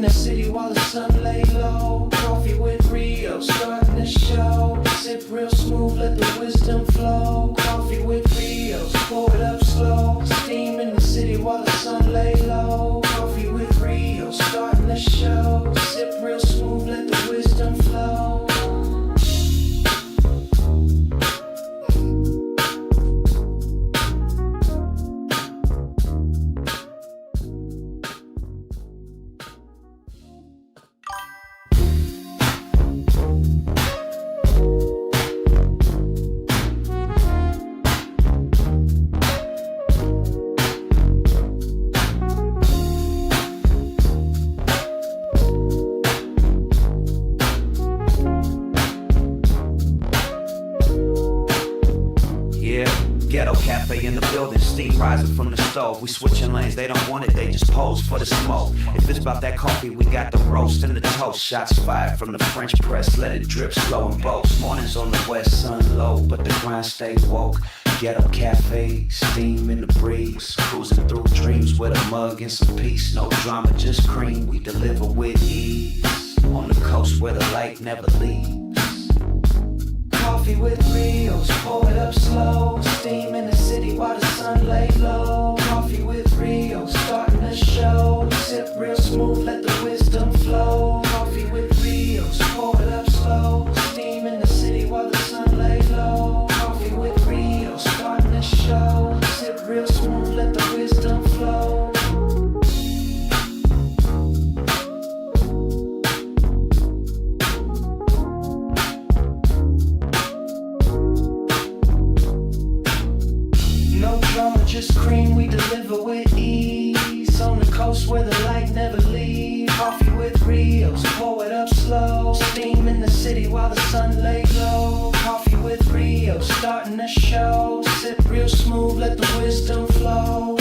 in the city while the sun lay low. Coffee with Rios, starting the show. Sip real smooth, let the wisdom flow. Coffee with Rios, pour it up slow. Steam in the city while the sun lay low. Coffee with Rios, starting the show. Sip real smooth, let the wisdom flow. In the building, steam rising from the stove. We switching lanes, they don't want it, they just pose for the smoke. If it's about that coffee, we got the roast and the toast. Shots fired from the French press, let it drip slow and boast. Mornings on the west, sun low, but the grind stay woke. Ghetto cafe, steam in the breeze. Cruising through dreams with a mug and some peace. No drama, just cream, we deliver with ease. On the coast where the light never leaves. Coffee with Rios, pour it up slow. Steam in the city while the sun lay low. Coffee with Rios, starting the show. Sip real smooth, let the wisdom flow. Coffee with Rios, pour it up slow. Steam in the city while the sun lay low. Coffee with Rios, starting the show. Sip real smooth, let the wisdom flow. Just cream, we deliver with ease. On the coast where the light never leaves. Coffee with Rios, pour it up slow. Steam in the city while the sun lay low. Coffee with Rios, starting the show. Sip real smooth, let the wisdom flow.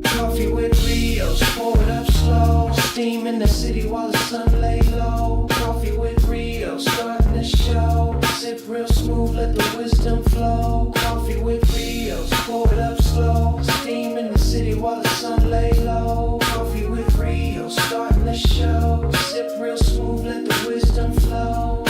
Coffee with Rios, pour it up slow. Steam in the city while the sun lay low. Coffee with Rios, starting the show. Sip real smooth, let the wisdom flow. Coffee with Rios, pour it up slow. Steam in the city while the sun lay low. Coffee with Rios, starting the show. Sip real smooth, let the wisdom flow.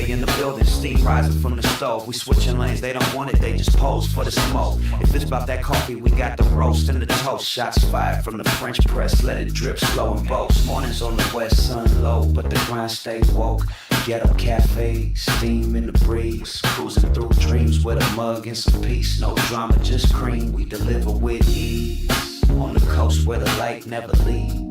In the building, steam rising from the stove. We switching lanes, they don't want it, they just pose for the smoke. If it's about that coffee, we got the roast and the toast. Shots fired from the French press, let it drip slow and boast. Mornings on the west, sun low, but the grind stay woke. Ghetto cafe, steam in the breeze. Cruising through dreams with a mug and some peace. No drama, just cream, we deliver with ease. On the coast where the light never leaves.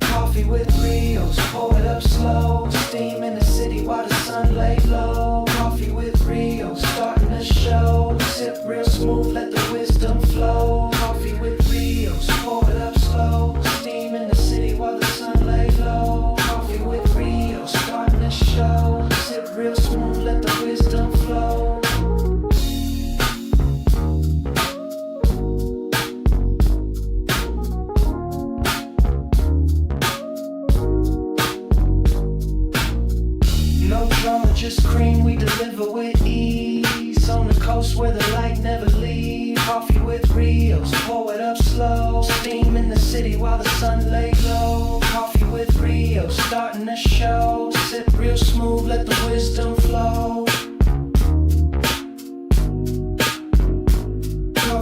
Coffee with Rios, pour it up slow. Steam in the city while the sun lay low. Coffee with Rios, starting the show. Sip real smooth, let the wisdom flow. Coffee with Rios, pour it up slow. Steam in the city while the sun lay low. Coffee with Rios, starting the show. Sip real smooth, let the wisdom flow. Just cream, we deliver with ease. On the coast where the light never leaves. Coffee with Rios, pour it up slow. Steam in the city while the sun lay low. Coffee with Rios, starting the show. Sip real smooth, let the wisdom flow.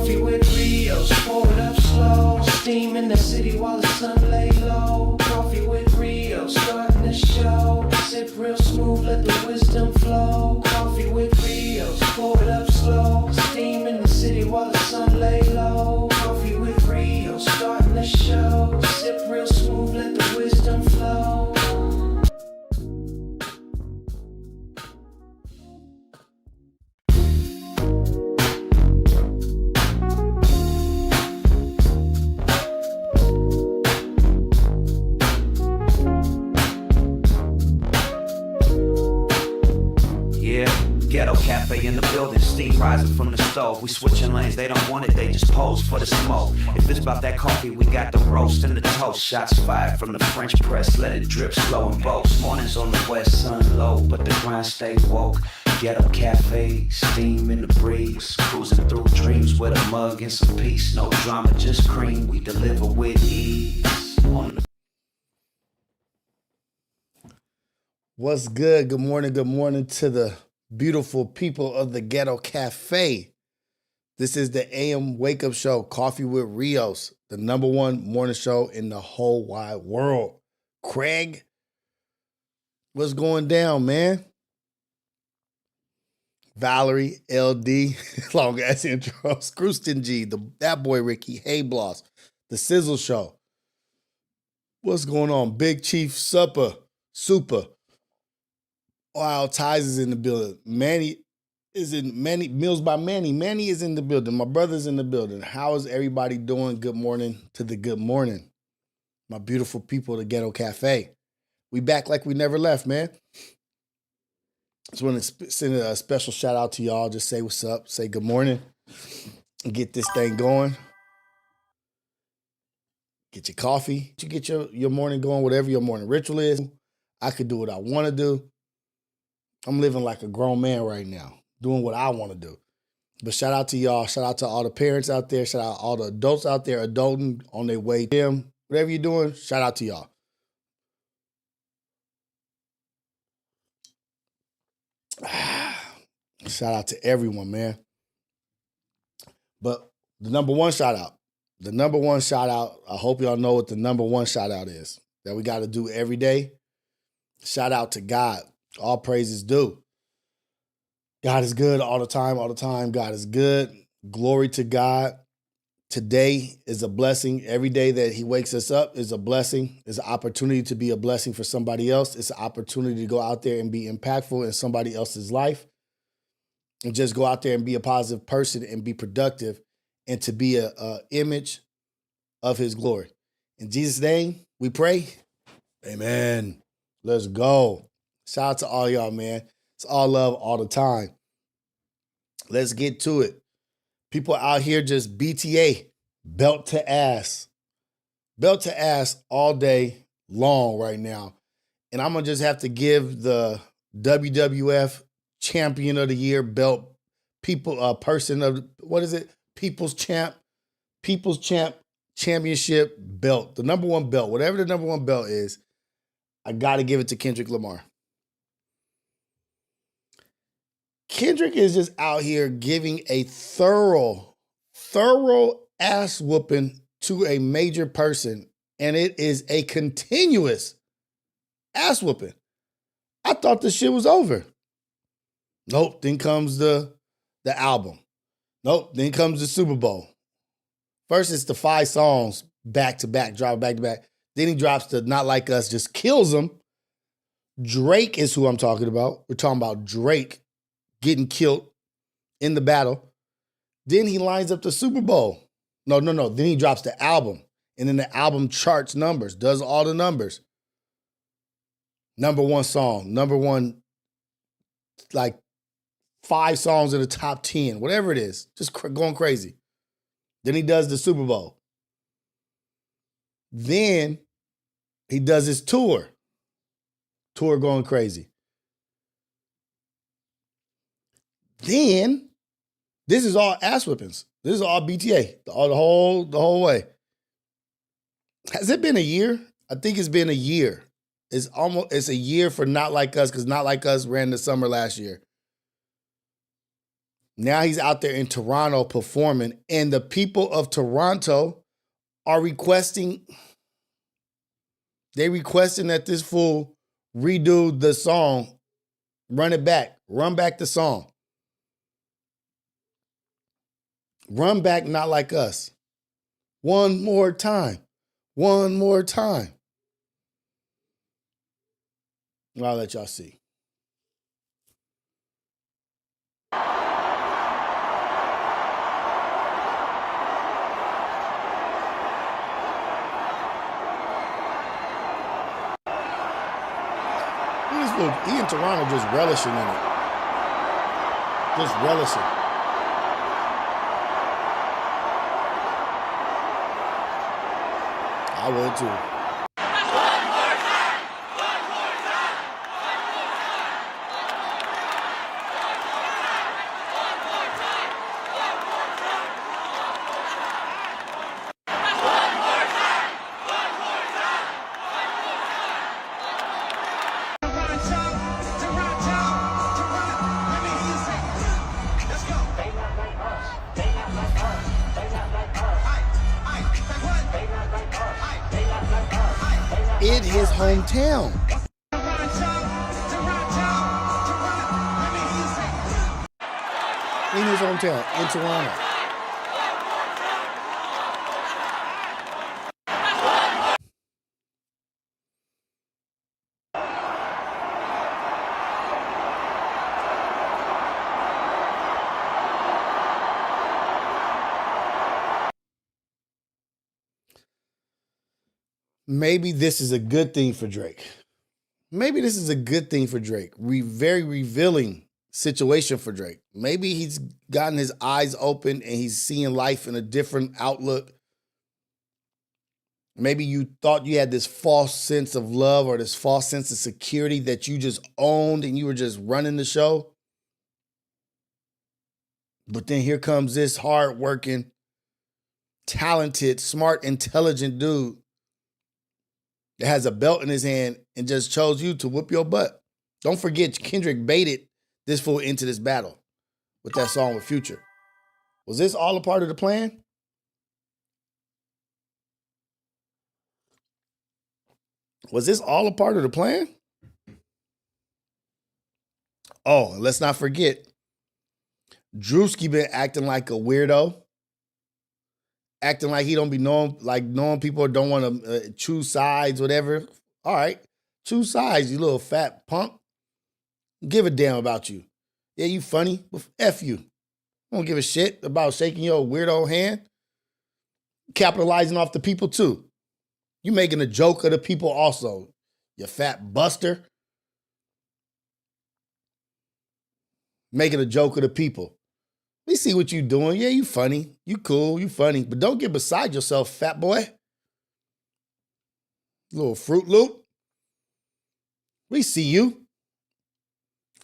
Coffee with Rios, pour it up slow. Steam in the city while the sun lay low. Coffee with Rios, starting the show. Sip real smooth, let the wisdom flow. Coffee with Rios, pour it up slow. Steam in the city while the sun lay low. Coffee with Rios, starting the show. Sip real smooth, let the wisdom flow. Ghetto cafe in the building, steam rising from the stove. We switching lanes, they don't want it, they just pose for the smoke. If it's about that coffee, we got the roast and the toast. Shots fired from the French press, let it drip slow and boast. Mornings on the west, sun low, but the grind stay woke. Ghetto cafe, steam in the breeze, cruising through dreams with a mug and some peace. No drama, just cream, we deliver with ease. What's good? Good morning to the beautiful people of the Ghetto Cafe. This is the AM Wake Up Show, Coffee with Rios, the #1 morning show in the whole wide world. Craig, what's going down, man? Valerie, LD, long ass intro, Scrooston G, that boy Ricky, Hey Bloss, the Sizzle Show. What's going on? Big Chief Super. Wow, Ties is in the building. Manny Mills by Manny. Manny is in the building. My brother's in the building. How is everybody doing? Good morning to the good morning. My beautiful people of the Ghetto Cafe. We back like we never left, man. Just want to send a special shout out to y'all. Just say what's up, say good morning, and get this thing going. Get your coffee. You get your morning going, whatever your morning ritual is. I could do what I want to do. I'm living like a grown man right now, doing what I want to do. But shout out to y'all. Shout out to all the parents out there. Shout out to all the adults out there adulting on their way. Them, whatever you're doing, shout out to y'all. Shout out to everyone, man. But the #1 shout out, I hope y'all know what the #1 shout out is that we got to do every day. Shout out to God. All praises due. God is good all the time. God is good. Glory to God. Today is a blessing. Every day that he wakes us up is a blessing. It's an opportunity to be a blessing for somebody else. It's an opportunity to go out there and be impactful in somebody else's life. And just go out there and be a positive person and be productive and to be a image of his glory. In Jesus' name, we pray. Amen. Let's go. Shout out to all y'all, man. It's all love all the time. Let's get to it. People out here just BTA, belt to ass all day long right now. And I'm going to just have to give the WWF Champion of the Year belt, person of, what is it? People's Champ Championship belt, the #1 belt, whatever the #1 belt is, I got to give it to Kendrick Lamar. Kendrick is just out here giving a thorough ass whooping to a major person, and it is a continuous ass whooping. I thought the shit was over. Nope, then comes the album. Nope, then comes the Super Bowl. First, it's the 5 songs back to back, drop back to back. Then he drops the Not Like Us, just kills them. Drake is who I'm talking about. We're talking about Drake getting killed in the battle. Then he lines up the Super Bowl. No. Then he drops the album. And then the album charts numbers, does all the numbers. #1 song, #1, like 5 songs in the top 10, whatever it is, just going crazy. Then he does the Super Bowl. Then he does his tour going crazy. Then this is all ass whippings. This is all BTA, the whole way. Has it been a year? I think it's been a year. It's a year for Not Like Us, because Not Like Us ran the summer last year. Now he's out there in Toronto performing, and the people of Toronto are requesting that this fool redo the song, run back the song. Run back Not Like Us. One more time. I'll let y'all see. He in Toronto just relishing in it. Just relishing. I would too. In his hometown. In his hometown, in Toronto. Maybe this is a good thing for Drake. Maybe this is a good thing for Drake. Very revealing situation for Drake. Maybe he's gotten his eyes open and he's seeing life in a different outlook. Maybe you thought you had this false sense of love or this false sense of security that you just owned and you were just running the show. But then here comes this hardworking, talented, smart, intelligent dude that has a belt in his hand and just chose you to whoop your butt. Don't forget, Kendrick baited this fool into this battle with that song with Future. Was this all a part of the plan? Was this all a part of the plan? Oh, and let's not forget, Drewski been acting like a weirdo. Acting like he don't be knowing people don't want to choose sides, whatever. All right, choose sides, you little fat punk. Give a damn about you. Yeah, you funny, but F you. I don't give a shit about shaking your weirdo hand. Capitalizing off the people too. You making a joke of the people also, you fat buster. Making a joke of the people. We see what you doing. Yeah, you funny. You cool. You funny. But don't get beside yourself, fat boy. Little Fruit Loop. We see you.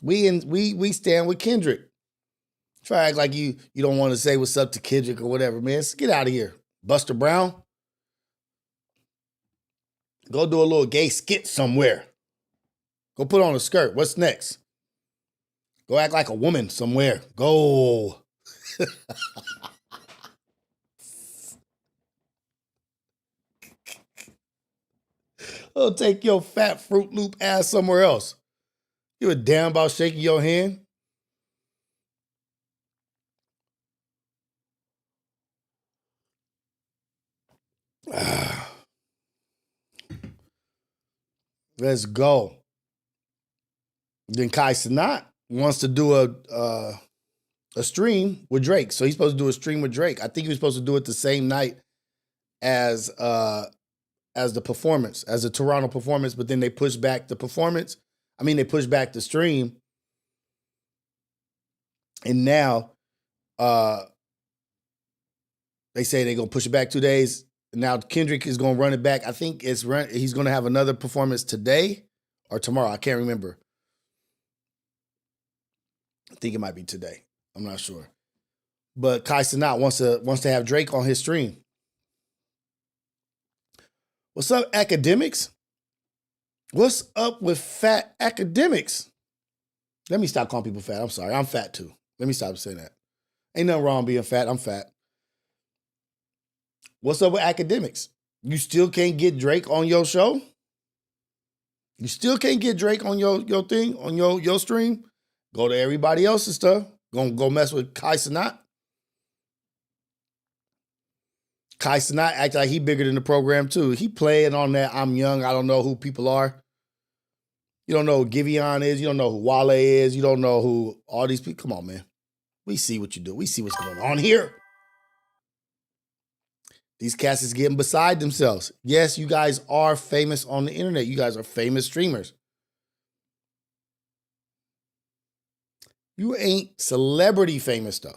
We stand with Kendrick. Try to act like you don't want to say what's up to Kendrick or whatever, man. Get out of here. Buster Brown. Go do a little gay skit somewhere. Go put on a skirt. What's next? Go act like a woman somewhere. Go. Oh, take your fat Fruit Loop ass somewhere else. You a damn about shaking your hand? Let's go. Then Kai Cenat wants to do a stream with Drake. So he's supposed to do a stream with Drake. I think he was supposed to do it the same night as the performance, as the Toronto performance, but then they pushed back the performance. I mean, they pushed back the stream. And now they say they're going to push it back 2 days. Now Kendrick is going to run it back. I think he's going to have another performance today or tomorrow. I can't remember. I think it might be today. I'm not sure. But Kai Cenat wants to have Drake on his stream. What's up, academics? What's up with fat academics? Let me stop calling people fat. I'm sorry. I'm fat too. Let me stop saying that. Ain't nothing wrong being fat. I'm fat. What's up with academics? You still can't get Drake on your show? You still can't get Drake on your thing, on your stream? Go to everybody else's stuff. Go mess with Kai Cenat. Kai Cenat act like he bigger than the program too. He playing on that I'm young, I don't know who people are. You don't know who Giveon is. You don't know who Wale is. You don't know who all these people. Come on, man. We see what you do. We see what's going on here. These cats is getting beside themselves. Yes, you guys are famous on the internet. You guys are famous streamers. You ain't celebrity famous though.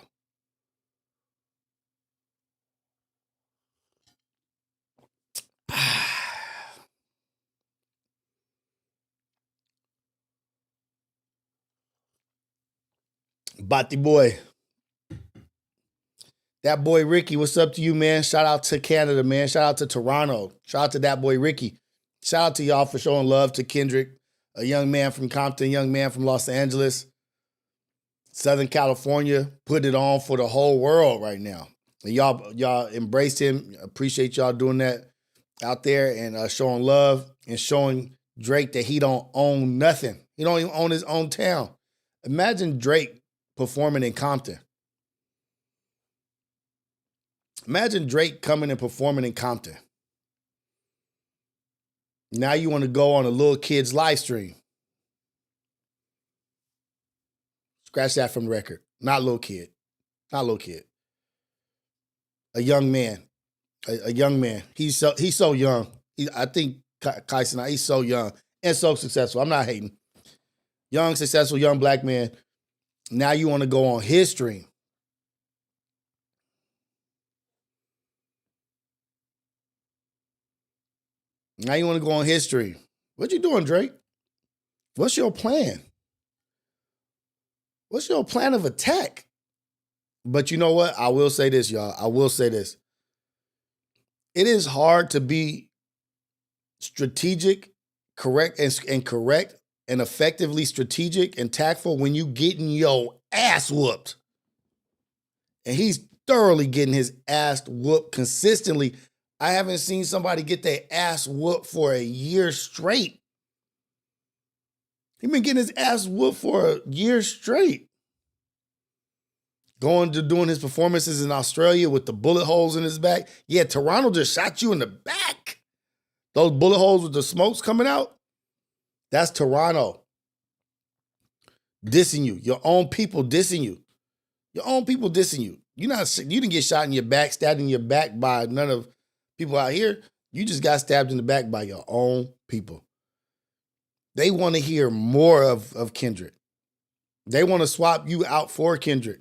Bati boy. That boy Ricky, what's up to you, man? Shout out to Canada, man. Shout out to Toronto. Shout out to that boy Ricky. Shout out to y'all for showing love to Kendrick, a young man from Compton, young man from Los Angeles, Southern California, put it on for the whole world right now. And y'all embraced him. Appreciate y'all doing that out there and showing love and showing Drake that he don't own nothing. He don't even own his own town. Imagine Drake performing in Compton. Imagine Drake coming and performing in Compton. Now you want to go on a little kid's live stream. Scratch that from the record. Not little kid. Not little kid. A young man. A young man. He's so young. I think Kyson, he's so young and so successful. I'm not hating. Young, successful, young black man. Now you want to go on his stream. Now you want to go on his stream. What you doing, Drake? What's your plan? What's your plan of attack? But you know what? I will say this, y'all. I will say this. It is hard to be strategic, correct, and effectively strategic and tactful when you getting your ass whooped. And he's thoroughly getting his ass whooped consistently. I haven't seen somebody get their ass whooped for a year straight. He's been getting his ass whooped for a year straight. Going to doing his performances in Australia with the bullet holes in his back. Yeah, Toronto just shot you in the back. Those bullet holes with the smokes coming out, that's Toronto. Dissing you. Your own people dissing you. Your own people dissing you. You didn't get shot in your back, stabbed in your back by none of people out here. You just got stabbed in the back by your own people. They want to hear more of Kendrick. They want to swap you out for Kendrick.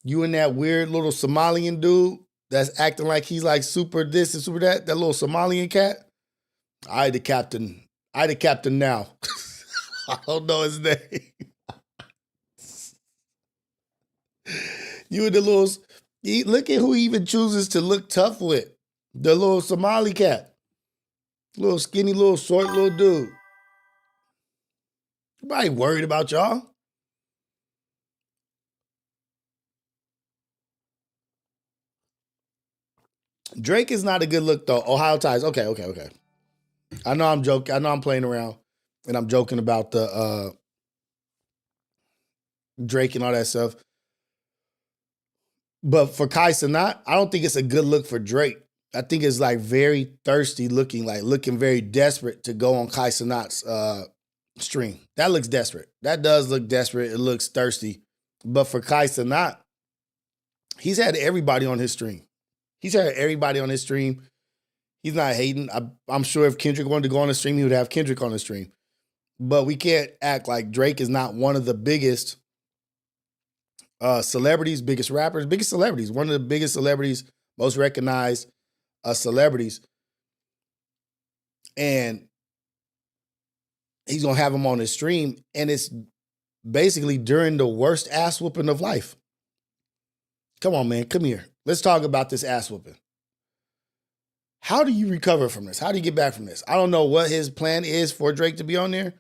You and that weird little Somalian dude that's acting like he's like super this and super that little Somalian cat. I the captain now. I don't know his name. You and the little, look at who he even chooses to look tough with. The little Somali cat. Little skinny, little short, little dude. Nobody worried about y'all. Drake is not a good look, though. Ohio ties. Okay. I know I'm joking. I know I'm playing around, and I'm joking about the Drake and all that stuff. But for Kai Cenat, I don't think it's a good look for Drake. I think it's like very thirsty looking, like looking very desperate to go on Kai Cenat's stream. That looks desperate. That does look desperate. It looks thirsty. But for Kai Cenat, he's had everybody on his stream. He's not hating. I'm sure if Kendrick wanted to go on the stream, he would have Kendrick on the stream. But we can't act like Drake is not one of the biggest celebrities, biggest rappers, biggest celebrities. One of the biggest celebrities, most recognized celebrities. And he's going to have him on his stream. And it's basically during the worst ass whooping of life. Come on, man. Come here. Let's talk about this ass whooping. How do you recover from this? How do you get back from this? I don't know what his plan is for Drake to be on there,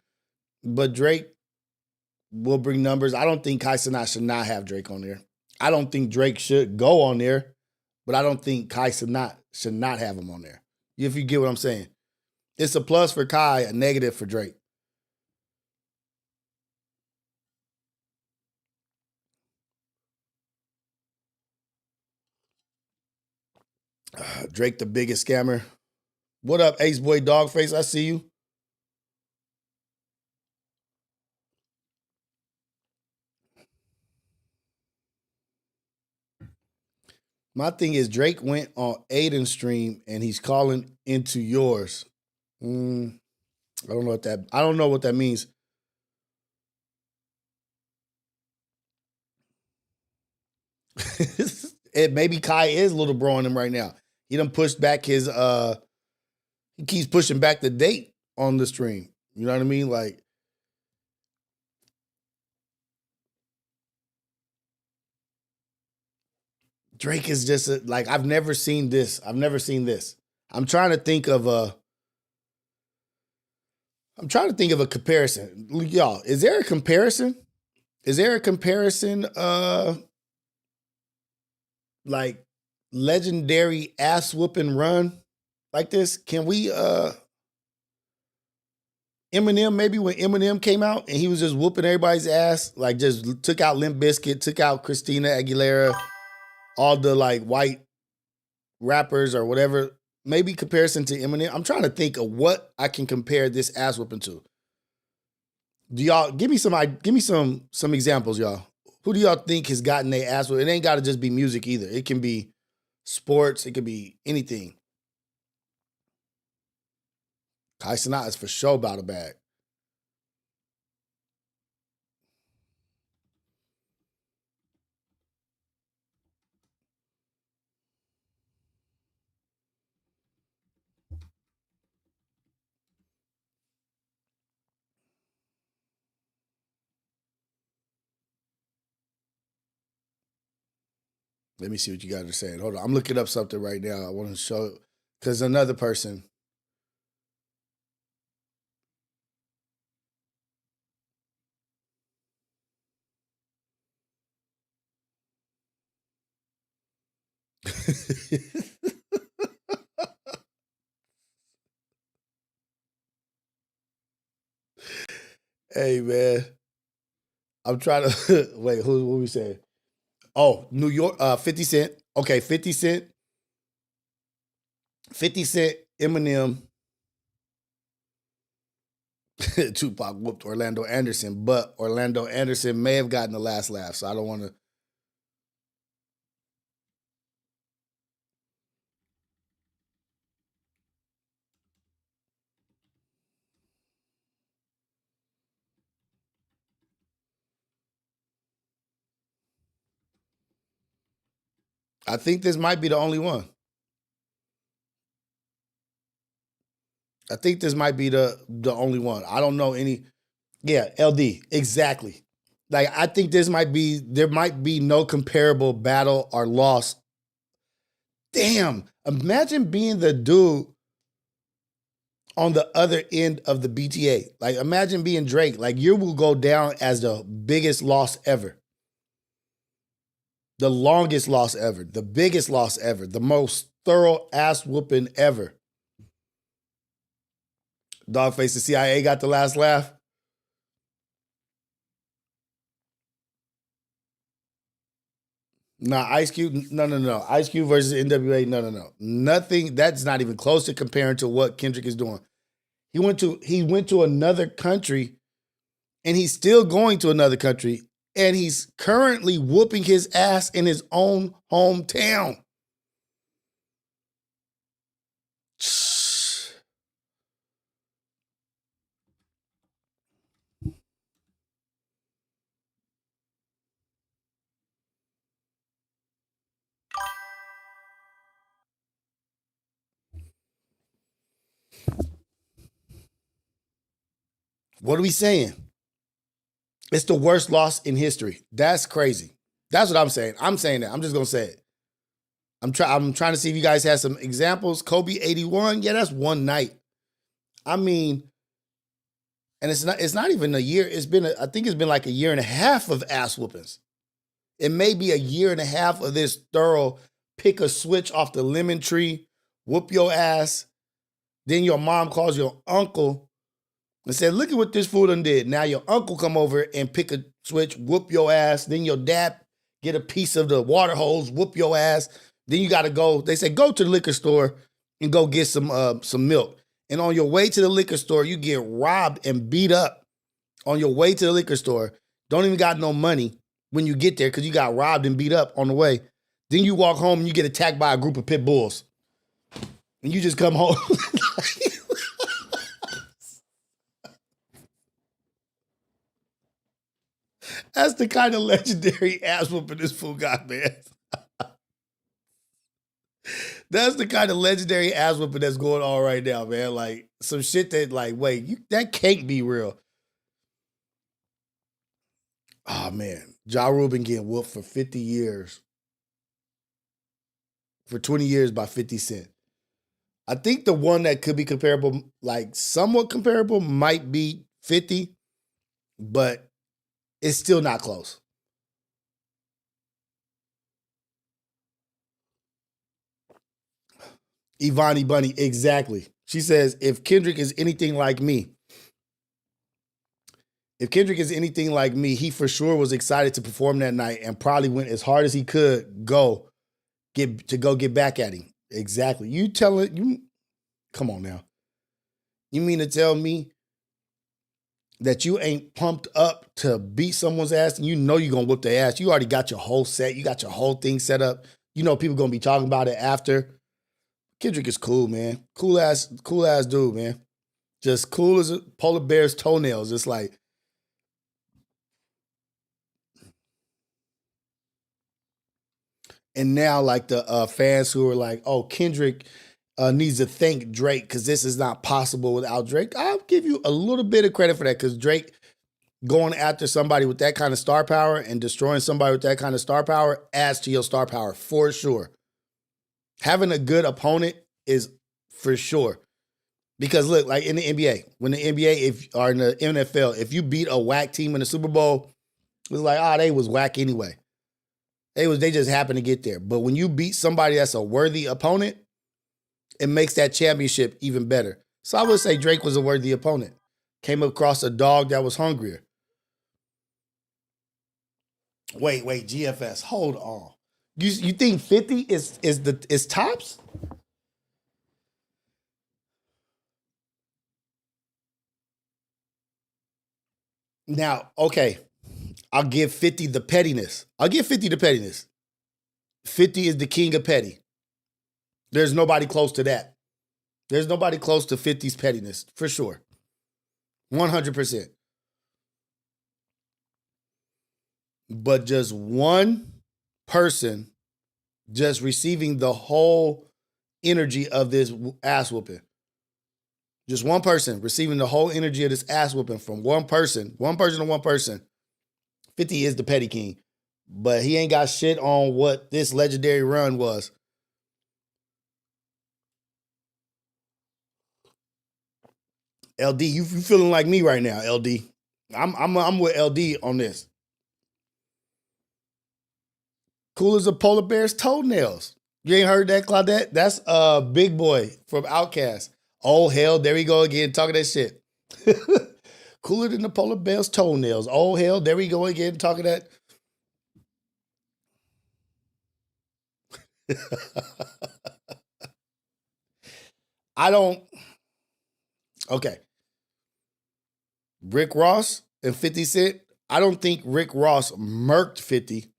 but Drake will bring numbers. I don't think Kai Cenat should not have Drake on there. I don't think Drake should go on there, but I don't think Kai Cenat should not have him on there. If you get what I'm saying. It's a plus for Kai, a negative for Drake. Drake, the biggest scammer. What up, Ace Boy Dogface? I see you. My thing is Drake went on Aiden's stream and he's calling into yours. I don't know what that means. It maybe Kai is little bro on him right now. He done pushed back his he keeps pushing back the date on the stream. You know what I mean? Like, Drake is just like, I've never seen this. I've never seen this. I'm trying to think of a comparison. Y'all, is there a comparison? Is there a comparison like legendary ass whooping run like this? Can we Eminem, maybe when Eminem came out and he was just whooping everybody's ass, like just took out Limp Bizkit, took out Christina Aguilera, all the like white rappers or whatever. Maybe comparison to Eminem. I'm trying to think of what I can compare this ass whooping to. Do y'all give me some examples, y'all? Who do y'all think has gotten their ass whooped? It ain't got to just be music either. It can be sports. It could be anything. Kai Cenat is for sure about a bag. Let me see what you guys are saying. Hold on. I'm looking up something right now. I want to show, because another person. Hey, man. I'm trying to, wait, what we saying? Oh, New York, 50 Cent. Okay, 50 Cent. 50 Cent, Eminem. Tupac whooped Orlando Anderson, but Orlando Anderson may have gotten the last laugh, so I don't want to. I think this might be the only one. I think this might be the only one. I don't know any. Yeah, LD, exactly. Like, I think there might be no comparable battle or loss. Damn, imagine being the dude on the other end of the BTA. Like, imagine being Drake. Like, you will go down as the biggest loss ever. The longest loss ever. The biggest loss ever. The most thorough ass whooping ever. Dogface, the CIA got the last laugh. Nah, Ice Cube, no. Ice Cube versus NWA, no. Nothing, that's not even close to comparing to what Kendrick is doing. He went to another country, and he's still going to another country, and he's currently whooping his ass in his own hometown. What are we saying? It's the worst loss in history. That's crazy. That's what I'm saying. I'm saying that. I'm just gonna say it. I'm trying to see if you guys have some examples. Kobe 81. Yeah, that's one night. I mean, and it's not even a year. I think it's been like a year and a half of ass whoopings. It may be a year and a half of this thorough pick a switch off the lemon tree, whoop your ass. Then your mom calls your uncle and said, look at what this fool done did. Now your uncle come over and pick a switch, whoop your ass. Then your dad get a piece of the water hose, whoop your ass. Then you got to go. They say, go to the liquor store and go get some milk. And on your way to the liquor store, you get robbed and beat up on your way to the liquor store. Don't even got no money when you get there because you got robbed and beat up on the way. Then you walk home and you get attacked by a group of pit bulls. And you just come home. That's the kind of legendary ass whooping this fool got, man. That's the kind of legendary ass whooping that's going on right now, man. Like some shit that, like, wait, that can't be real. Oh man, Ja Rule been getting whooped for 50 years. For 20 years by 50 Cent. I think the one that could be comparable, like somewhat comparable, might be 50, but it's still not close. Ivani Bunny, exactly. She says, if Kendrick is anything like me, he for sure was excited to perform that night and probably went as hard as he could get back at him. Exactly. Come on now. You mean to tell me that you ain't pumped up to beat someone's ass and you know you're going to whoop their ass? You already got your whole set. You got your whole thing set up. You know people going to be talking about it after. Kendrick is cool, man. Cool ass dude, man. Just cool as a polar bear's toenails. Just like, and now like the fans who are like, oh, Kendrick needs to thank Drake because this is not possible without Drake. I'll give you a little bit of credit for that because Drake going after somebody with that kind of star power and destroying somebody with that kind of star power adds to your star power for sure. Having a good opponent is for sure. Because look, like in the NBA, when the NBA or in the NFL, if you beat a whack team in the Super Bowl, it was like, they was whack anyway. They just happened to get there. But when you beat somebody that's a worthy opponent, it makes that championship even better. So I would say Drake was a worthy opponent. Came across a dog that was hungrier. Wait, GFS, hold on. You think 50 is tops? Now, okay, I'll give 50 the pettiness. 50 is the king of petty. There's nobody close to that. There's nobody close to 50's pettiness, for sure. 100%. But just one person just receiving the whole energy of this ass whooping. Just one person receiving the whole energy of this ass whooping from one person to one person. 50 is the petty king. But he ain't got shit on what this legendary run was. LD, you feeling like me right now, LD. I'm with LD on this. Cool as a polar bear's toenails. You ain't heard that, Claudette? That's Big Boy from Outkast. Oh, hell, there we go again, talking that shit. Cooler than the polar bear's toenails. Oh, hell, there we go again, talking that. Okay. Rick Ross and 50 Cent. I don't think Rick Ross murked 50.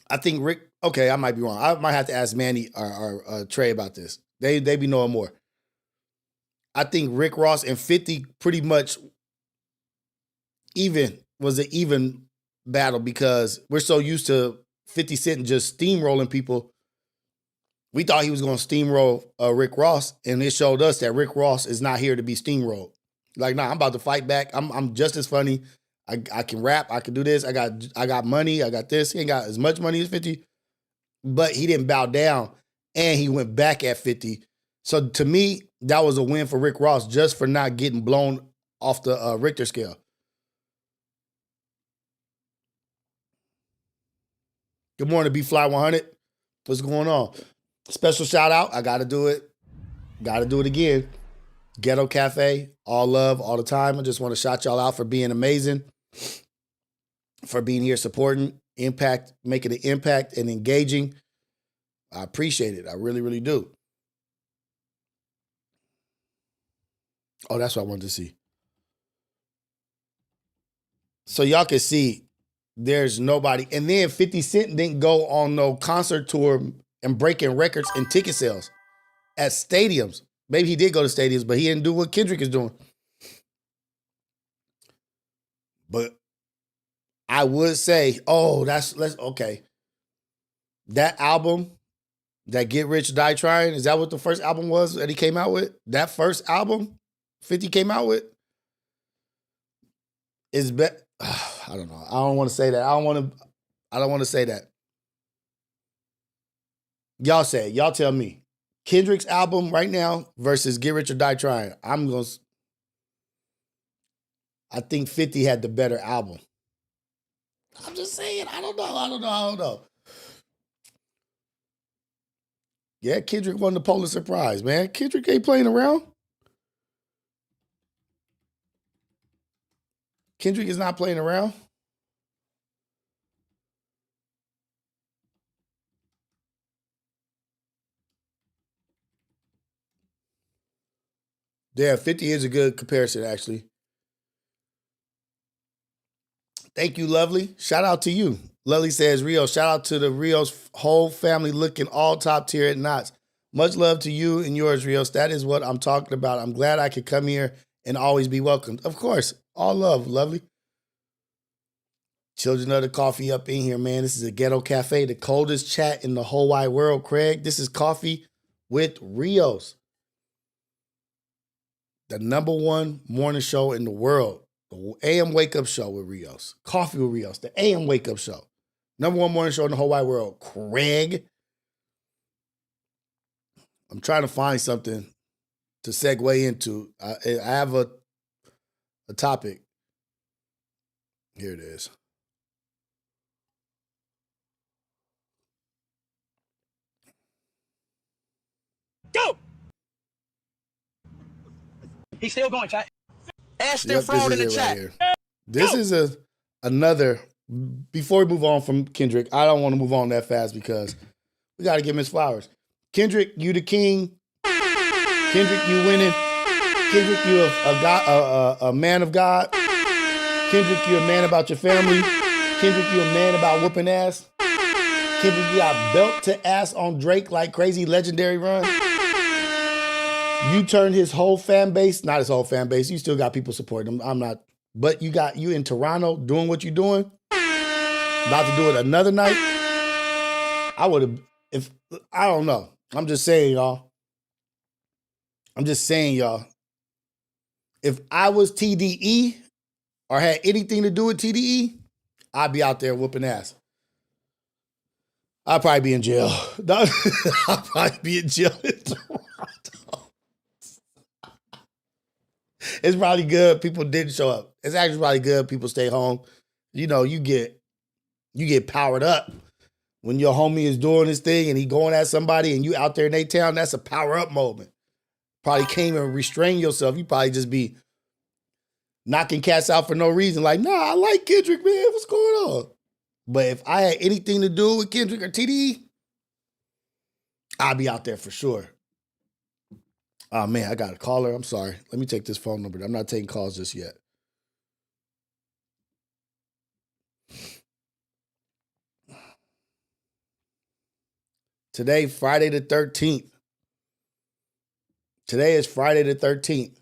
I think I might be wrong. I might have to ask Manny or Trey about this. They be knowing more. I think Rick Ross and 50 pretty much was an even battle because we're so used to 50 Cent just steamrolling people. We thought he was going to steamroll Rick Ross, and it showed us that Rick Ross is not here to be steamrolled. Like, I'm about to fight back. I'm just as funny. I can rap. I can do this. I got money. I got this. He ain't got as much money as 50, but he didn't bow down, and he went back at 50. So to me, that was a win for Rick Ross just for not getting blown off the Richter scale. Good morning, B-Fly 100. What's going on? Special shout out. I got to do it. Got to do it again. Ghetto Cafe, all love, all the time. I just want to shout y'all out for being amazing, for being here supporting, making an impact and engaging. I appreciate it. I really, really do. Oh, that's what I wanted to see. So y'all can see there's nobody. And then 50 Cent didn't go on no concert tour and breaking records and ticket sales at stadiums. Maybe he did go to stadiums, but he didn't do what Kendrick is doing. But I would say, okay. That album, that Get Rich or Die Trying, is that what the first album was that he came out with? That first album 50 came out with is I don't know. I don't want to say that. I don't want to say that. Y'all say it. Y'all tell me. Kendrick's album right now versus Get Rich or Die Trying. I think 50 had the better album. I'm just saying. I don't know. Yeah, Kendrick won the Pulitzer Prize, man. Kendrick ain't playing around. Kendrick is not playing around. Yeah, 50 is a good comparison, actually. Thank you, Lovely. Shout out to you. Lovely says, Rios, shout out to the Rios whole family looking all top tier at Knots. Much love to you and yours, Rios. That is what I'm talking about. I'm glad I could come here and always be welcomed. Of course, all love, Lovely. Children of the Coffee up in here, man. This is a ghetto cafe, the coldest chat in the whole wide world, Craig. This is Coffee with Rios, the #1 morning show in the world. The AM Wake Up Show with Rios. Coffee with Rios, the AM Wake Up Show. #1 morning show in the whole wide world. Craig. I'm trying to find something to segue into. I have a topic. Here it is. Go! He's still going, chat. Ashton Yep, fraud in the this is it chat. right here. This is another. Before we move on from Kendrick, I don't want to move on that fast because we got to give him his flowers. Kendrick, you the king. Kendrick, you winning. Kendrick, you a man of God. Kendrick, you a man about your family. Kendrick, you a man about whooping ass. Kendrick, you got belt to ass on Drake like crazy legendary run. You turned his whole fan base, not his whole fan base. You still got people supporting him. I'm not, but you in Toronto doing what you're doing. About to do it another night. I would have, I don't know. I'm just saying, y'all. If I was TDE or had anything to do with TDE, I'd be out there whooping ass. I'd probably be in jail. I'd probably be in jail in Toronto. It's probably good people didn't show up. It's actually probably good people stay home. You know, you get powered up when your homie is doing his thing and he going at somebody and you out there in their town. That's a power up moment. Probably can't even restrain yourself. You probably just be knocking cats out for no reason. Like, nah, I like Kendrick, man. What's going on? But if I had anything to do with Kendrick or TDE, I'd be out there for sure. Oh, man, I got a caller. I'm sorry. Let me take this phone number. I'm not taking calls just yet. Today, Friday the 13th. Today is Friday the 13th.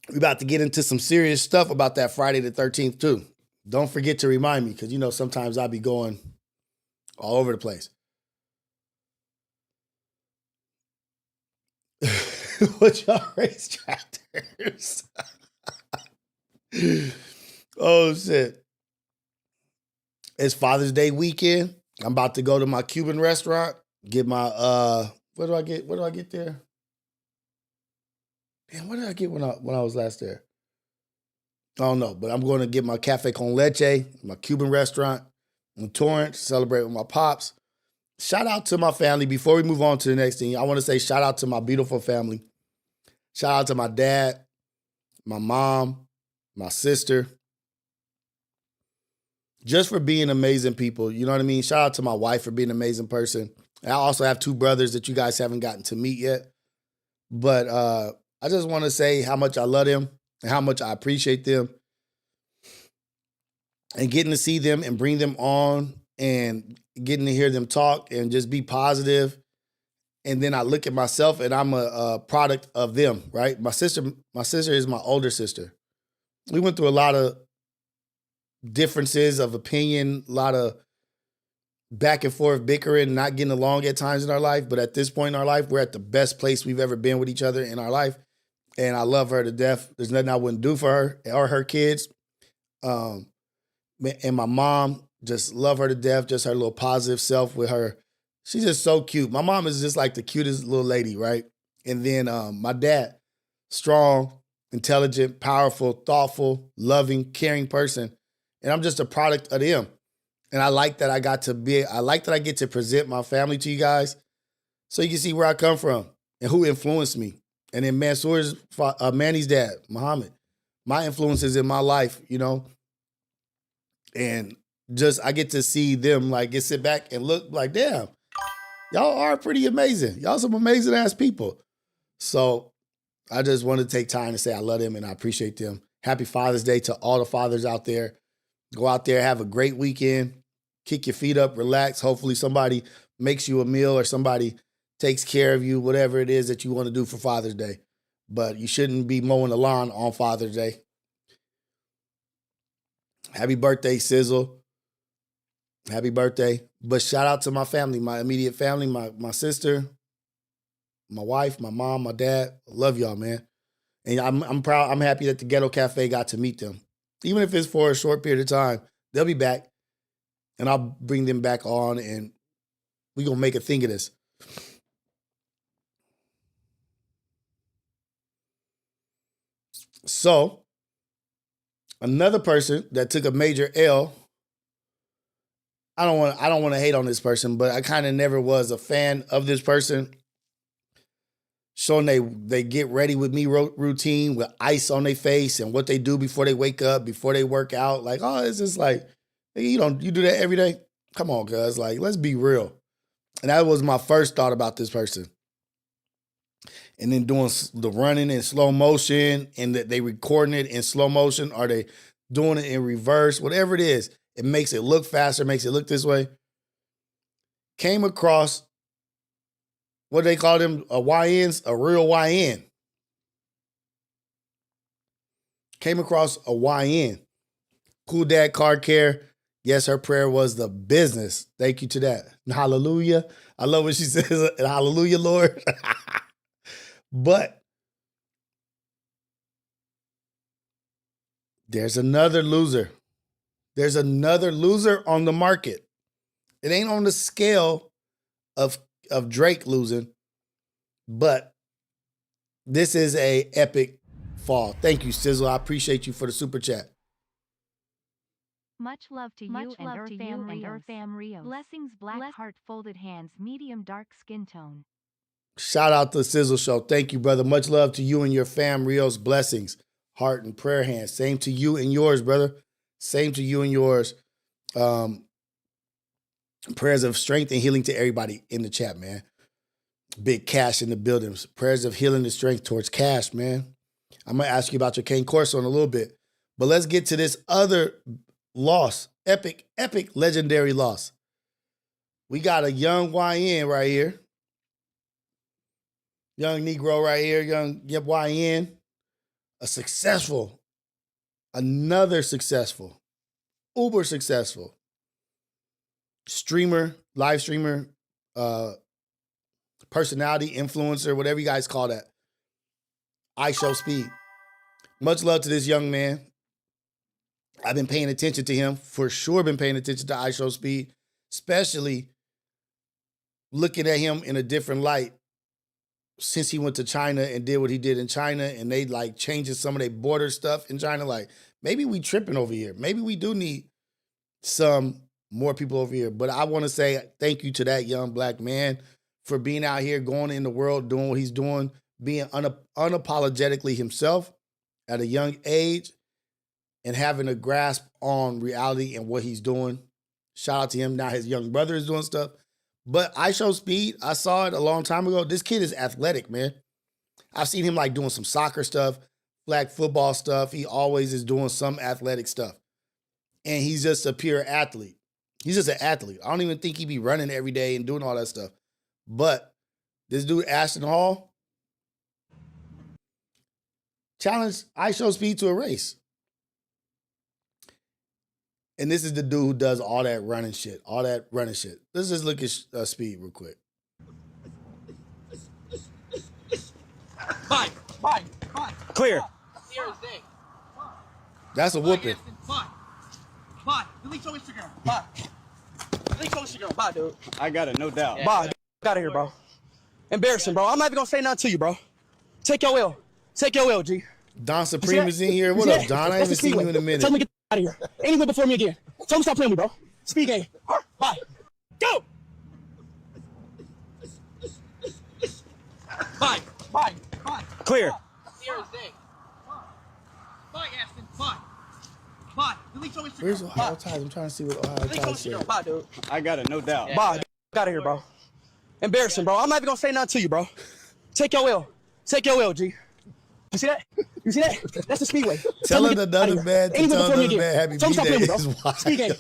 We're about to get into some serious stuff about that Friday the 13th, too. Don't forget to remind me, because, you know, sometimes I'll be going all over the place. What y'all race tractors? Oh, shit. It's Father's Day weekend. I'm about to go to my Cuban restaurant, get my, what do I get there? Damn, what did I get when I was last there? I don't know, but I'm going to get my cafe con leche, my Cuban restaurant in Torrance, celebrate with my pops. Shout out to my family. Before we move on to the next thing, I want to say shout out to my beautiful family. Shout out to my dad, my mom, my sister. Just for being amazing people, you know what I mean? Shout out to my wife for being an amazing person. I also have 2 brothers that you guys haven't gotten to meet yet. But I just want to say how much I love them and how much I appreciate them. And getting to see them and bring them on and getting to hear them talk and just be positive. And then I look at myself and I'm a product of them, right? My sister is my older sister. we went through a lot of differences of opinion, a lot of back and forth bickering, not getting along at times in our life. But at this point in our life, we're at the best place we've ever been with each other in our life. And I love her to death. There's nothing I wouldn't do for her or her kids. And my mom, just love her to death. Just her little positive self with her. She's just so cute. My mom is just like the cutest little lady, right? And then my dad, strong, intelligent, powerful, thoughtful, loving, caring person. And I'm just a product of them. And I like that I get to present my family to you guys so you can see where I come from and who influenced me. And then Manny's dad, Muhammad, my influences in my life, you know. And just I get to see them like sit back and look like, damn, y'all are pretty amazing. Y'all some amazing ass people. So I just want to take time to say I love them and I appreciate them. Happy Father's Day to all the fathers out there. Go out there, have a great weekend. Kick your feet up, relax. Hopefully somebody makes you a meal or somebody takes care of you, whatever it is that you want to do for Father's Day. But you shouldn't be mowing the lawn on Father's Day. Happy birthday, Sizzle. Happy birthday. But shout out to my family, my immediate family, my sister, my wife, my mom, my dad. I love y'all, man. And I'm proud. I'm happy that the Ghetto Cafe got to meet them. Even if it's for a short period of time, they'll be back. And I'll bring them back on and we're going to make a thing of this. So, another person that took a major L, I don't want to hate on this person, but I kind of never was a fan of this person. Showing they get ready with me routine with ice on their face and what they do before they wake up, before they work out. Like, oh, it's just like, you do that every day? Come on, cuz. Like, let's be real. And that was my first thought about this person. And then doing the running in slow motion and that they recording it in slow motion or they doing it in reverse, whatever it is, it makes it look faster, makes it look this way. Came across, what do they call them? YNs, a real YN. Came across a YN. Cool Dad Card Care. Yes, her prayer was the business. Thank you to that. Hallelujah. I love what she says. Hallelujah, Lord. But there's another loser. There's another loser on the market. It ain't on the scale of Drake losing, but this is a epic fall. Thank you, Sizzle. I appreciate you for the super chat. Much love to you and our fam Rios. Blessings, black heart, folded hands, medium dark skin tone. Shout out to the Sizzle Show. Thank you, brother. Much love to you and your fam, Rios. Blessings, heart and prayer hands. Same to you and yours, brother. Same to you and yours. Prayers of strength and healing to everybody in the chat, man. Big Cash in the buildings. Prayers of healing and strength towards Cash, man. I'm going to ask you about your Cane Corso in a little bit. But let's get to this other loss. Epic, legendary loss. We got a young YN right here. Young Negro right here. Young YN. Another successful, uber successful streamer, live streamer, personality, influencer, whatever you guys call that. I Show Speed. Much love to this young man. I've been paying attention to him. For sure been paying attention to I Show Speed, especially looking at him in a different light since he went to China and did what he did in China and they like changing some of their border stuff in China. Like, maybe we tripping over here. Maybe we do need some more people over here. But I want to say thank you to that young black man for being out here, going in the world, doing what he's doing, being unapologetically himself at a young age and having a grasp on reality and what he's doing. Shout out to him. Now his young brother is doing stuff. But I Show Speed, I saw it a long time ago. This kid is athletic, man. I've seen him like doing some soccer stuff, flag football stuff. He always is doing some athletic stuff. And he's just a pure athlete. He's just an athlete. I don't even think he be running every day and doing all that stuff. But this dude, Ashton Hall, challenged I Show Speed to a race. And this is the dude who does all that running shit. Let's just look at speed real quick. Bye. Clear. That's a whooping. Bye. Delete your Instagram. Bye. Delete your Instagram. Bye, dude. I got it, no doubt. Bye. Get out of here, bro. Embarrassing, bro. I'm not even gonna say nothing to you, bro. Take your L. Take your L, G. Don Supreme is in here. What up, Don? I haven't seen you in a minute. Tell me to get out of here. Anywhere before me again. Tell me to stop playing with me, bro. Speed game. Bye. Go. Bye. Clear. Bye, Ashton. Bye. Delete your Instagram. Where's Ohio Ties? I'm trying to see what Ohio Delete your Ties said. Instagram. Bye, dude. I got it, no doubt. Bye. Get out of here, bro. Embarrassing, bro. I'm not even gonna say nothing to you, bro. Take your L. Take your L, G. You see that? That's the speedway. Tell another man to tell another man happy B-Day is wild. Speed game.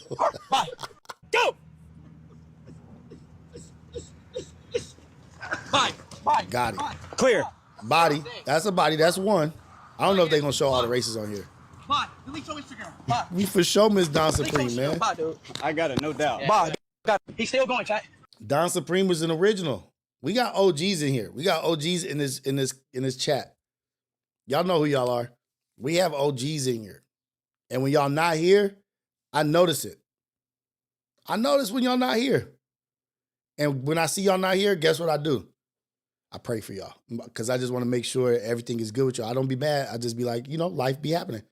Bye. Go. Bye. Got it. Clear. Body. That's a body. That's one. I don't know if they're going to show all the races on here. Bye. Delete your Instagram. Bye. We for sure miss Don Supreme, man. Bye, dude. I got it, no doubt. Bye. He's still going, chat. Don Supreme was an original. We got OGs in here. We got OGs in this chat. Y'all know who y'all are. We have OGs in here. And when y'all not here, I notice it. I notice when y'all not here. And when I see y'all not here, guess what I do? I pray for y'all because I just want to make sure everything is good with y'all. I don't be mad. I just be like, life be happening.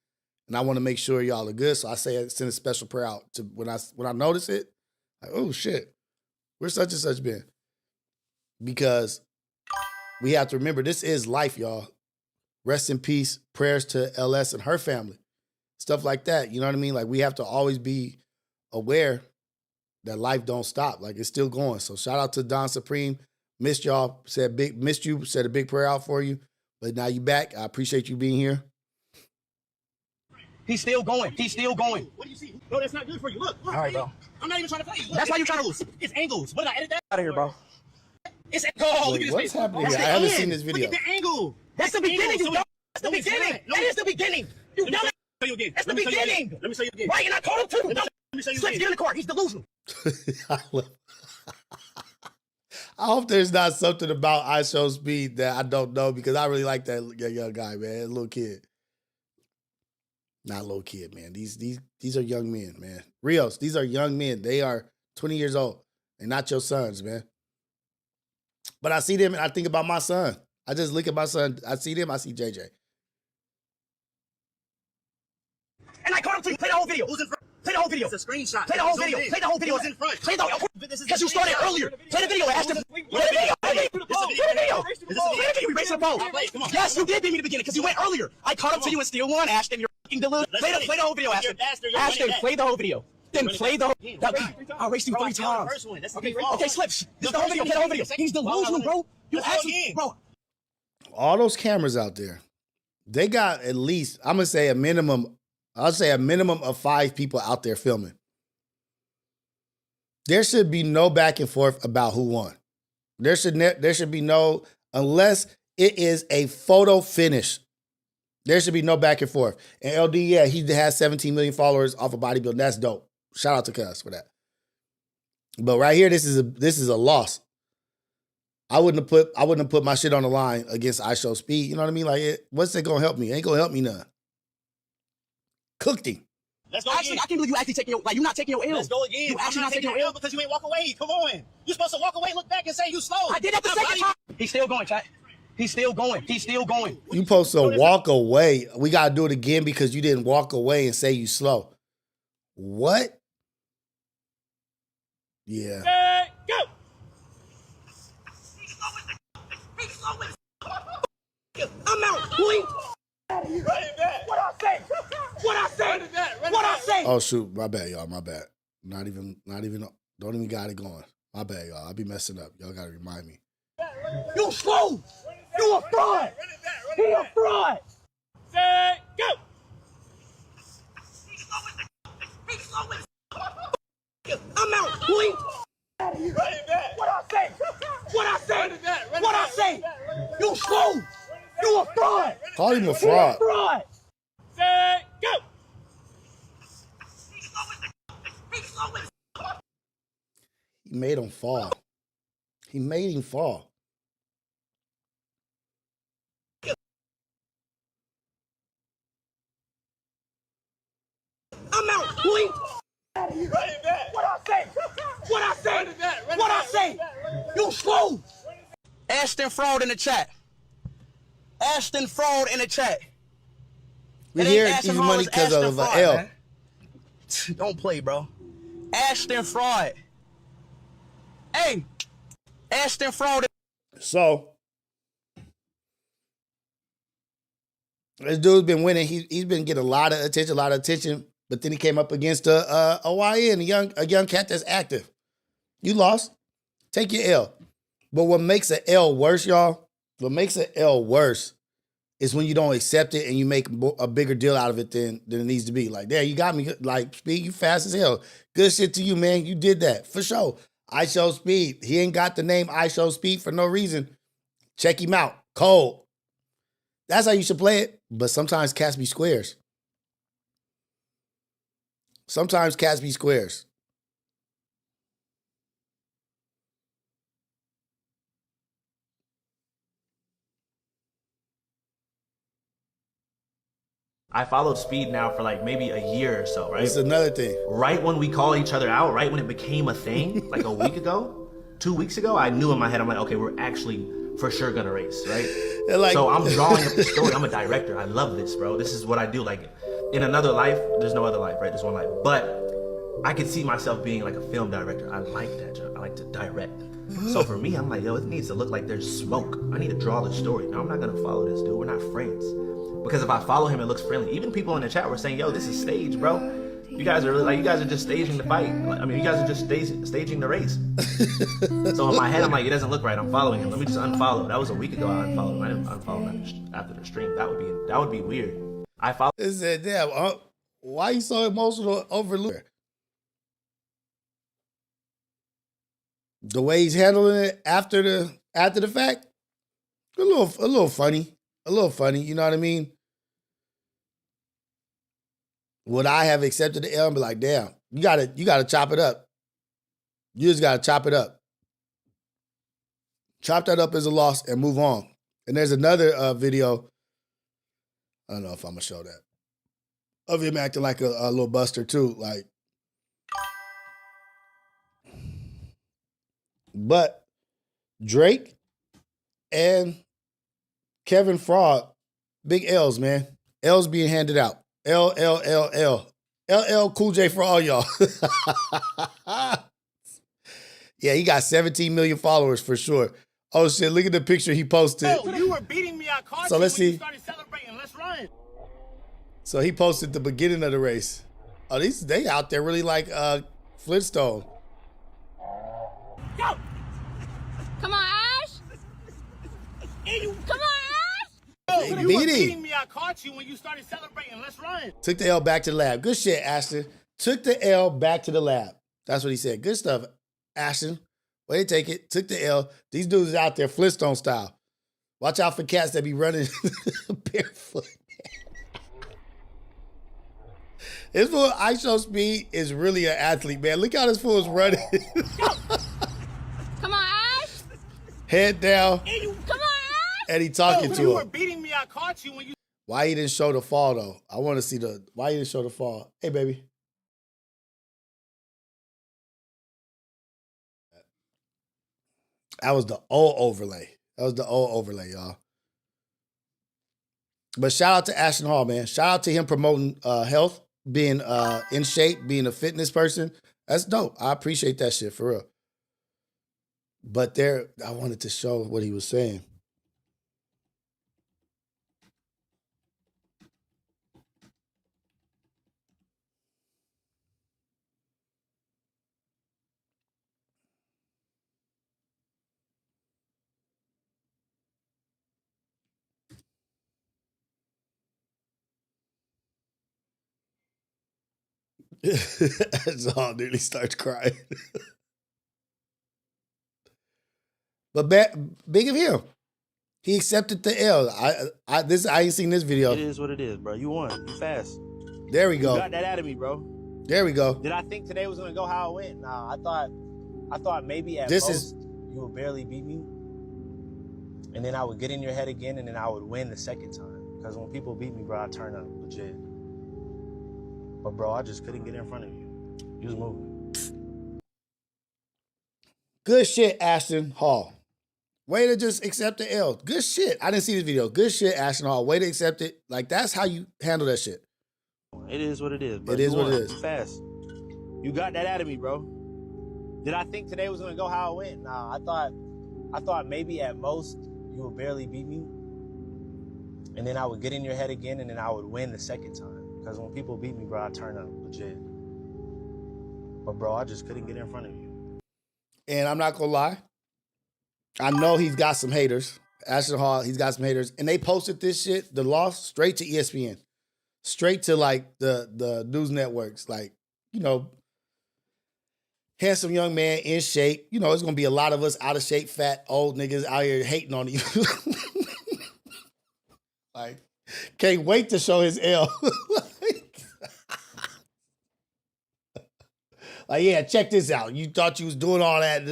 And I want to make sure y'all are good. So I send a special prayer out to when I notice it, like, oh shit, where's such and such been? Because we have to remember this is life, y'all. Rest in peace. Prayers to LS and her family. Stuff like that. You know what I mean? Like we have to always be aware that life don't stop. Like it's still going. So shout out to Don Supreme. Missed y'all. Missed you. Said a big prayer out for you. But now you back. I appreciate you being here. He's still going. What do you see? No, that's not good for you. Look. All right, bro. I'm not even trying to play you. Look, That's why you're trying to lose. It's angles. What did I edit that? Out of here, bro. It's look at this What's face. happening That's here? I the haven't end. seen this video. Look at the angle. That's the beginning, you dumb. That's the beginning. That is the beginning. You dumb. Show you again. That's the Let me show you beginning. again. Let me show you again. Right, and I told him to. Let me show you Slick, again. get in the car. He's delusional. I hope there's not something about I Show Speed that I don't know because I really like that young guy, man. Little kid. Not little kid, man. These are young men, man. Rios, these are young men. They are 20 years old. They're not your sons, man. But I see them and I think about my son. I just look at my son. I see them. I see JJ. And I called him to you. Play the whole video. Who's in front? Play the whole video. It's a screenshot. Play the whole Zoom video. in. Play the whole video. Who's in front? Play the whole This is because you started earlier. Play the video, Ashton. Play the video. Play the video. Play the video. You raced the ball. Come on. Yes, you did beat me in the beginning because you went earlier. I caught up to you and still won, Ashton. You're fucking deluded. Play the whole video, Ashton. Ashton, play the whole video. Then play the whole. I raced you 3 times. Okay, Slips. This is the whole video. Play the whole video. He's delusional, bro. You actually, bro. All those cameras out there, they got at least, I'm going to say a minimum of 5 people out there filming. There should be no back and forth about who won. There should be no, unless it is a photo finish. There should be no back and forth. And LD, yeah, he has 17 million followers off of bodybuilding. That's dope. Shout out to Cuz for that. But right here, this is a loss. I wouldn't have put my shit on the line against I Show Speed. You know what I mean? Like, what's it gonna help me? It ain't gonna help me none. Cooked him. Let's go Actually, again. I can't believe you actually taking your, like, you're not taking your L. Let's go again. You actually not taking your L because you ain't walk away. Come on. You're supposed to walk away, look back, and say you slow. I did that the second time. He's still going, chat. He's still going. He's still going. You supposed to walk away. We gotta do it again because you didn't walk away and say you slow. What? Yeah. Hey, go. I'm out, boy. Run it back. What I say? What I say? Run it back. Run it What I back. say? Oh shoot, my bad, y'all. My bad. Not even. Don't even got it going. My bad, y'all. I be messing up. Y'all gotta remind me. You slow. You a fraud. He a fraud. Say, go. I'm out, boy. Run it back. What I say? What I say? Run it back. Run it What I back. say? You slow. You a fraud. Call him a You a fraud. fraud. Say, go. made him fall. He made him fall. I'm out, boy. Running back. What I say? What I say? What I say? You slow. Ashton fraud in the chat. Ashton fraud in the chat. We It ain't here Ashton easy fraud, money it's because Ashton of an fraud, L. man. Don't play, bro. Ashton fraud. Hey, Ashton fraud. So this dude's been winning. He's been getting a lot of attention. But then he came up against a YN, a young cat that's active. You lost. Take your L. But what makes an L worse, y'all? What makes an L worse is when you don't accept it and you make a bigger deal out of it than it needs to be. Like, there, you got me. Like, Speed, you fast as hell. Good shit to you, man. You did that for sure. I Show Speed. He ain't got the name I Show Speed for no reason. Check him out. Cold. That's how you should play it. But sometimes cats be squares. Sometimes cats be squares. I followed Speed now for like maybe a year or so, right? It's another thing. Right when we call each other out, right when it became a thing, like a week ago, 2 weeks ago, I knew in my head, I'm like, okay, we're actually for sure gonna race, right? Like, so I'm drawing up the story. I'm a director. I love this, bro. This is what I do. Like, in another life, there's no other life, right? There's one life. But I could see myself being like a film director. I like that job. I like to direct. So for me, I'm like, yo, it needs to look like there's smoke. I need to draw the story. Now, I'm not gonna follow this dude. We're not friends. Because if I follow him, it looks friendly. Even people in the chat were saying, yo, this is staged, bro. You guys are really, like, you guys are just staging the fight. I mean, you guys are just staging the race. So in my head, I'm like, it doesn't look right. I'm following him. Let me just unfollow. That was a week ago. I unfollowed him. I didn't unfollow him after the stream. That would be weird. I followed. It said, damn, why you so emotional over Luke? The way he's handling it after the fact, a little funny. A little funny, you know what I mean? Would I have accepted the L and be like, damn, you gotta chop it up. You just gotta chop it up. Chop that up as a loss and move on. And there's another video, I don't know if I'm gonna show that, of him acting like a little buster too. Like, but Drake and Kevin Fraud, big L's, man. L's being handed out. L. LL Cool J for all y'all. Yeah, he got 17 million followers for sure. Oh shit, look at the picture he posted. Oh, you were beating me. I caught So you let's when you see. started celebrating. Let's run. So he posted the beginning of the race. Oh, they out there really like Flintstone. Go. Come on, Ash. Come on, Ash. Oh, They you were beat him. beating me. I caught you when you started celebrating. Let's run. Took the L back to the lab. Good shit, Ashton. Took the L back to the lab. That's what he said. Good stuff, Ashton. Way to take it. Took the L. These dudes out there Flintstone style. Watch out for cats that be running barefoot. This fool, I Show Speed, is really an athlete, man. Look how this fool is running. Come on, Ash. Head down, Come on, Ash. and he talking You to were him. beating me. I caught you when you. Why he didn't show the fall, though? I want to see why he didn't show the fall. Hey, baby. That was the old overlay. Y'all. But shout out to Ashton Hall, man. Shout out to him promoting health, being in shape, being a fitness person. That's dope. I appreciate that shit, for real. But I wanted to show what he was saying. Zahn nearly starts crying. But big of him. He accepted the L. I ain't seen this video. It is what it is, bro. You won. You fast. There we You go. got that out of me, bro. There we go. Did I think today was gonna go how it went? Nah, I thought I thought maybe at This most is you would barely beat me, and then I would get in your head again, and then I would win the second time. Because when people beat me, bro, I turn up legit. But bro, I just couldn't get in front of you. You was moving. good shit, Ashton Hall. Way to just accept the L. Good shit. I didn't see this video. Good shit, Ashton Hall. Way to accept it. Like, that's how you handle that shit. It is what it is, bro. It is You what it won. is. Fast. You got that out of me, bro. Did I think today was gonna go how it went? Nah, I thought maybe at most you would barely beat me, and then I would get in your head again, and then I would win the second time. Because when people beat me, bro, I turn up legit. But bro, I just couldn't get in front of you. And I'm not gonna lie. I know he's got some haters. Ashton Hall, he's got some haters. And they posted this shit, the loss, straight to ESPN. Straight to like the news networks. Like, you know, handsome young man in shape. You know, it's gonna be a lot of us out of shape, fat, old niggas out here hating on you. Like, can't wait to show his L. Like, yeah, check this out. You thought you was doing all that.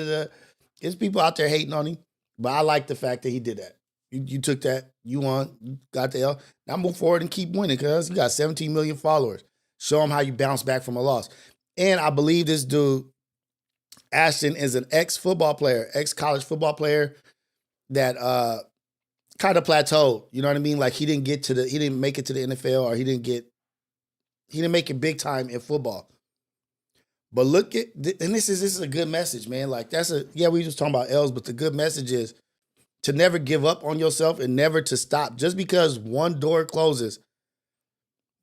There's people out there hating on him, but I like the fact that he did that. You took that, you won, you got the L. Now move forward and keep winning because you got 17 million followers. Show them how you bounce back from a loss. And I believe this dude, Ashton, is an ex-football player, ex-college football player that kind of plateaued. You know what I mean? Like he didn't make it to the NFL, or he didn't make it big time in football. But look at, and this is a good message, man. Like we just talking about L's, but the good message is to never give up on yourself and never to stop. Just because one door closes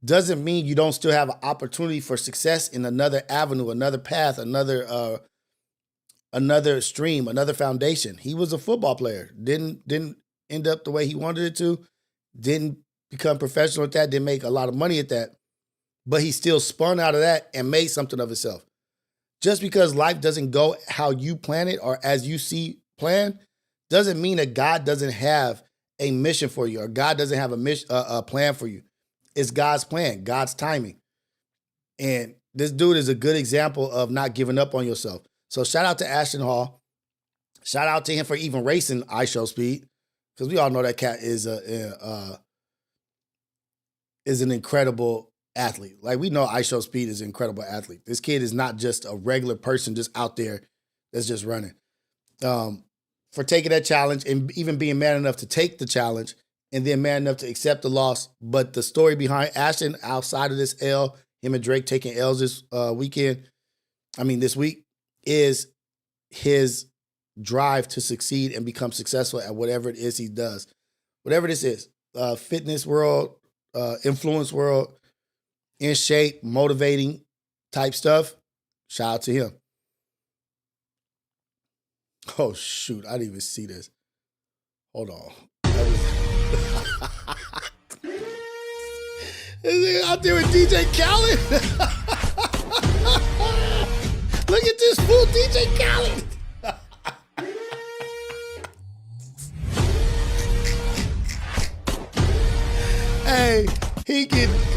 doesn't mean you don't still have an opportunity for success in another avenue, another path, another stream, another foundation. He was a football player. Didn't end up the way he wanted it to. Didn't become professional at that. Didn't make a lot of money at that. But he still spun out of that and made something of himself. Just because life doesn't go how you plan it or as you see planned, doesn't mean that God doesn't have a mission for you or God doesn't have a plan for you. It's God's plan, God's timing. And this dude is a good example of not giving up on yourself. So shout out to Ashton Hall. Shout out to him for even racing iShow Speed, because we all know that cat is an incredible athlete. Like, we know iShow Speed is an incredible athlete. This kid is not just a regular person just out there that's just running. For taking that challenge and even being man enough to take the challenge and then man enough to accept the loss. But the story behind Ashton, outside of this L, him and Drake taking L's this week, is his drive to succeed and become successful at whatever it is he does. Whatever this is, fitness world, influence world, in shape, motivating type stuff, shout out to him. Oh, shoot. I didn't even see this. Hold on. Is he out there with DJ Khaled? Look at this fool, DJ Khaled.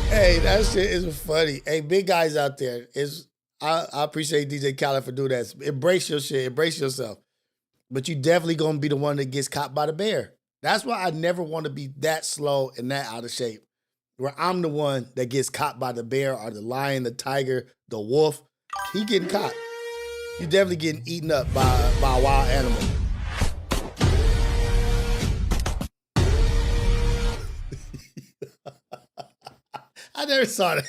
Hey, that shit is funny. Hey, big guys out there, I appreciate DJ Khaled for doing that. Embrace your shit, embrace yourself. But you definitely gonna be the one that gets caught by the bear. That's why I never want to be that slow and that out of shape, where I'm the one that gets caught by the bear or the lion, the tiger, the wolf. He getting caught. You definitely getting eaten up by a wild animal. I never saw that.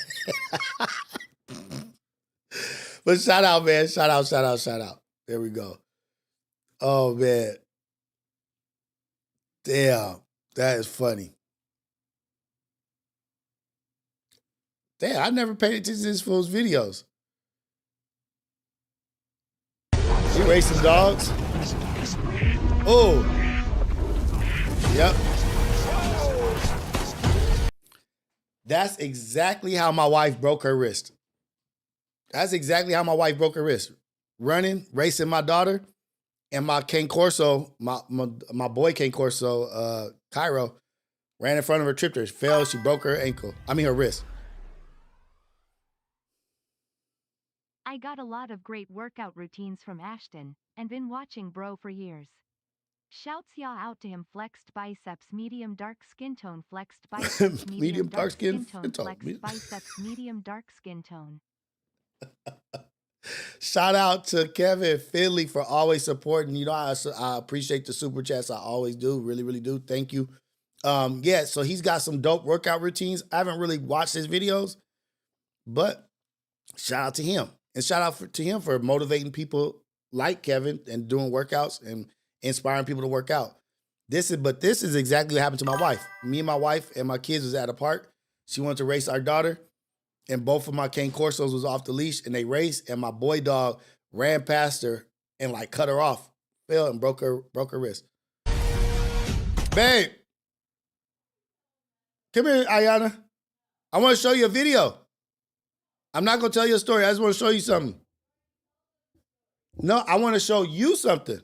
But shout out, man. Shout out. There we go. Oh, man. Damn. That is funny. Damn, I never paid attention to this fool's videos. He racing dogs. Oh. Yep. That's exactly how my wife broke her wrist. Running, racing my daughter, and my Cane Corso, my boy Cane Corso, Cairo, ran in front of her, tripped her, fell, she broke her wrist. I I got a lot of great workout routines from Ashton, and been watching bro for years. Shouts ya out to him. Flexed biceps, medium dark skin tone. Flexed biceps, medium dark skin tone. Flexed biceps, medium dark skin tone. Shout out to Kevin Finley for always supporting. You know, I appreciate the super chats. I always do. Really, really do. Thank you. Yeah, so he's got some dope workout routines. I haven't really watched his videos, but shout out to him. And shout out to him for motivating people like Kevin and doing workouts and inspiring people to work out. This is exactly what happened to my wife. Me and my wife and my kids was at a park. She wanted to race our daughter, and both of my cane corsos was off the leash, and they raced, and my boy dog ran past her and like cut her off, fell and broke her wrist. Babe, come here, Ayana. I want to show you a video. I'm not gonna tell you a story. I just want to show you something. No, I want to show you something.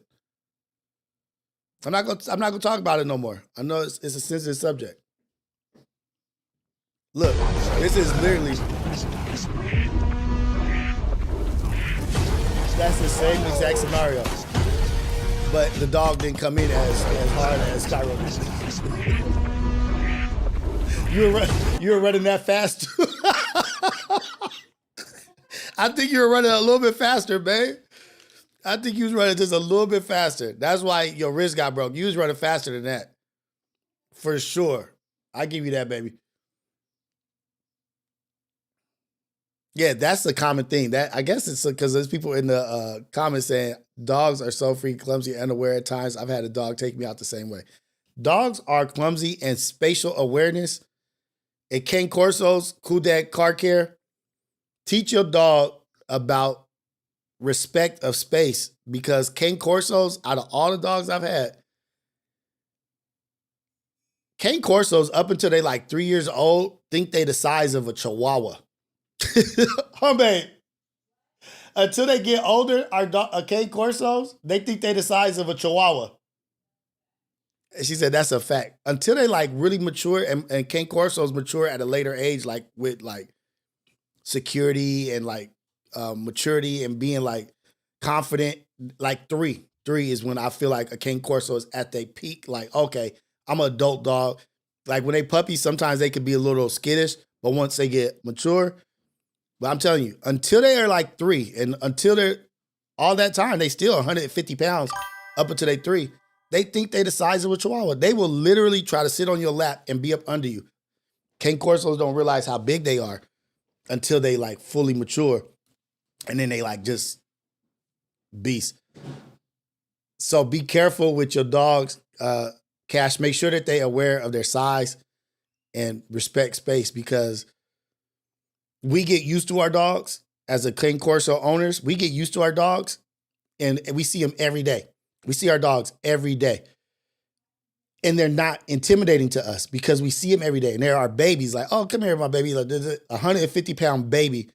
I'm not gonna talk about it no more. I know it's a sensitive subject. Look, this is literally. That's the same exact scenario, but the dog didn't come in as hard as Cairo did. You were running that fast. I think you were running a little bit faster, babe. I think you was running just a little bit faster. That's why your wrist got broke. You was running faster than that. For sure. I give you that, baby. Yeah, that's the common thing. That I guess it's because there's people in the comments saying dogs are so freaking clumsy and unaware at times. I've had a dog take me out the same way. Dogs are clumsy and spatial awareness. At Cane Corso's, Kudak Car Care, teach your dog about respect of space, because Cane Corsos, out of all the dogs I've had, Cane Corsos, up until they like 3 years old, think they the size of a Chihuahua. Homie, until they get older, our Cane Corsos, they think they the size of a Chihuahua. And she said that's a fact. Until they like really mature, and Cane Corsos mature at a later age, like with like security and like maturity and being like confident. Like three is when I feel like a Cane Corso is at their peak. Like, okay, I'm an adult dog. Like when they puppies, sometimes they could be a little skittish, but once they get mature, but I'm telling you, until they are like 3, and until they're all that time, they still 150 pounds up until they 3. They think they the size of a Chihuahua. They will literally try to sit on your lap and be up under you. Cane Corsos don't realize how big they are until they like fully mature. And then they like just beast. So be careful with your dogs. Cash, make sure that they're aware of their size and respect space, because we get used to our dogs as a Cane Corso owners. We get used to our dogs and we see them every day. We see our dogs every day. And they're not intimidating to us because we see them every day. And they're our babies. Like, oh, come here, my baby. Like, there's a 150-pound baby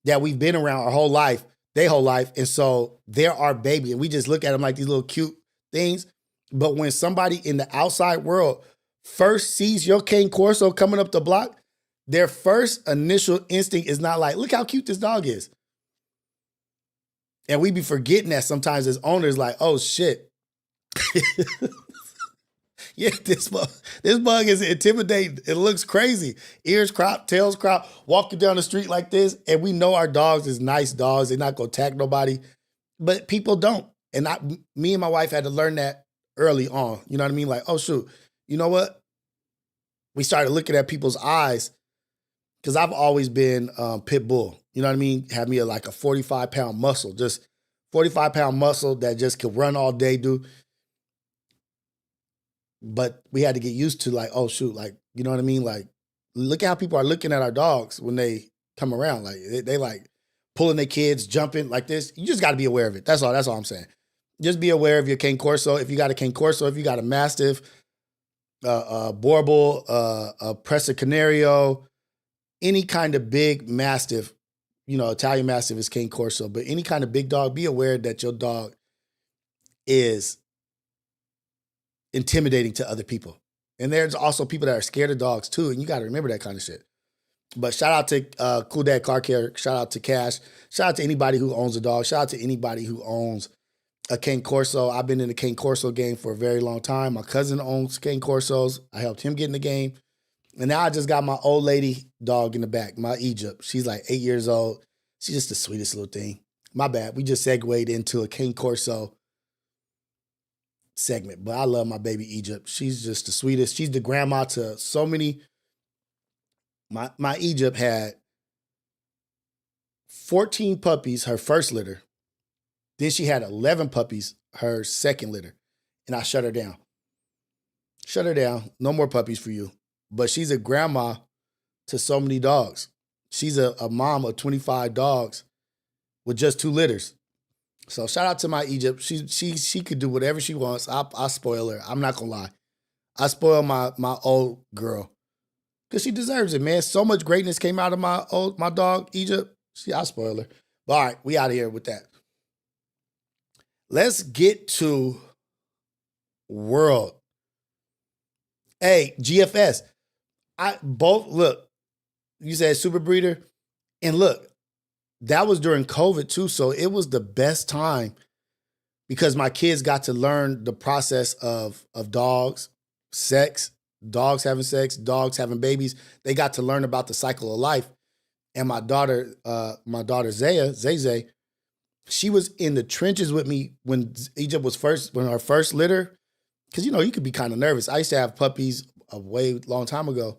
that we've been around our whole life, their whole life. And so they're our baby. And we just look at them like these little cute things. But when somebody in the outside world first sees your Cane Corso coming up the block, their first initial instinct is not like, look how cute this dog is. And we be forgetting that sometimes as owners, like, oh shit. Yeah, this bug is intimidating. It looks crazy. Ears cropped, tails cropped, walking down the street like this. And we know our dogs is nice dogs. They're not going to attack nobody. But people don't. And me and my wife had to learn that early on. You know what I mean? Like, oh, shoot. You know what? We started looking at people's eyes, because I've always been pit bull. You know what I mean? Have me like a 45-pound muscle, just 45-pound muscle that just could run all day, dude. But we had to get used to like, oh shoot, like, you know what I mean? Like, look at how people are looking at our dogs when they come around. Like they like pulling their kids, jumping like this. You just got to be aware of it. That's all I'm saying. Just be aware of your Cane Corso. If you got a Cane Corso, if you got a Mastiff, a Borbal, a Presa Canario, any kind of big Mastiff, you know, Italian Mastiff is Cane Corso, but any kind of big dog, be aware that your dog is intimidating to other people. And there's also people that are scared of dogs too, and you got to remember that kind of shit. But shout out to Cool Dad Car Care. Shout out to Cash. Shout out to anybody who owns a dog. Shout out to anybody who owns a Cane Corso. I've been in the Cane Corso game for a very long time. My cousin owns Cane Corsos. I helped him get in the game. And now I just got my old lady dog in the back, my Egypt. She's like 8 years old. She's just the sweetest little thing. My bad. We just segued into a Cane Corso segment. But I love my baby Egypt. She's just the sweetest. She's the grandma to so many. My Egypt had 14 puppies, her first litter. Then she had 11 puppies, her second litter. And I shut her down. Shut her down. No more puppies for you. But she's a grandma to so many dogs. She's a mom of 25 dogs with just 2 litters. So shout out to my Egypt. She could do whatever she wants. I spoil her. I'm not gonna lie. I spoil my old girl. Because she deserves it, man. So much greatness came out of my dog, Egypt. I spoil her. But all right, we out of here with that. Let's get to world. Hey, GFS. Look, you said super breeder. And look, that was during COVID too. So it was the best time because my kids got to learn the process of dogs, sex, dogs having sex, dogs having babies. They got to learn about the cycle of life. And my daughter Zay, she was in the trenches with me when Egypt was when her first litter. Because, you could be kind of nervous. I used to have puppies a way long time ago.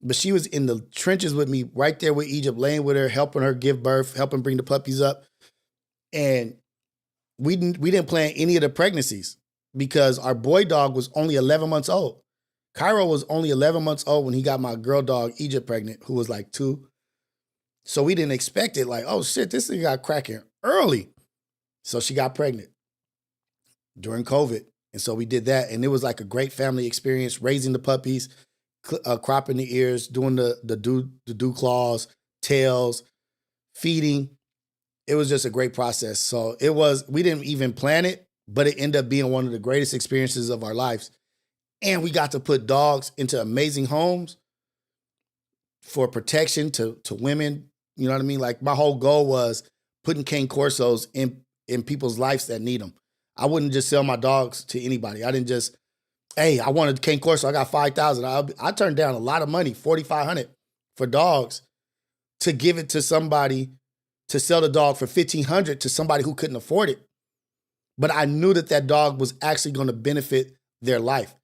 But she was in the trenches with me right there with Egypt, laying with her, helping her give birth, helping bring the puppies up. And we didn't plan any of the pregnancies because our boy dog was only 11 months old. Cairo was only 11 months old when he got my girl dog, Egypt, pregnant, who was like 2. So we didn't expect it. Like, oh, shit, this thing got cracking early. So she got pregnant during COVID. And so we did that. And it was like a great family experience, raising the puppies, cropping the ears, doing the dew claws, tails, feeding. It was just a great process. So we didn't even plan it, but it ended up being one of the greatest experiences of our lives. And we got to put dogs into amazing homes for protection to women. You know what I mean? Like my whole goal was putting Cane Corsos in people's lives that need them. I wouldn't just sell my dogs to anybody. I didn't just, hey, I wanted Cane Corso. I got 5,000. I turned down a lot of money, 4,500 for dogs to give it to somebody to sell the dog for 1,500 to somebody who couldn't afford it. But I knew that dog was actually going to benefit their life.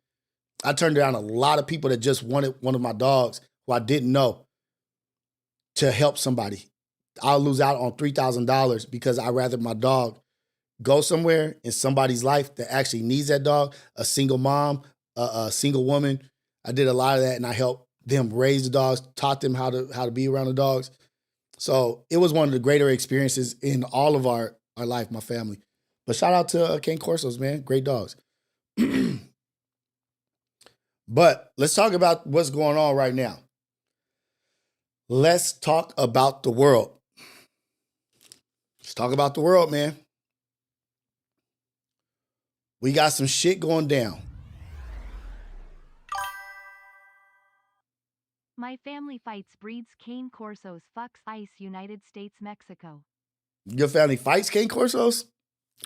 I turned down a lot of people that just wanted one of my dogs who I didn't know to help somebody. I'll lose out on $3,000 because I'd rather my dog go somewhere in somebody's life that actually needs that dog, a single mom, a single woman. I did a lot of that and I helped them raise the dogs, taught them how to be around the dogs. So it was one of the greater experiences in all of our life, my family. But shout out to Cane Corsos, man. Great dogs. But let's talk about what's going on right now. Let's talk about the world. Let's talk about the world, man. We got some shit going down. My family fights breeds Cane Corsos fucks ICE United States Mexico. Your family fights Cane Corsos?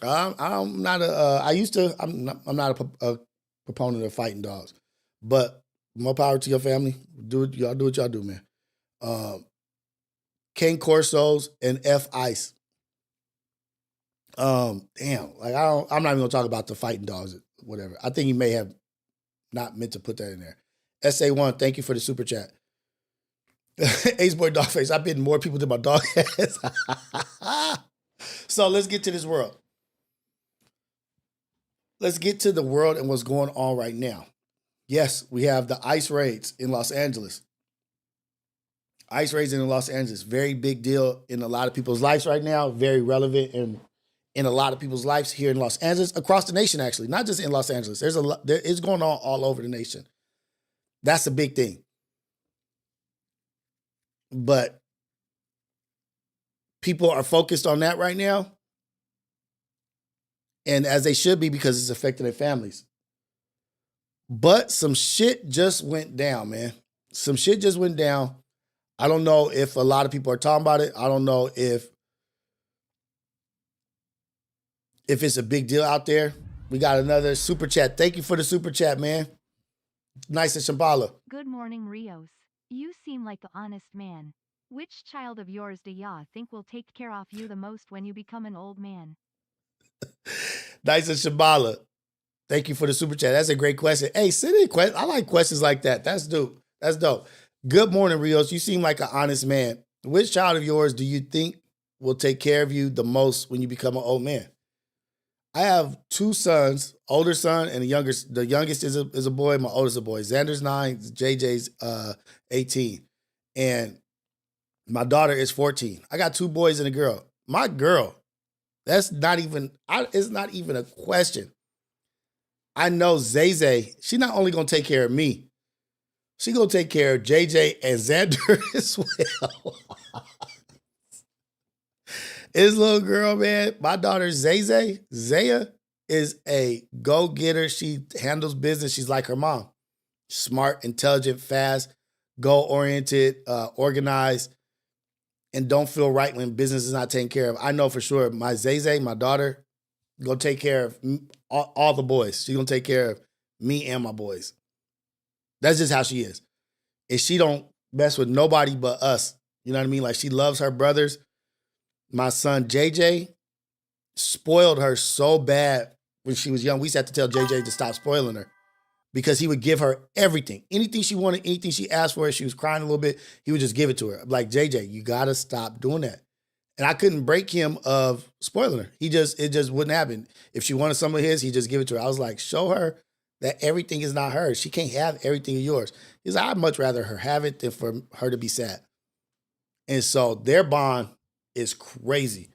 I'm not a proponent of fighting dogs, but more power to your family. Y'all do what y'all do, man. Cane Corsos and F ICE. I'm not even gonna talk about the fighting dogs, whatever. I think he may have not meant to put that in there. SA1, thank you for the super chat. Ace Boy Dogface, I've bitten more people than my dog has. So let's get to this world. Let's get to the world and what's going on right now. Yes, we have the ICE raids in Los Angeles. ICE raids in Los Angeles, very big deal in a lot of people's lives right now, very relevant in a lot of people's lives here in Los Angeles, across the nation actually, not just in Los Angeles. It's going on all over the nation. That's a big thing. But people are focused on that right now. And as they should be because it's affecting their families. But some shit just went down, man. Some shit just went down. I don't know if a lot of people are talking about it. I don't know if it's a big deal out there. We got another super chat. Thank you for the super chat, man. Nice and Shambhala. Good morning, Rios. You seem like an honest man. Which child of yours do ya think will take care of you the most when you become an old man? Nice and Shambhala. Thank you for the super chat. That's a great question. Hey, send in questions. I like questions like that. That's dope. That's dope. Good morning, Rios. You seem like an honest man. Which child of yours do you think will take care of you the most when you become an old man? I have two sons, older son and the youngest is a boy, my oldest is a boy. Xander's 9, JJ's 18. And my daughter is 14. I got two boys and a girl. My girl, it's not even a question. I know Zay, she not only gonna take care of me, she gonna take care of JJ and Xander as well. His little girl, man, my daughter Zaya is a go-getter. She handles business. She's like her mom. Smart, intelligent, fast, goal-oriented, organized, and don't feel right when business is not taken care of. I know for sure my Zay, my daughter, gonna take care of all the boys. She's gonna take care of me and my boys. That's just how she is. And she don't mess with nobody but us. You know what I mean? Like, she loves her brothers. My son JJ spoiled her so bad when she was young. We used to have to tell JJ to stop spoiling her because he would give her everything. Anything she wanted, anything she asked for, if she was crying a little bit, he would just give it to her. I'm like, JJ, you got to stop doing that. And I couldn't break him of spoiling her. It just wouldn't happen. If she wanted some of his, he'd just give it to her. I was like, show her that everything is not hers. She can't have everything of yours. He's like, I'd much rather her have it than for her to be sad. And so their bond is crazy.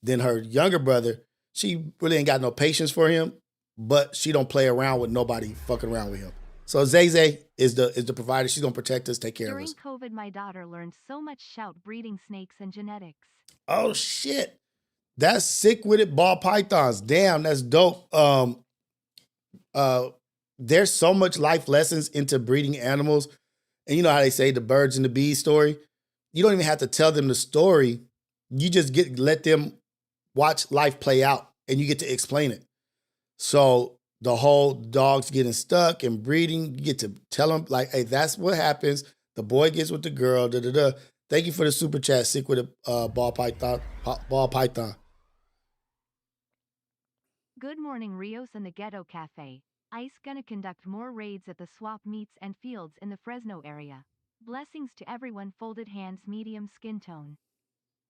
Then her younger brother, she really ain't got no patience for him, but she don't play around with nobody fucking around with him. So Zay is the provider. She's gonna protect us, take care of us. During COVID, my daughter learned so much shout breeding snakes and genetics. Oh shit. That's sick with it. Ball pythons. Damn, that's dope. There's so much life lessons into breeding animals. And you know how they say the birds and the bees story? You don't even have to tell them the story. You just let them watch life play out and you get to explain it. So the whole dogs getting stuck and breeding, you get to tell them like, hey, that's what happens. The boy gets with the girl, da-da-da. Thank you for the super chat, sick with a ball python. Good morning, Rios and the Ghetto Cafe. ICE gonna conduct more raids at the swap meets and fields in the Fresno area. Blessings to everyone. Folded hands, medium skin tone.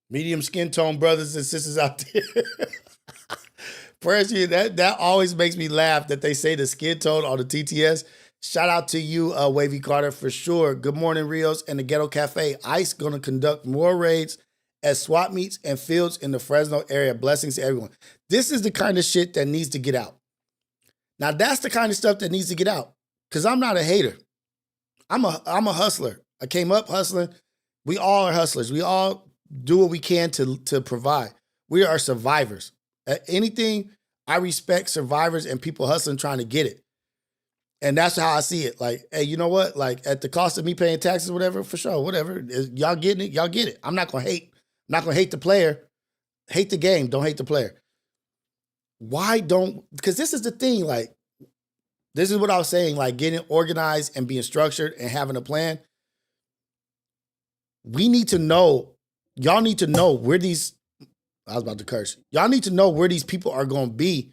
Medium skin tone brothers and sisters out there. Prayers to you. That always makes me laugh that they say the skin tone on the TTS. Shout out to you, Wavy Carter, for sure. Good morning, Rios and the Ghetto Cafe. ICE going to conduct more raids at swap meets and fields in the Fresno area. Blessings to everyone. This is the kind of shit that needs to get out. Now, that's the kind of stuff that needs to get out because I'm not a hater. I'm a hustler. I came up hustling. We all are hustlers. We all do what we can to provide. We are survivors. At anything, I respect survivors and people hustling, trying to get it. And that's how I see it. Like, hey, you know what? Like, at the cost of me paying taxes, whatever, for sure, whatever. Y'all getting it? Y'all get it. I'm not going to hate. I'm not going to hate the player. Hate the game. Don't hate the player. Because this is the thing, like, this is what I was saying, like getting organized and being structured and having a plan. We need to know, y'all need to know where these, I was about to curse. Y'all need to know where these people are going to be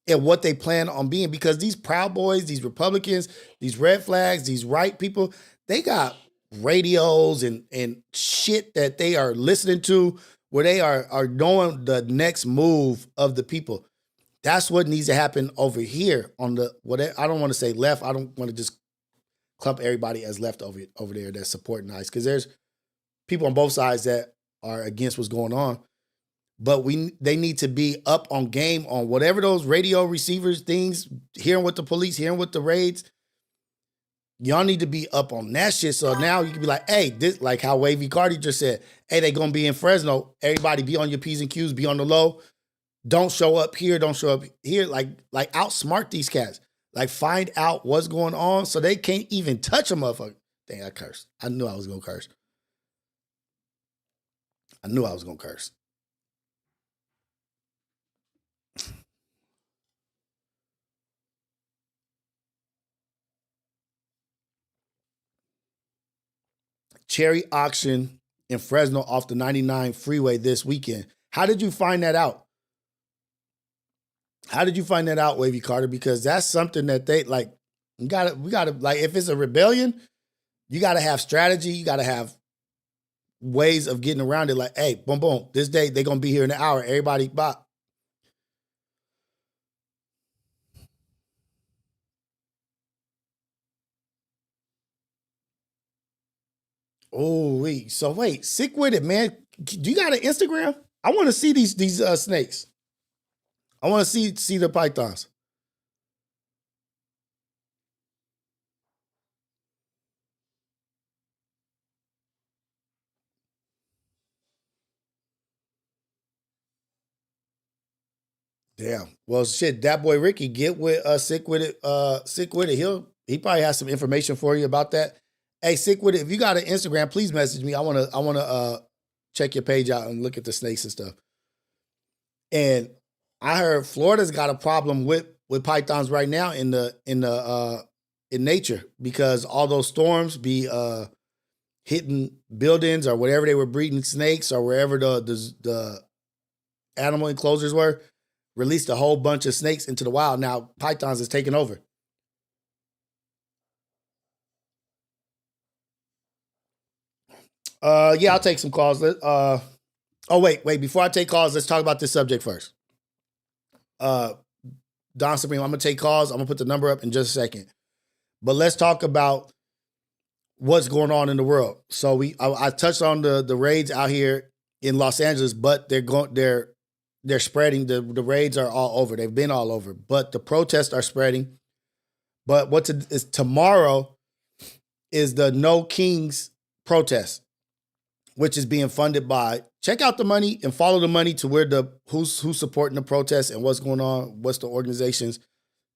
and what they plan on being, because these Proud Boys, these Republicans, these red flags, these right people, they got radios and shit that they are listening to where they are knowing the next move of the people. That's what needs to happen over here on the, whatever. I don't want to say left. I don't want to just clump everybody as left over there that's supporting ICE, because there's people on both sides that are against what's going on. But they need to be up on game on whatever those radio receivers things, hearing what the police, hearing what the raids. Y'all need to be up on that shit. So now you can be like, hey, this, like how Wavy Cardi just said, hey, they gonna be in Fresno. Everybody be on your P's and Q's, be on the low. Don't show up here, don't show up here. Like outsmart these cats. Like, find out what's going on so they can't even touch a motherfucker. Dang, I cursed. I knew I was gonna curse. I knew I was gonna curse. Cherry auction in Fresno off the 99 freeway this weekend. How did you find that out? How did you find that out, Wavy Carter? Because that's something that they like. We gotta like if it's a rebellion, you gotta have strategy. You gotta have ways of getting around it. Like, hey, boom, boom. This day they're gonna be here in an hour. Everybody, bop. Oh, wait. So wait, sick with it, man. Do you got an Instagram? I want to see these snakes. I want to see the pythons. Damn. Well, shit. That boy Ricky, get with sick with it. Sick with it. He probably has some information for you about that. Hey, sick with it. If you got an Instagram, please message me. I wanna check your page out and look at the snakes and stuff. And I heard Florida's got a problem with pythons right now in nature because all those storms be hitting buildings or whatever they were breeding snakes or wherever the animal enclosures were, released a whole bunch of snakes into the wild. Now pythons is taking over. Yeah, I'll take some calls. Wait. Before I take calls, let's talk about this subject first. Don Supreme, I'm gonna take calls. I'm gonna put the number up in just a second. But let's talk about what's going on in the world. So I touched on the raids out here in Los Angeles, but they're spreading. The raids are all over. They've been all over, but the protests are spreading. But is tomorrow is the No Kings protest, which is being funded by. Check out the money and follow the money to where who's supporting the protests and what's going on. What's the organizations?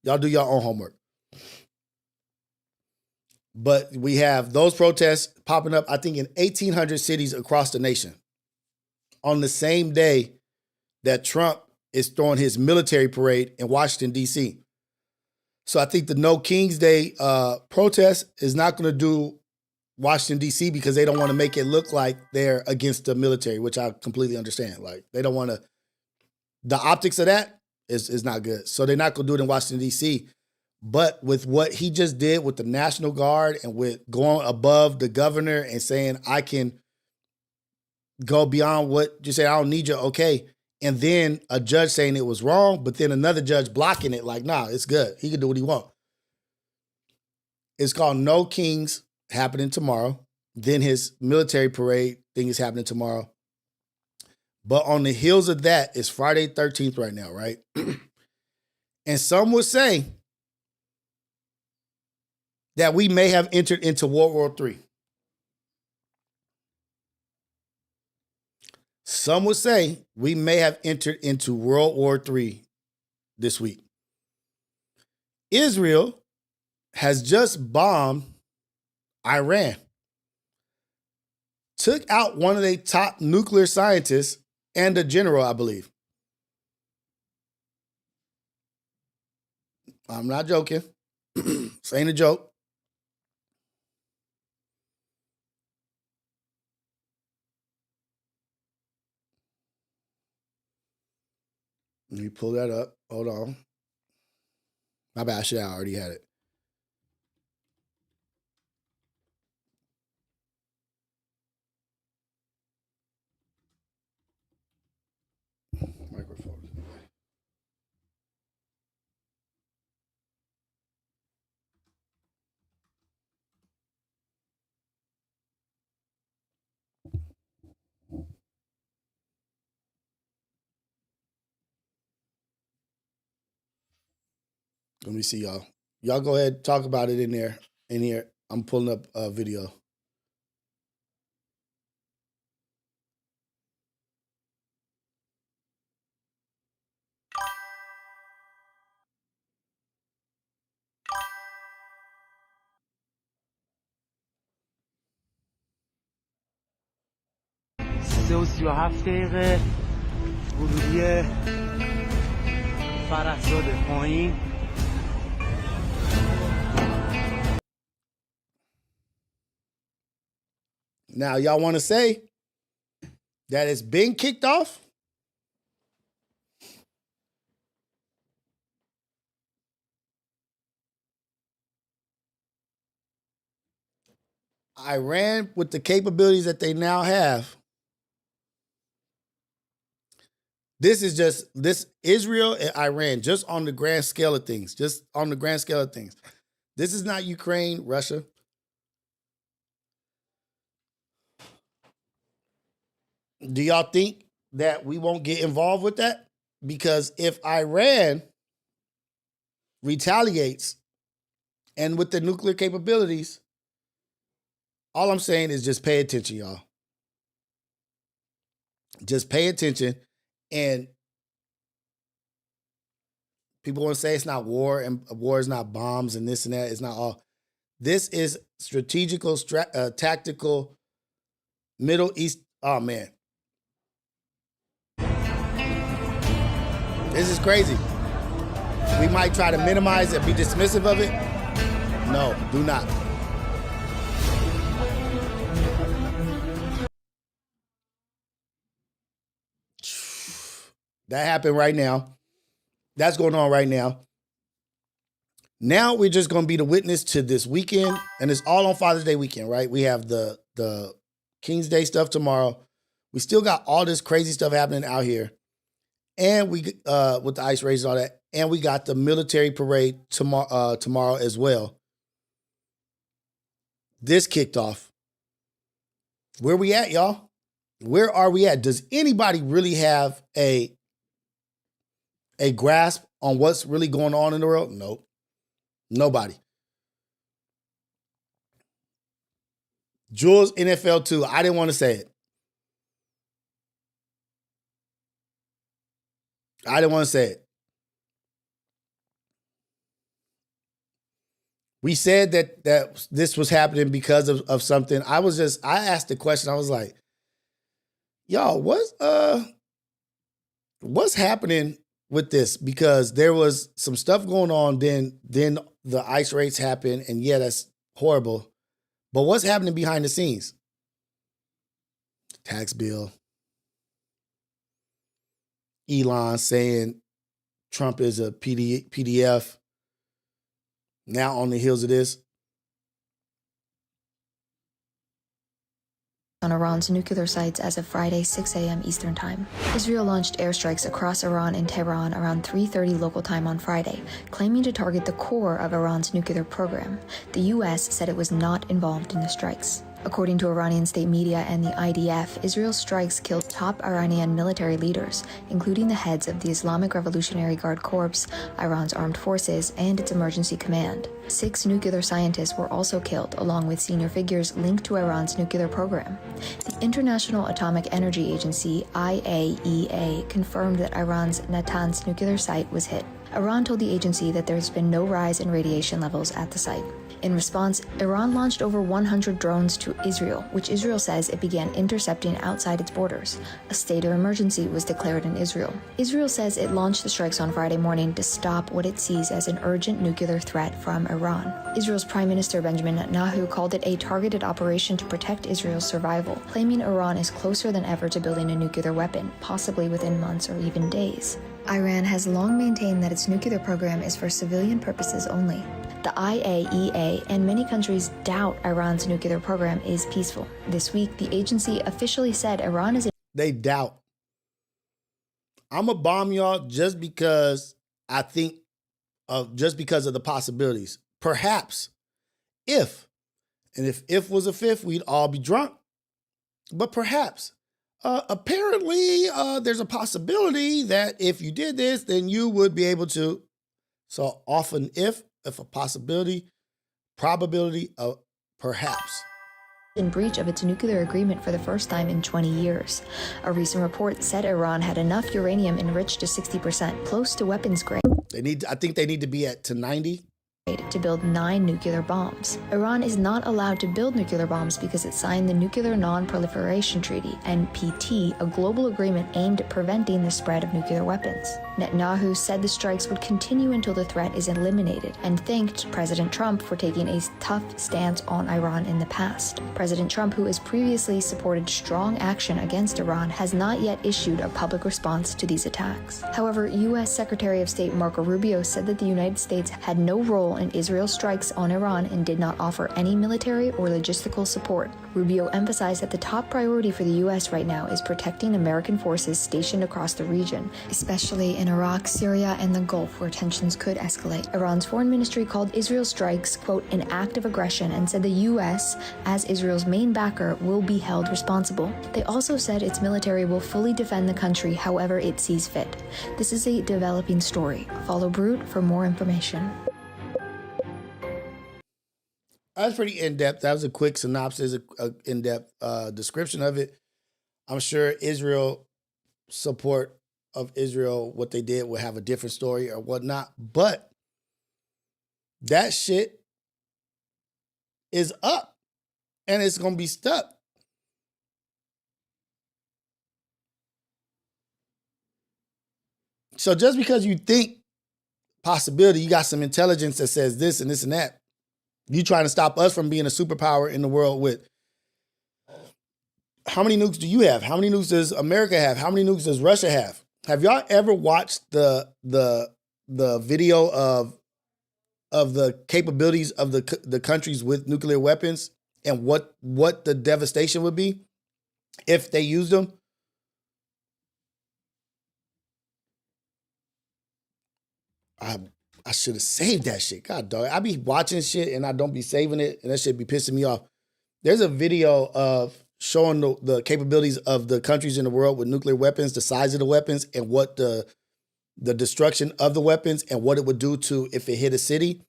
Y'all do your own homework. But we have those protests popping up, I think, in 1,800 cities across the nation on the same day that Trump is throwing his military parade in Washington, D.C. So I think the No Kings Day protest is not going to do Washington, D.C. because they don't want to make it look like they're against the military, which I completely understand. Like, they don't want to, the optics of that is not good. So they're not going to do it in Washington, D.C. But with what he just did with the National Guard and with going above the governor and saying, I can go beyond what you say, I don't need you, okay. And then a judge saying it was wrong, but then another judge blocking it like, nah, it's good. He can do what he wants. It's called No Kings, happening tomorrow. Then his military parade thing is happening tomorrow. But on the heels of that, it's Friday 13th right now, right? And some would say that we may have entered into World War III. Some would say we may have entered into World War III this week. Israel has just bombed Iran, took out one of their top nuclear scientists and a general, I believe. I'm not joking. This ain't a joke. Let me pull that up. Hold on. My bad, shit, I already had it. Microphone. Let me see y'all. Y'all go ahead, talk about it in there. In here, I'm pulling up a video. 33 ورودی فرزاد پایین. Now, y'all want to say that it's been kicked off? Iran, with the capabilities that they now have, this is just this Israel and Iran, just on the grand scale of things, This is not Ukraine, Russia. Do y'all think that we won't get involved with that? Because if Iran retaliates and with the nuclear capabilities, all I'm saying is just pay attention, y'all. Just pay attention. And people want to say it's not war, and war is not bombs and this and that. It's not all. This is strategical, tactical, Middle East. Oh, man. This is crazy. We might try to minimize it, be dismissive of it. No, do not. That happened right now. That's going on right now. Now we're just going to be the witness to this weekend, and it's all on Father's Day weekend, right? We have the King's Day stuff tomorrow. We still got all this crazy stuff happening out here, and we with the ice race and all that, and we got the military parade tomorrow as well. This kicked off. Where we at, y'all? Where are we at? Does anybody really have a grasp on what's really going on in the world? Nope. Nobody. Jules, NFL 2. I didn't want to say it. I didn't want to say it. We said that this was happening because of something. I asked the question. I was like, y'all, what's happening with this? Because there was some stuff going on, then the ice rates happened, and yeah, that's horrible. But what's happening behind the scenes? Tax bill. Elon saying Trump is a PDF. Now on the heels of this. On Iran's nuclear sites as of Friday, 6 a.m. Eastern Time. Israel launched airstrikes across Iran and Tehran around 3:30 local time on Friday, claiming to target the core of Iran's nuclear program. The U.S. said it was not involved in the strikes. According to Iranian state media and the IDF, Israel's strikes killed top Iranian military leaders, including the heads of the Islamic Revolutionary Guard Corps, Iran's armed forces, and its emergency command. 6 nuclear scientists were also killed, along with senior figures linked to Iran's nuclear program. The International Atomic Energy Agency, IAEA, confirmed that Iran's Natanz nuclear site was hit. Iran told the agency that there has been no rise in radiation levels at the site. In response, Iran launched over 100 drones to Israel, which Israel says it began intercepting outside its borders. A state of emergency was declared in Israel. Israel says it launched the strikes on Friday morning to stop what it sees as an urgent nuclear threat from Iran. Israel's Prime Minister Benjamin Netanyahu called it a targeted operation to protect Israel's survival, claiming Iran is closer than ever to building a nuclear weapon, possibly within months or even days. Iran has long maintained that its nuclear program is for civilian purposes only. The IAEA and many countries doubt Iran's nuclear program is peaceful. This week, the agency officially said Iran is... They doubt. I'm going to bomb y'all just because I think just because of the possibilities. Perhaps if was a fifth, we'd all be drunk. But perhaps. Apparently, there's a possibility that if you did this, then you would be able to. So often if a possibility, probability of perhaps. In breach of its nuclear agreement for the first time in 20 years. A recent report said Iran had enough uranium enriched to 60%, close to weapons grade. I think they need to be at 90. to build 9 nuclear bombs. Iran is not allowed to build nuclear bombs because it signed the Nuclear Non-Proliferation Treaty, NPT, a global agreement aimed at preventing the spread of nuclear weapons. Netanyahu said the strikes would continue until the threat is eliminated and thanked President Trump for taking a tough stance on Iran in the past. President Trump, who has previously supported strong action against Iran, has not yet issued a public response to these attacks. However, U.S. Secretary of State Marco Rubio said that the United States had no role in Israel's strikes on Iran and did not offer any military or logistical support. Rubio emphasized that the top priority for the U.S. right now is protecting American forces stationed across the region, especially in Iraq, Syria, and the Gulf, where tensions could escalate. Iran's foreign ministry called Israel's strikes, quote, an act of aggression, and said the U.S., as Israel's main backer, will be held responsible. They also said its military will fully defend the country however it sees fit. This is a developing story. Follow Brute for more information. That was pretty in-depth. That was a quick synopsis, a in-depth description of it. I'm sure Israel support of Israel, what they did, will have a different story or whatnot. But that shit is up and it's going to be stuck. So just because you think possibility, you got some intelligence that says this and this and that, you trying to stop us from being a superpower in the world with how many nukes do you have? How many nukes does America have? How many nukes does Russia have? Have y'all ever watched the video of the capabilities of the countries with nuclear weapons and what the devastation would be if they used them? I should have saved that shit. God, dog. I be watching shit and I don't be saving it, and that shit be pissing me off. There's a video of showing the capabilities of the countries in the world with nuclear weapons, the size of the weapons, and what the destruction of the weapons and what it would do to if it hit a city.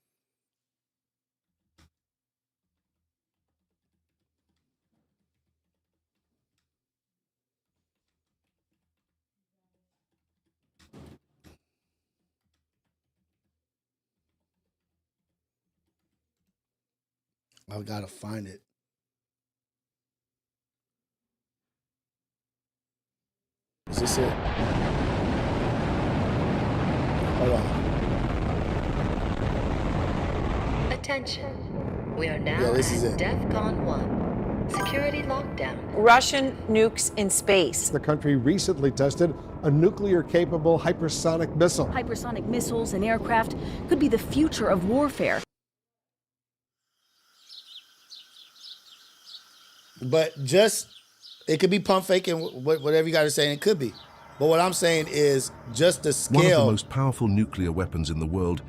I gotta find it. Is this it? Hold on. Attention. We are now Yeah, this is at it. DEFCON 1. Security lockdown. Russian nukes in space. The country recently tested a nuclear-capable hypersonic missile. Hypersonic missiles and aircraft could be the future of warfare. But just, it could be pump fake and whatever you got to say, it could be. But what I'm saying is just the scale. One of the most powerful nuclear weapons in the world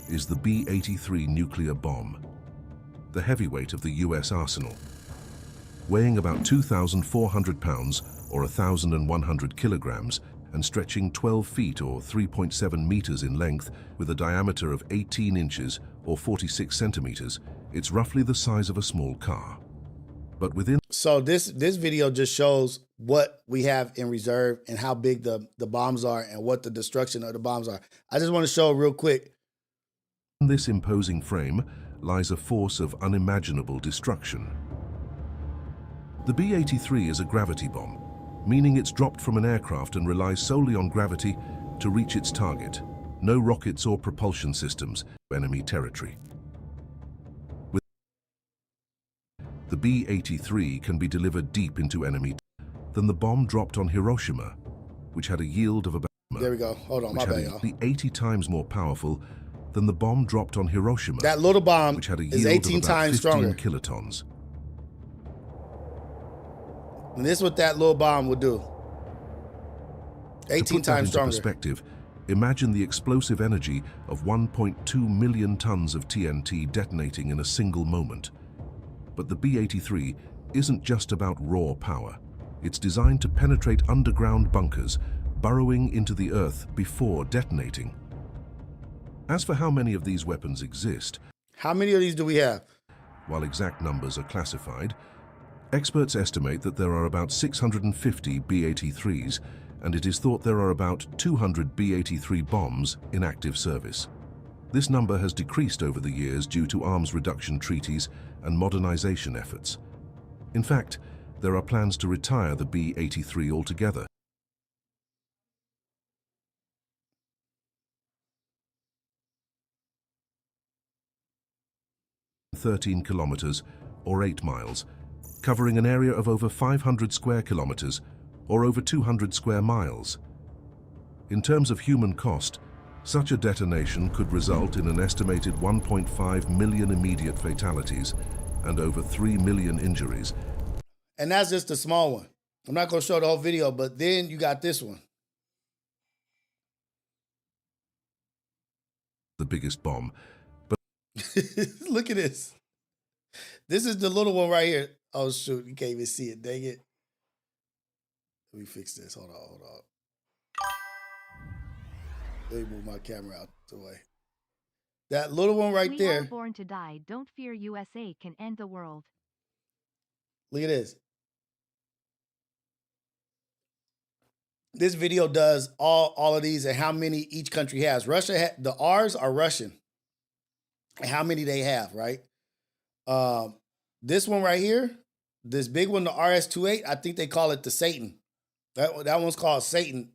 is the B-83 nuclear bomb, the heavyweight of the US arsenal. Weighing about 2,400 pounds or 1,100 kilograms and stretching 12 feet or 3.7 meters in length with a diameter of 18 inches or 46 centimeters, it's roughly the size of a small car. But within... So this video just shows what we have in reserve and how big the bombs are and what the destruction of the bombs are. I just want to show real quick. In this imposing frame lies a force of unimaginable destruction. The B-83 is a gravity bomb, meaning it's dropped from an aircraft and relies solely on gravity to reach its target. No rockets or propulsion systems, enemy territory. The B-83 can be delivered deep into enemy than the bomb dropped on Hiroshima, which had a yield of about... There we go. Hold on, my bad, y'all. 80 times more powerful than the bomb dropped on Hiroshima. That little bomb which had a is yield 18 of about times 15 stronger. kilotons. And this is what that little bomb would do. 18 times stronger. Perspective, imagine the explosive energy of 1.2 million tons of TNT detonating in a single moment. But the B-83 isn't just about raw power. It's designed to penetrate underground bunkers, burrowing into the earth before detonating. As for how many of these weapons exist... How many of these do we have? While exact numbers are classified, experts estimate that there are about 650 B-83s, and it is thought there are about 200 B-83 bombs in active service. This number has decreased over the years due to arms reduction treaties and modernization efforts. In fact, there are plans to retire the B-83 altogether. ...13 kilometers or 8 miles, covering an area of over 500 square kilometers or over 200 square miles. In terms of human cost, such a detonation could result in an estimated 1.5 million immediate fatalities and over 3 million injuries. And that's just the small one. I'm not going to show the whole video, but then you got this one. The biggest bomb. But look at this. This is the little one right here. Oh, shoot. You can't even see it. Dang it. Let me fix this. Hold on. Let me move my camera out the way. That little one right there. We are born to die. Don't fear. USA can end the world. Look at this. This video does all of these and how many each country has. Russia, the R's are Russian. And how many they have, right? This one right here, this big one, the RS-28, I think they call it the Satan. That one's called Satan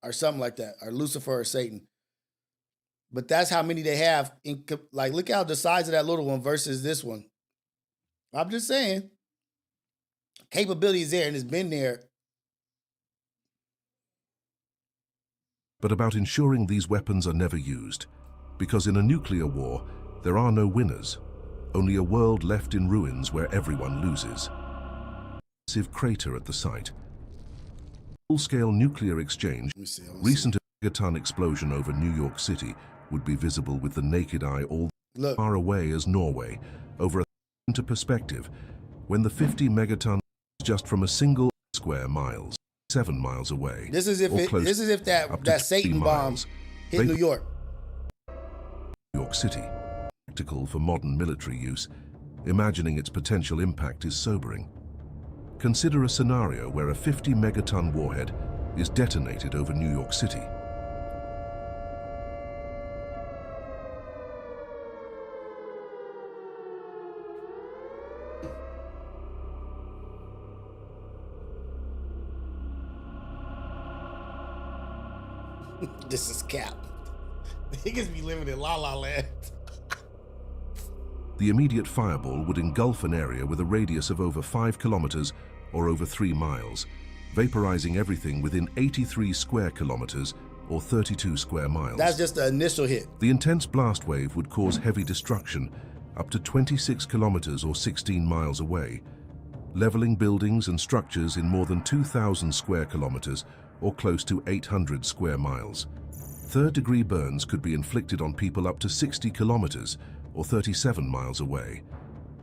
or something like that, or Lucifer or Satan. But that's how many they have. Like, look how the size of that little one versus this one. I'm just saying, capability is there and it's been there. But about ensuring these weapons are never used, because in a nuclear war, there are no winners, only a world left in ruins where everyone loses. Massive crater at the site. Full-scale nuclear exchange. Recent megaton explosion over New York City would be visible with the naked eye all far away as Norway, over into perspective, when the 50 megaton is just from a single square miles, 7 miles away. This is if that Satan bomb hit New York. New York City, practical for modern military use, imagining its potential impact is sobering. Consider a scenario where a 50 megaton warhead is detonated over New York City. This is cap. Niggas be living in La La Land. The immediate fireball would engulf an area with a radius of over 5 kilometers or over 3 miles, vaporizing everything within 83 square kilometers or 32 square miles. That's just the initial hit. The intense blast wave would cause heavy destruction up to 26 kilometers or 16 miles away, leveling buildings and structures in more than 2,000 square kilometers or close to 800 square miles. Third-degree burns could be inflicted on people up to 60 kilometers or 37 miles away,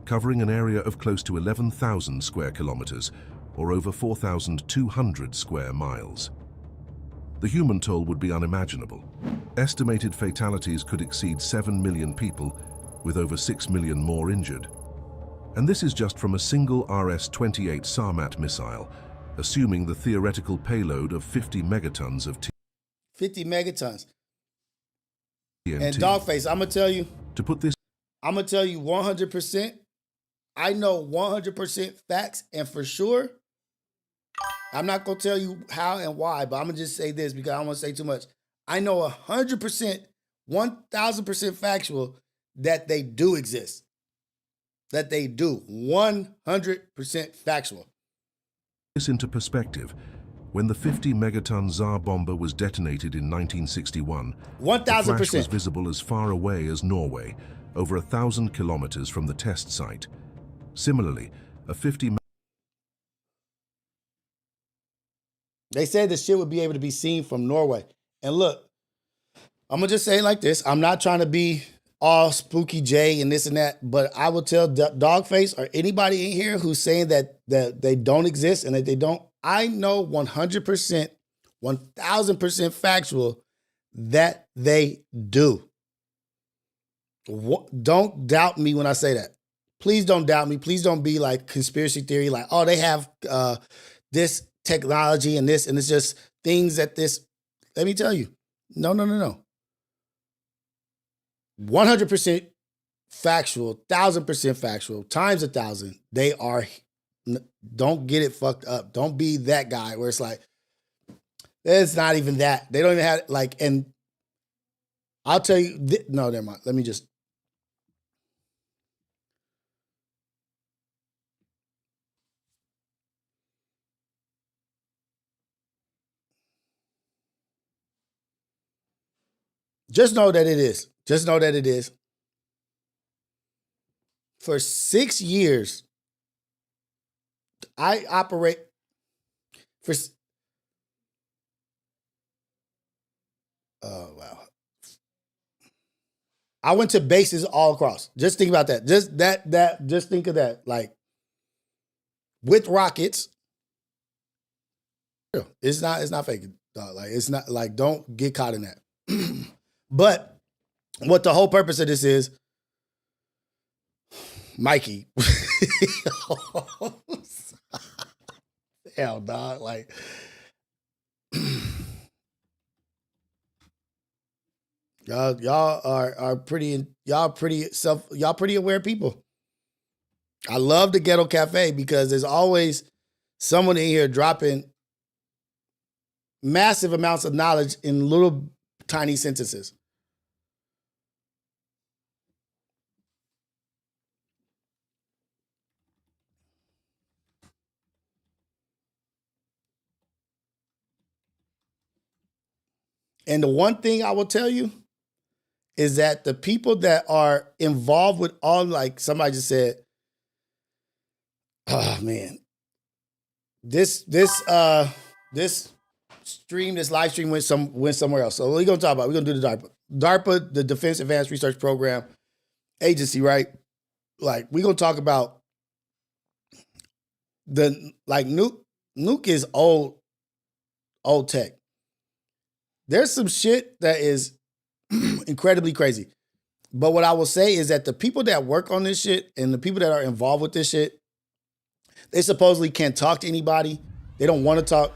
covering an area of close to 11,000 square kilometers or over 4,200 square miles. The human toll would be unimaginable. Estimated fatalities could exceed 7 million people, with over 6 million more injured. And this is just from a single RS-28 Sarmat missile, assuming the theoretical payload of 50 megatons of 50 megatons. TNT. And Dogface, I'm going to tell you. To put this. I'm going to tell you 100%. I know 100% facts and for sure. I'm not going to tell you how and why, but I'm going to just say this because I don't want to say too much. I know 100%, 1,000% factual that they do exist. That they do. 100% factual. This into perspective. When the 50 megaton Tsar bomber was detonated in 1961, 1,000%. The flash was visible as far away as Norway, over 1,000 kilometers from the test site. Similarly, a 50 They said the shit would be able to be seen from Norway. And look, I'm going to just say it like this. I'm not trying to be all spooky J and this and that, but I will tell Dogface or anybody in here who's saying that they don't exist and that they don't, I know 100%, 1,000% factual that they do. Don't doubt me when I say that. Please don't doubt me. Please don't be like conspiracy theory, like, oh, they have this technology and this, and it's just things that this, let me tell you. No. 100% factual, 1,000% factual, times 1,000. They are, don't get it fucked up. Don't be that guy where it's like, it's not even that. They don't even have, like, and I'll tell you, no, never mind. Let me just. Just know that it is. Just know that it is. For 6 years, I operate for. Oh, wow. I went to bases all across. Just think about that. Just think of that. Like, with rockets, it's not fake. Like, it's not, like, don't get caught in that. But what the whole purpose of this is, Mikey. Hell, dog. Like, y'all are pretty aware people. I love the Ghetto Cafe because there's always someone in here dropping massive amounts of knowledge in little tiny sentences. And the one thing I will tell you is that the people that are involved with all, like somebody just said, oh man, this live stream went somewhere else. So we're gonna talk about. We're gonna do the DARPA, the Defense Advanced Research Program agency, right? Like we're gonna talk about the nuke is old tech. There's some shit that is incredibly crazy. But what I will say is that the people that work on this shit and the people that are involved with this shit, they supposedly can't talk to anybody. They don't want to talk.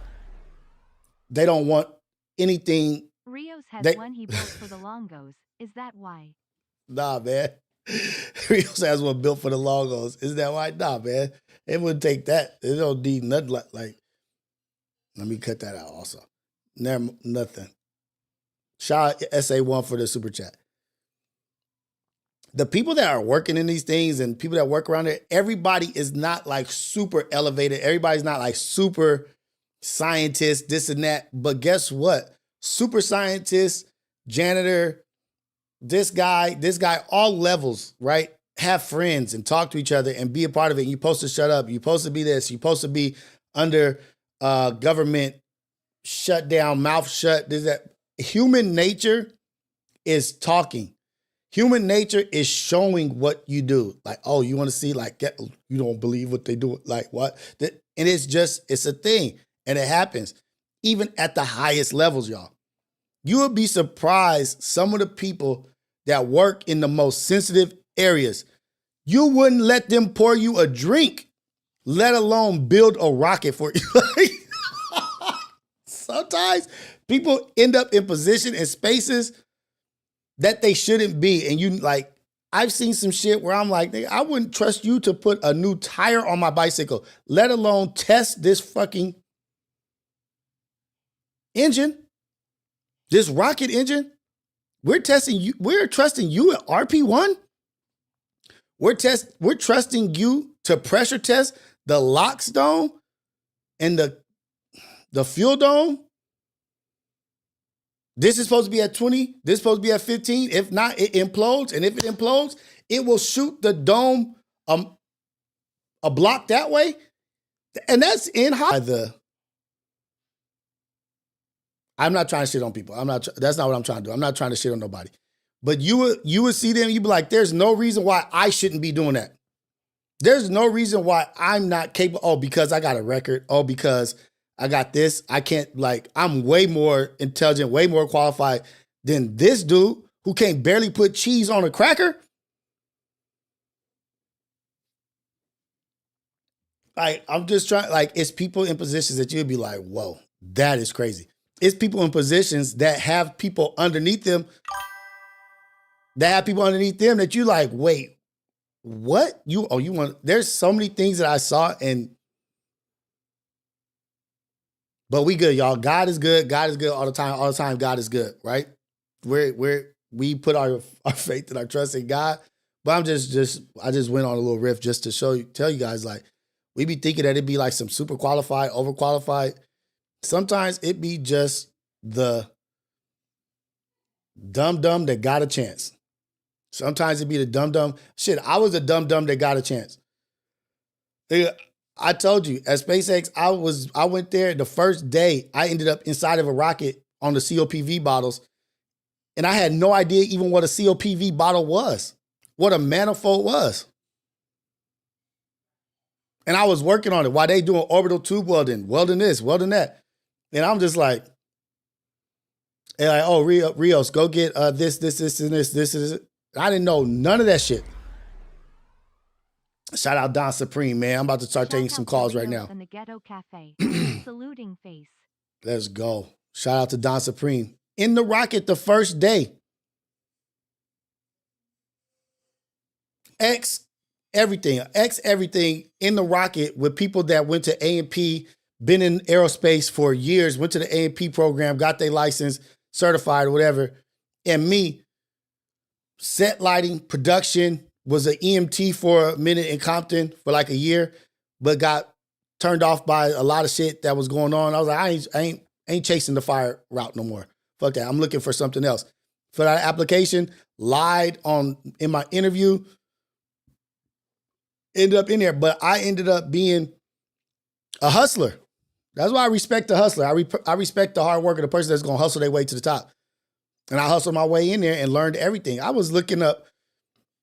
They don't want anything. Rios has one he built for the Longos. Is that why? Nah, man. Rios has one built for the Longos. Is that why? Nah, man. It wouldn't take that. It don't need nothing like. Let me cut that out also. Nothing. Shout out SA1 for the super chat. The people that are working in these things and people that work around it, everybody is not like super elevated. Everybody's not like super scientist, this and that. But guess what? Super scientist, janitor, this guy, all levels, right? Have friends and talk to each other and be a part of it. You're supposed to shut up. You're supposed to be this. You're supposed to be under government shutdown, mouth shut. This, that. Human nature is talking. Human nature is showing what you do. Like, oh, you want to see, like, you don't believe what they do. Like, what? And it's a thing. And it happens. Even at the highest levels, y'all. You would be surprised some of the people that work in the most sensitive areas. You wouldn't let them pour you a drink, let alone build a rocket for you. Sometimes people end up in position and spaces that they shouldn't be. And you like, I've seen some shit where I'm like, I wouldn't trust you to put a new tire on my bicycle, let alone test this fucking engine, this rocket engine. We're testing you. We're trusting you at RP1. We're trusting you to pressure test the LOX dome and the fuel dome. This is supposed to be at 20. This is supposed to be at 15. If not, it implodes. And if it implodes, it will shoot the dome a block that way. And that's in high. I'm not trying to shit on people. That's not what I'm trying to do. I'm not trying to shit on nobody. But you would see them, you'd be like, there's no reason why I shouldn't be doing that. There's no reason why I'm not capable. Oh, because I got a record. Oh, because I got this. I can't, like, I'm way more intelligent, way more qualified than this dude who can't barely put cheese on a cracker. Like, I'm just trying, like, it's people in positions that you'd be like, whoa, that is crazy. It's people in positions that have people underneath them They have people underneath them that you like, wait, what? You want, there's so many things that I saw but we good, y'all. God is good. God is good all the time. All the time, God is good, right? We put our faith and our trust in God. But I just went on a little riff just to tell you guys, like, we be thinking that it'd be like some super qualified, overqualified. Sometimes it be just the dumb that got a chance. Sometimes it be the dumb. Shit, I was a dumb that got a chance. I told you, at SpaceX, I went there the first day. I ended up inside of a rocket on the COPV bottles, and I had no idea even what a COPV bottle was, what a manifold was. And I was working on it while they doing orbital tube welding this, welding that. And I'm just like, oh, Rios, go get this, and this. I didn't know none of that shit. Shout out Don Supreme, man. I'm about to start taking some calls right now. In the Ghetto Cafe. Saluting face. Let's go. Shout out to Don Supreme. In the rocket the first day. X everything in the rocket with people that went to A&P, been in aerospace for years, went to the A&P program, got their license, certified or whatever. And me, set lighting, production, was an EMT for a minute in Compton for like a year, but got turned off by a lot of shit that was going on. I was like, I ain't chasing the fire route no more. Fuck that. I'm looking for something else. For that application, lied in my interview, ended up in there, but I ended up being a hustler. That's why I respect the hustler. I respect the hard worker, the person that's going to hustle their way to the top. And I hustled my way in there and learned everything. I was looking up,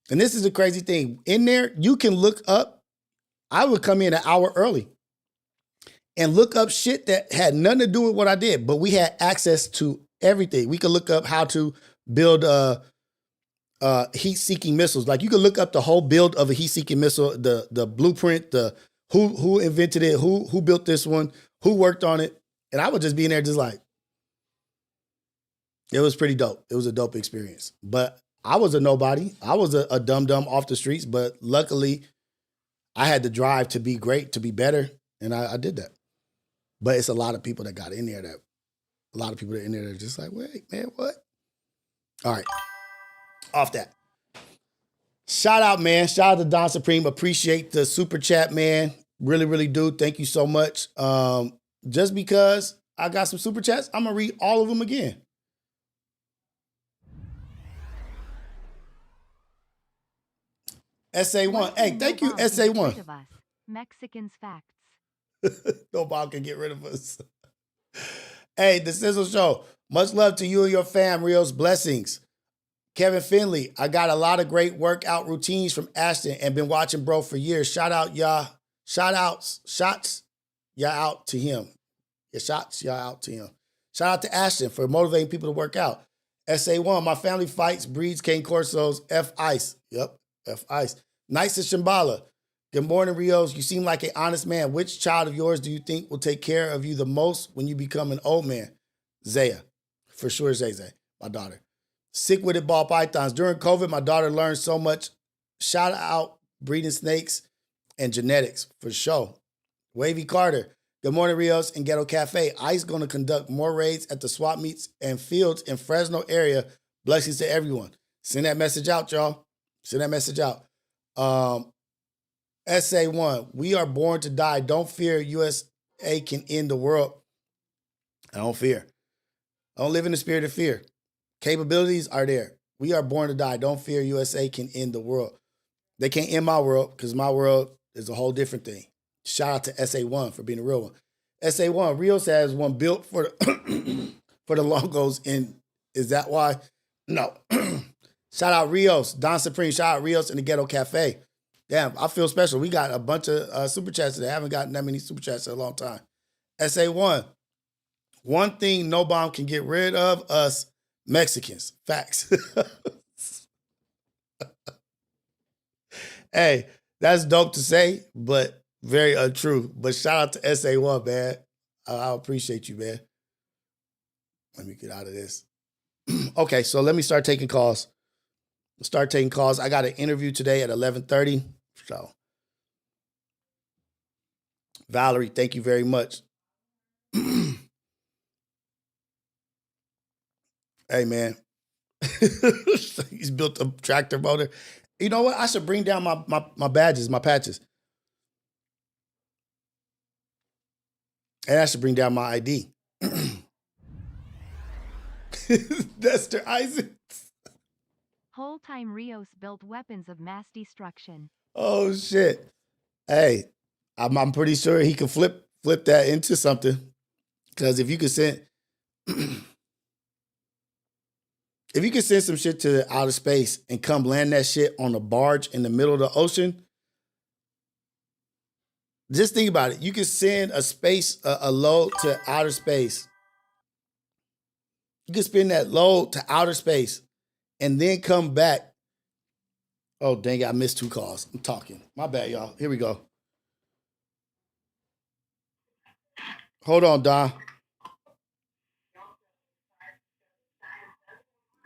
and this is the crazy thing. In there, you can look up. I would come in an hour early and look up shit that had nothing to do with what I did, but we had access to everything. We could look up how to build heat-seeking missiles. Like, you could look up the whole build of a heat-seeking missile, the blueprint, the who invented it, who built this one, who worked on it. And I would just be in there just like, it was pretty dope. It was a dope experience. But I was a nobody. I was a dumb off the streets, but luckily I had the drive to be great, to be better, and I did that. But it's a lot of people that got in there that are just like, wait, man, what? All right. Off that. Shout out, man. Shout out to Don Supreme. Appreciate the super chat, man. Really, really do. Thank you so much. Just because I got some super chats, I'm going to read all of them again. SA1. Hey, thank you, SA1. Mexicans facts. No Bob can get rid of us. Hey, the Sizzle Show. Much love to you and your fam. Rios, blessings. Kevin Finley. I got a lot of great workout routines from Ashton and been watching bro for years. Shots y'all out to him. Yeah, shots y'all out to him. Shout out to Ashton for motivating people to work out. SA1. My family fights, breeds, cane corsos, F Ice. Yep, F Ice. Nice to Shambhala. Good morning, Rios. You seem like an honest man. Which child of yours do you think will take care of you the most when you become an old man? Zaya. For sure, Zay, my daughter. Sick with it, ball pythons. During COVID, my daughter learned so much. Shout out breeding snakes and genetics, for sure. Wavy Carter. Good morning, Rios and Ghetto Cafe. ICE going to conduct more raids at the swap meets and fields in Fresno area. Blessings to everyone. Send that message out, y'all. Send that message out. SA1, we are born to die. Don't fear USA can end the world. I don't fear. I don't live in the spirit of fear. Capabilities are there. We are born to die. Don't fear USA can end the world. They can't end my world because my world is a whole different thing. Shout out to SA1 for being a real one. SA1, Rios has one built for the for the longos. And is that why? No. Shout out Rios, Don Supreme. Shout out Rios in the Ghetto Cafe. Damn, I feel special. We got a bunch of super chats today. I haven't gotten that many super chats in a long time. SA1, one thing no bomb can get rid of us Mexicans. Facts. Hey, that's dope to say, but very untrue. But shout out to SA1, man. I appreciate you, man. Let me get out of this. Okay, so let me start taking calls. Start taking calls. I got an interview today at 11:30. So, Valerie, thank you very much. Hey, man. He's built a tractor motor. You know what? I should bring down my badges, my patches. And I should bring down my ID. Dexter Isaac. Whole time Rios built weapons of mass destruction. Oh shit! Hey, I'm pretty sure he can flip that into something. Because if you could send, if you could send some shit to outer space and come land that shit on a barge in the middle of the ocean, just think about it. You could send a load to outer space. You could spend that load to outer space and then come back. Oh, dang it, I missed 2 calls. I'm talking. My bad, y'all. Here we go. Hold on, Don.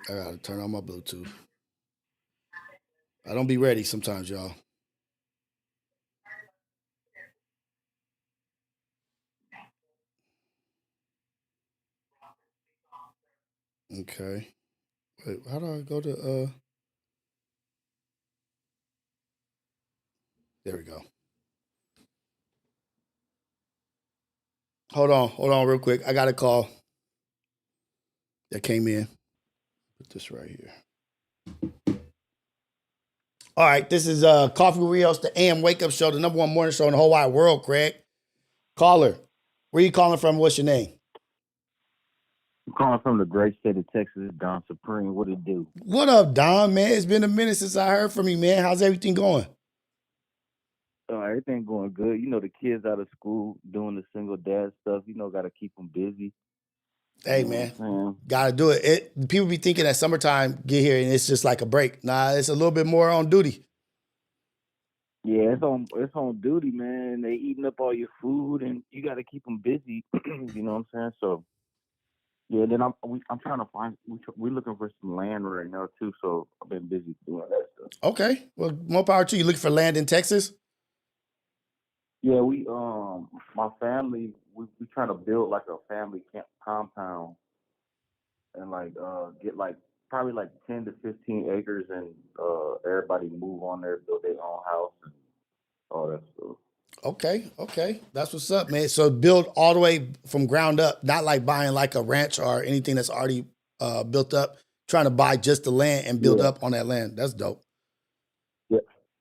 I gotta turn on my Bluetooth. I don't be ready sometimes, y'all. Okay. Wait, how do I go to there we go. Hold on real quick. I got a call that came in. Put this right here. All right, this is Coffee with Rios, the AM Wake Up Show, the #1 morning show in the whole wide world, Craig. Caller, where you calling from? What's your name? I'm calling from the great state of Texas, Don Supreme. What it do? What up, Don, man? It's been a minute since I heard from you, man. How's everything going? Everything going good. You know, the kids out of school doing the single dad stuff. You know, got to keep them busy. Hey, man, gotta do it. People be thinking that summertime get here and it's just like a break. Nah, it's a little bit more on duty. Yeah, it's on duty, man. They eating up all your food, and you got to keep them busy. You know what I'm saying? So, yeah. Then I'm trying to find. We're looking for some land right now too. So I've been busy doing that stuff. Okay, well, more power to you. Looking for land in Texas? Yeah, we my family we trying to build like a family camp compound and like get like probably like 10 to 15 acres and everybody move on there, build their own house and all that stuff. Okay. That's what's up, man. So build all the way from ground up, not like buying like a ranch or anything that's already built up, trying to buy just the land and build up on that land. That's dope.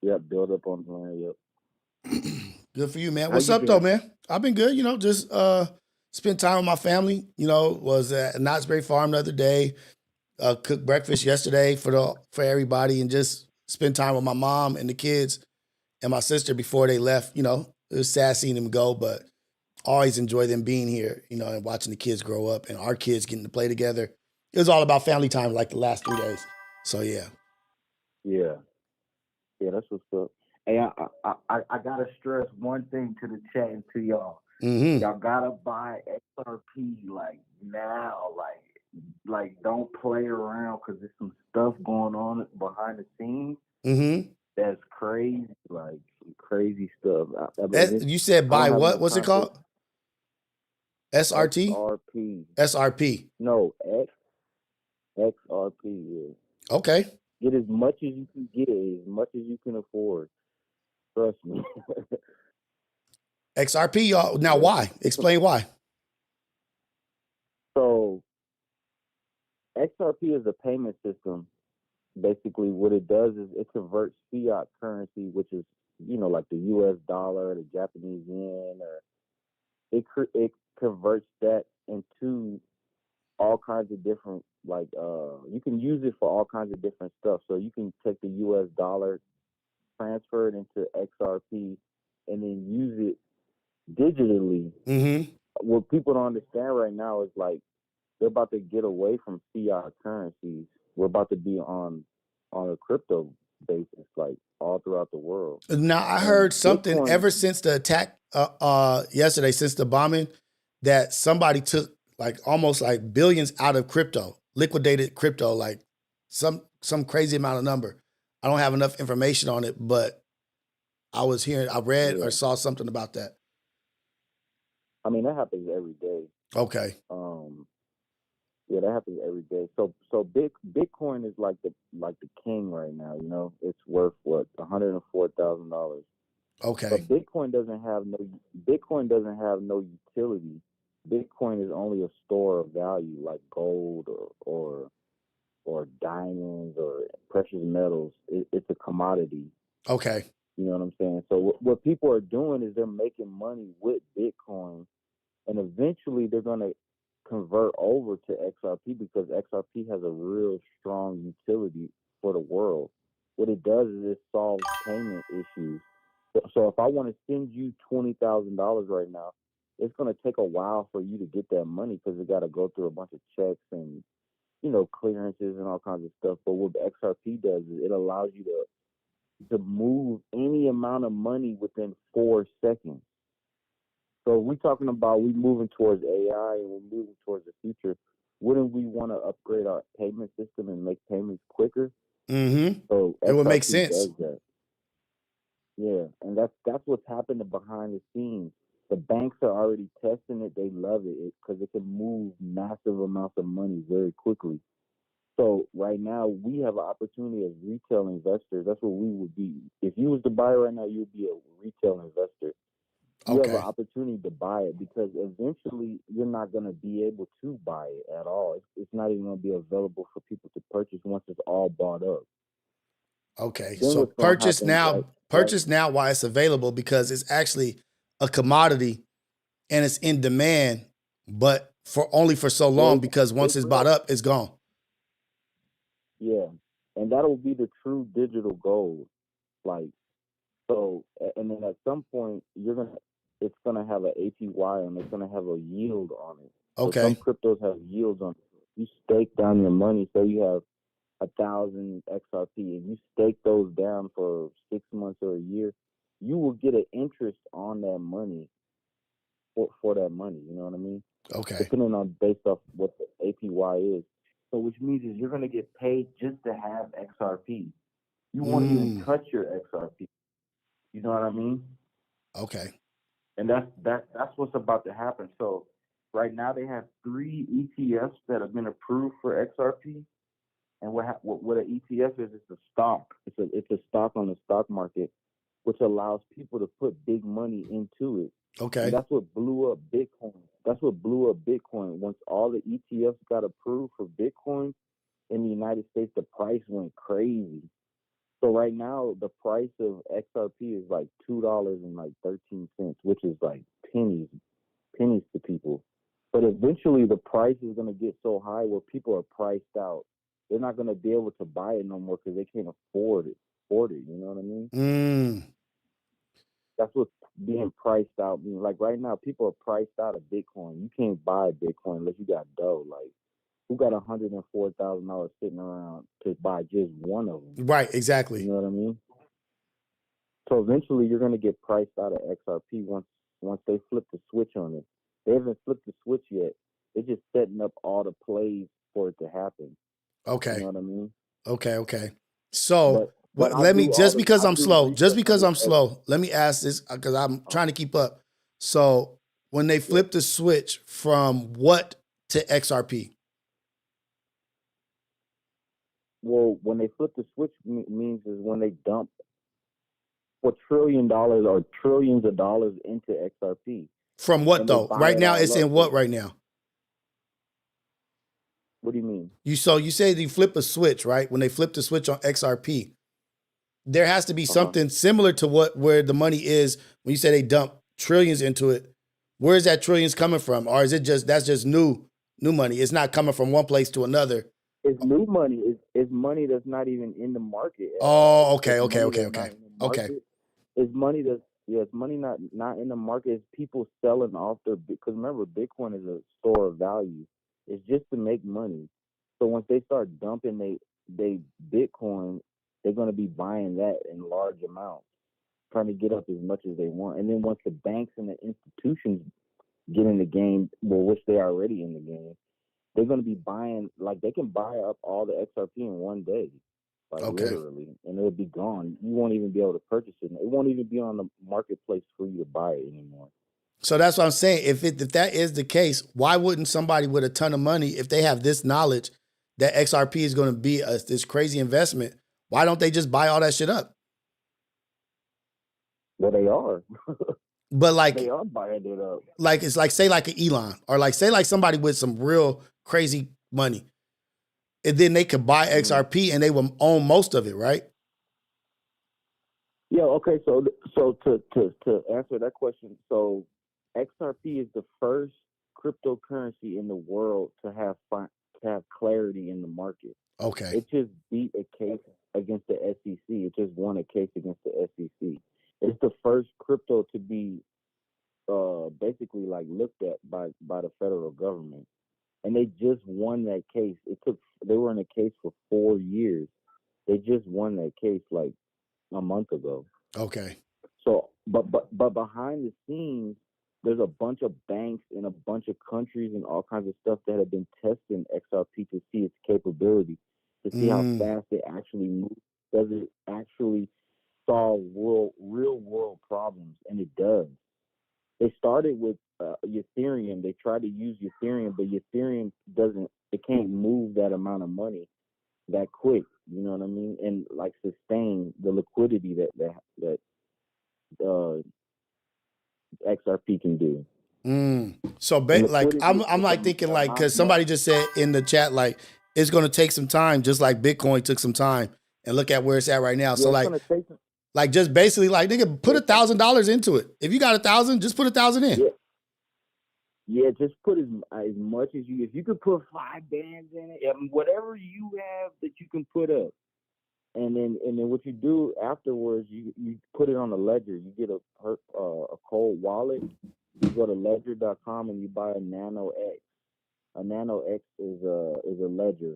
Yeah, build up on the land, yep. Good for you, man. What's up, though, man? I've been good. You know, just spend time with my family. You know, was at Knott's Berry Farm the other day. Cooked breakfast yesterday for everybody, and just spend time with my mom and the kids and my sister before they left. You know, it was sad seeing them go, but always enjoy them being here. You know, and watching the kids grow up and our kids getting to play together. It was all about family time, like the last 3 days. So yeah. Yeah, that's what's up. Hey, I gotta stress one thing to the chat and to y'all. Mm-hmm. Y'all gotta buy XRP like now, like don't play around because there's some stuff going on behind the scenes. Mm-hmm. That's crazy, like some crazy stuff. You said buy what? What's it called? SRT? XRP. SRP. No, XRP. Yeah. Okay. Get as much as you can get, as much as you can afford. Trust me. XRP, y'all. Now, why? Explain why. So, XRP is a payment system. Basically, what it does is it converts fiat currency, which is, you know, like the U.S. dollar, the Japanese yen, or it converts that into all kinds of different, like, you can use it for all kinds of different stuff. So you can take the U.S. dollar, transfer it into XRP, and then use it digitally. Mm-hmm. What people don't understand right now is like they're about to get away from fiat currencies. We're about to be on a crypto basis, like all throughout the world. Now I heard something Bitcoin, ever since the attack yesterday, since the bombing, that somebody took like almost like billions out of crypto, liquidated crypto, like some crazy amount of number. I don't have enough information on it, but I read or saw something about that. I mean, that happens every day. Okay. Yeah, that happens every day. So Bitcoin is like the king right now. You know, it's worth what, $104,000. Okay. But Bitcoin doesn't have no utility. Bitcoin is only a store of value, like gold or diamonds or precious metals. It's a commodity. Okay. You know what I'm saying? So what people are doing is they're making money with Bitcoin, and eventually they're going to convert over to XRP because XRP has a real strong utility for the world. What it does is it solves payment issues. So if I want to send you $20,000 right now, it's going to take a while for you to get that money because it got to go through a bunch of checks and, you know, clearances and all kinds of stuff. But what XRP does is it allows you to move any amount of money within 4 seconds. So we're talking about we moving towards AI and we're moving towards the future. Wouldn't we want to upgrade our payment system and make payments quicker? Mm-hmm. So it would make XRP sense. does that. Yeah, and that's what's happening behind the scenes. The banks are already testing it. They love it because it can move massive amounts of money very quickly. So right now we have an opportunity as retail investors. That's what we would be. If you was to buy right now, you'd be a retail investor. You have an opportunity to buy it because eventually you're not going to be able to buy it at all. It's not even going to be available for people to purchase once it's all bought up. Okay, Then so what's gonna purchase happen, now. right, Purchase now while it's available because it's actually a commodity and it's in demand, but only for so long because once it's bought up, it's gone. Yeah, and that'll be the true digital gold. Like, so, and then at some point it's gonna have an APY and it's gonna have a yield on it. Okay. So some cryptos have yields on it. You stake down your money, so you have 1,000 XRP, and you stake those down for 6 months or a year, you will get an interest on that money for that money. You know what I mean? Okay. Depending on based off what the APY is. So which means is you're gonna get paid just to have XRP. You won't even touch your XRP. You know what I mean? Okay. And that's what's about to happen. So right now they have 3 ETFs that have been approved for XRP. And what an ETF is, it's a stock. It's a stock on the stock market, which allows people to put big money into it. Okay. And that's what blew up Bitcoin. Once all the ETFs got approved for Bitcoin in the United States, the price went crazy. So right now, the price of XRP is like $2.13, which is like pennies to people. But eventually, the price is going to get so high where people are priced out. They're not going to be able to buy it no more because they can't afford it. You know what I mean? That's what's being priced out. Like right now, people are priced out of Bitcoin. You can't buy Bitcoin unless you got dough. Like, who got $104,000 sitting around to buy just one of them? Right, exactly. You know what I mean? So eventually, you're going to get priced out of XRP once they flip the switch on it. They haven't flipped the switch yet. They're just setting up all the plays for it to happen. Okay. You know what I mean? Okay. So but let me just because I'm research slow. Let me ask this because I'm trying to keep up. So when they flip the switch from what to XRP? Well, when they flip the switch means is when they dump $4 trillion or trillions of dollars into XRP. From what though? Right now it's in what right now? What do you mean? You say you flip a switch, right? When they flip the switch on XRP, there has to be something similar to where the money is when you say they dump trillions into it. Where is that trillions coming from? Or is it that's just new money? It's not coming from one place to another. It's new money. It's money that's not even in the market. Oh, okay. It's money it's money not in the market. It's people selling off because remember, Bitcoin is a store of value. It's just to make money. So once they start dumping they Bitcoin, they're going to be buying that in large amounts, trying to get up as much as they want. And then once the banks and the institutions get in the game, well, which they are already in the game, they're going to be buying, like, they can buy up all the XRP in one day, like literally, and it'll be gone. You won't even be able to purchase it. It won't even be on the marketplace for you to buy it anymore. So that's what I'm saying. If that is the case, why wouldn't somebody with a ton of money, if they have this knowledge that XRP is going to be this crazy investment, why don't they just buy all that shit up? Well, they are. But like they are buying it up. Like it's like, say like an Elon, or like say like somebody with some real crazy money, and then they could buy XRP and they will own most of it, right? Yeah. Okay. So to answer that question, so XRP is the first cryptocurrency in the world to have clarity in the market. Okay. It just beat a case against the SEC. It just won a case against the SEC. It's the first crypto to be basically like looked at by the federal government, and they just won that case. They were in a case for 4 years. They just won that case like a month ago. Okay. So, but behind the scenes, there's a bunch of banks in a bunch of countries and all kinds of stuff that have been testing XRP to see its capability, to see how fast it actually moves. Does it actually solve real world problems? And it does. They started with Ethereum. They tried to use Ethereum, but Ethereum it can't move that amount of money that quick. You know what I mean? And like sustain the liquidity that XRP can do. So like I'm like thinking like, because somebody just said in the chat like it's going to take some time, just like Bitcoin took some time, and look at where it's at right now. So like just basically like nigga, put $1,000 into it. If you got 1,000, just put 1,000 in. Yeah, just put as much as you. If you could put 5 bands in it, whatever you have that you can put up, and then what you do afterwards, you put it on a ledger. You get a cold wallet. You go to ledger.com and you buy a Nano X. A Nano X is a ledger,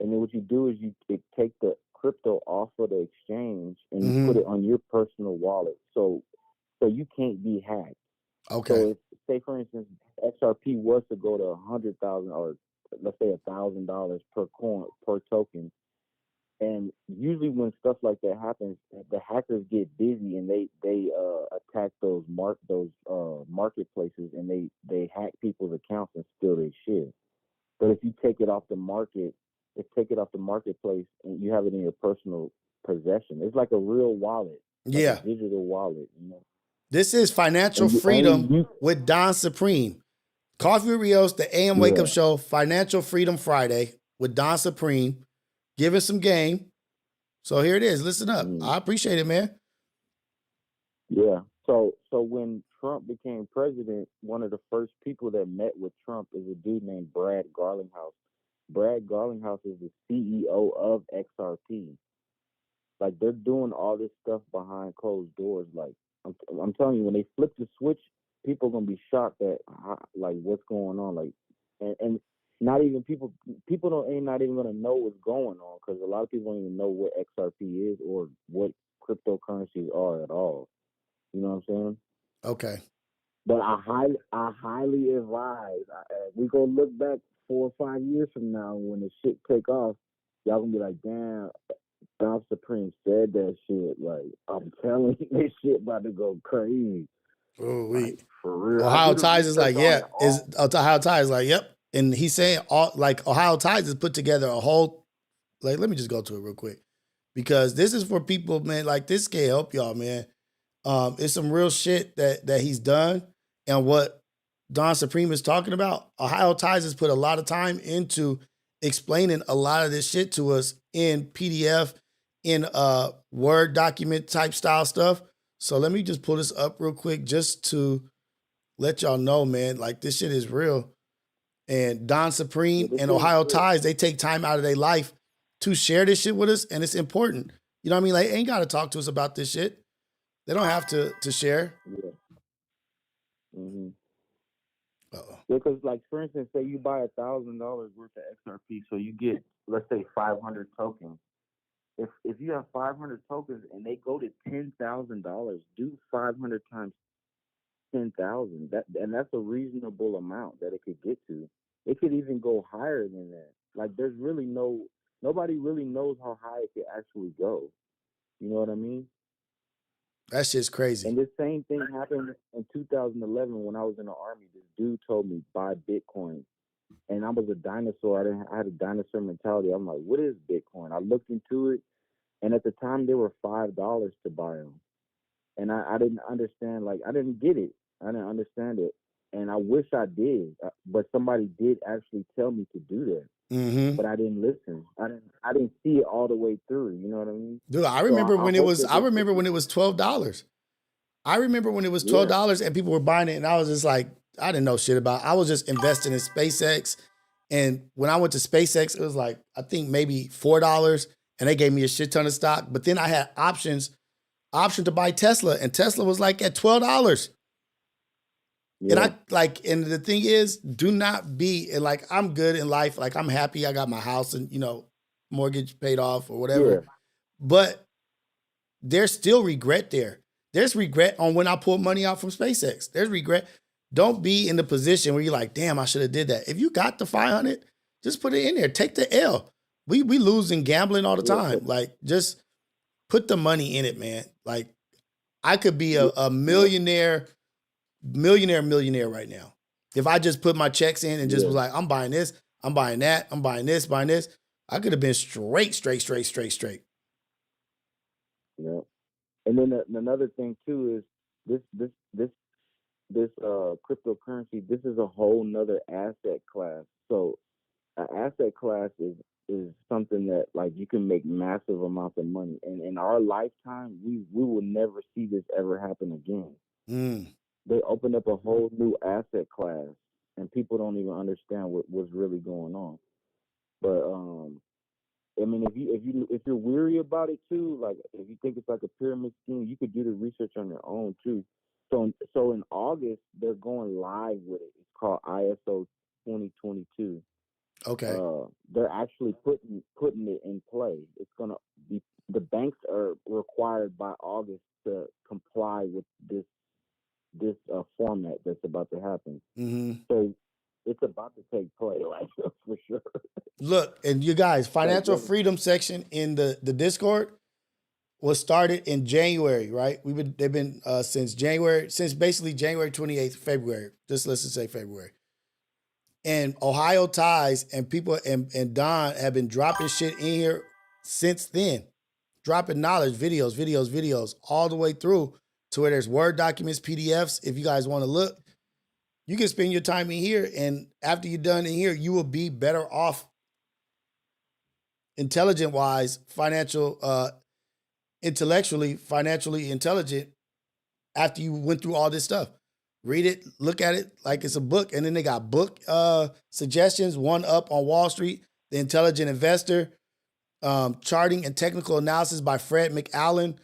and then what you do is you take the crypto off of the exchange and you put it on your personal wallet, so you can't be hacked. Okay. So if, say for instance, XRP was to go to 100,000, or let's say $1,000 per coin per token, and usually when stuff like that happens, the hackers get busy and they attack those marketplaces, and they hack people's accounts and steal their shit. But if you take it off the marketplace and you have it in your personal possession, it's like a real wallet, like a digital wallet. You know. This is Financial Freedom with Don Supreme. Coffee with Rios, the AM Wake Up Show, Financial Freedom Friday with Don Supreme, giving some game. So here it is. Listen up. I appreciate it, man. Yeah. So when Trump became president, one of the first people that met with Trump is a dude named Brad Garlinghouse. Brad Garlinghouse is the CEO of XRP. Like, they're doing all this stuff behind closed doors. Like, I'm telling you, when they flip the switch, people are gonna be shocked at like what's going on. Like, and not even people ain't not even gonna know what's going on, because a lot of people don't even know what XRP is or what cryptocurrencies are at all. You know what I'm saying? Okay. But I highly advise. We gonna look back 4 or 5 years from now when the shit take off. Y'all gonna be like, damn, Don Supreme said that shit. Like, I'm telling you, this shit about to go crazy. Oh, like, for real. Ohio Ties is like, Ohio Ties is like, yep. And he's saying Ohio Ties has put together a whole, like, let me just go to it real quick, because this is for people, man. Like, this can help y'all, man. It's some real shit that he's done, and what Don Supreme is talking about. Ohio Ties has put a lot of time into explaining a lot of this shit to us in PDF, in Word document type style stuff. So let me just pull this up real quick just to let y'all know, man, like, this shit is real. And Don Supreme and Ohio Ties, they take time out of their life to share this shit with us, and it's important. You know what I mean? Like, ain't got to talk to us about this shit. They don't have to share. Yeah. Because, like, for instance, say you buy $1,000 worth of XRP, so you get, let's say, 500 tokens. If you have 500 tokens and they go to $10,000, do 500 times 10,000. That's a reasonable amount that it could get to. it could even go higher than that. Like there's really nobody really knows how high it could actually go. You know what I mean? That shit's crazy. And this same thing happened in 2011 when I was in the army. This dude told me buy Bitcoin, and I was a dinosaur. I had a dinosaur mentality. I'm like, what is Bitcoin? I looked into it, and at the time they were $5 to buy them, and I didn't understand. Like I didn't get it. I didn't understand it, and I wish I did. But somebody did actually tell me to do that. Mm-hmm. But I didn't listen. I didn't see it all the way through. You know what I mean? Dude, I remember when it was $12. I remember when it was $12 and people were buying it, and I was just like, I didn't know shit about it. I was just investing in SpaceX. And when I went to SpaceX, it was like, I think maybe $4, and they gave me a shit ton of stock. But then I had option to buy Tesla, and Tesla was like at $12. Yeah. And the thing is, do not be, and like, I'm good in life. Like, I'm happy. I got my house and, mortgage paid off or whatever. Yeah. But there's still regret there. There's regret on when I pulled money out from SpaceX. There's regret. Don't be in the position where you're like, damn, I should have did that. If you got the 500, just put it in there. Take the L. We lose in gambling all the time. Like, just put the money in it, man. Like, I could be a millionaire right now. If I just put my checks in and just was like, I'm buying this, I'm buying that, I'm buying this, I could have been straight. Yeah. And then another thing too is this cryptocurrency. This is a whole nother asset class. So an asset class is something that like you can make massive amounts of money. And in our lifetime, we will never see this ever happen again. Mm. They opened up a whole new asset class, and people don't even understand what's really going on. But I mean, if you're weary about it too, like if you think it's like a pyramid scheme, you could do the research on your own too. So in August they're going live with it. It's called ISO 2022. Okay. They're actually putting it in play. It's gonna be, the banks are required by August to comply with this format that's about to happen. Mm-hmm. So it's about to take place, like for sure. Look, and you guys, financial freedom section in the Discord was started in January, right? They've been since basically January 28th, February. Just let's just say February. And Ohio Ties and people and Don have been dropping shit in here since then. Dropping knowledge, videos, all the way through to where there's Word documents, PDFs. If you guys want to look, you can spend your time in here. And after you're done in here, you will be better off intelligent-wise, intellectually, financially intelligent after you went through all this stuff. Read it, look at it like it's a book. And then they got book suggestions, one up on Wall Street, The Intelligent Investor, Charting and Technical Analysis by Fred McAllen,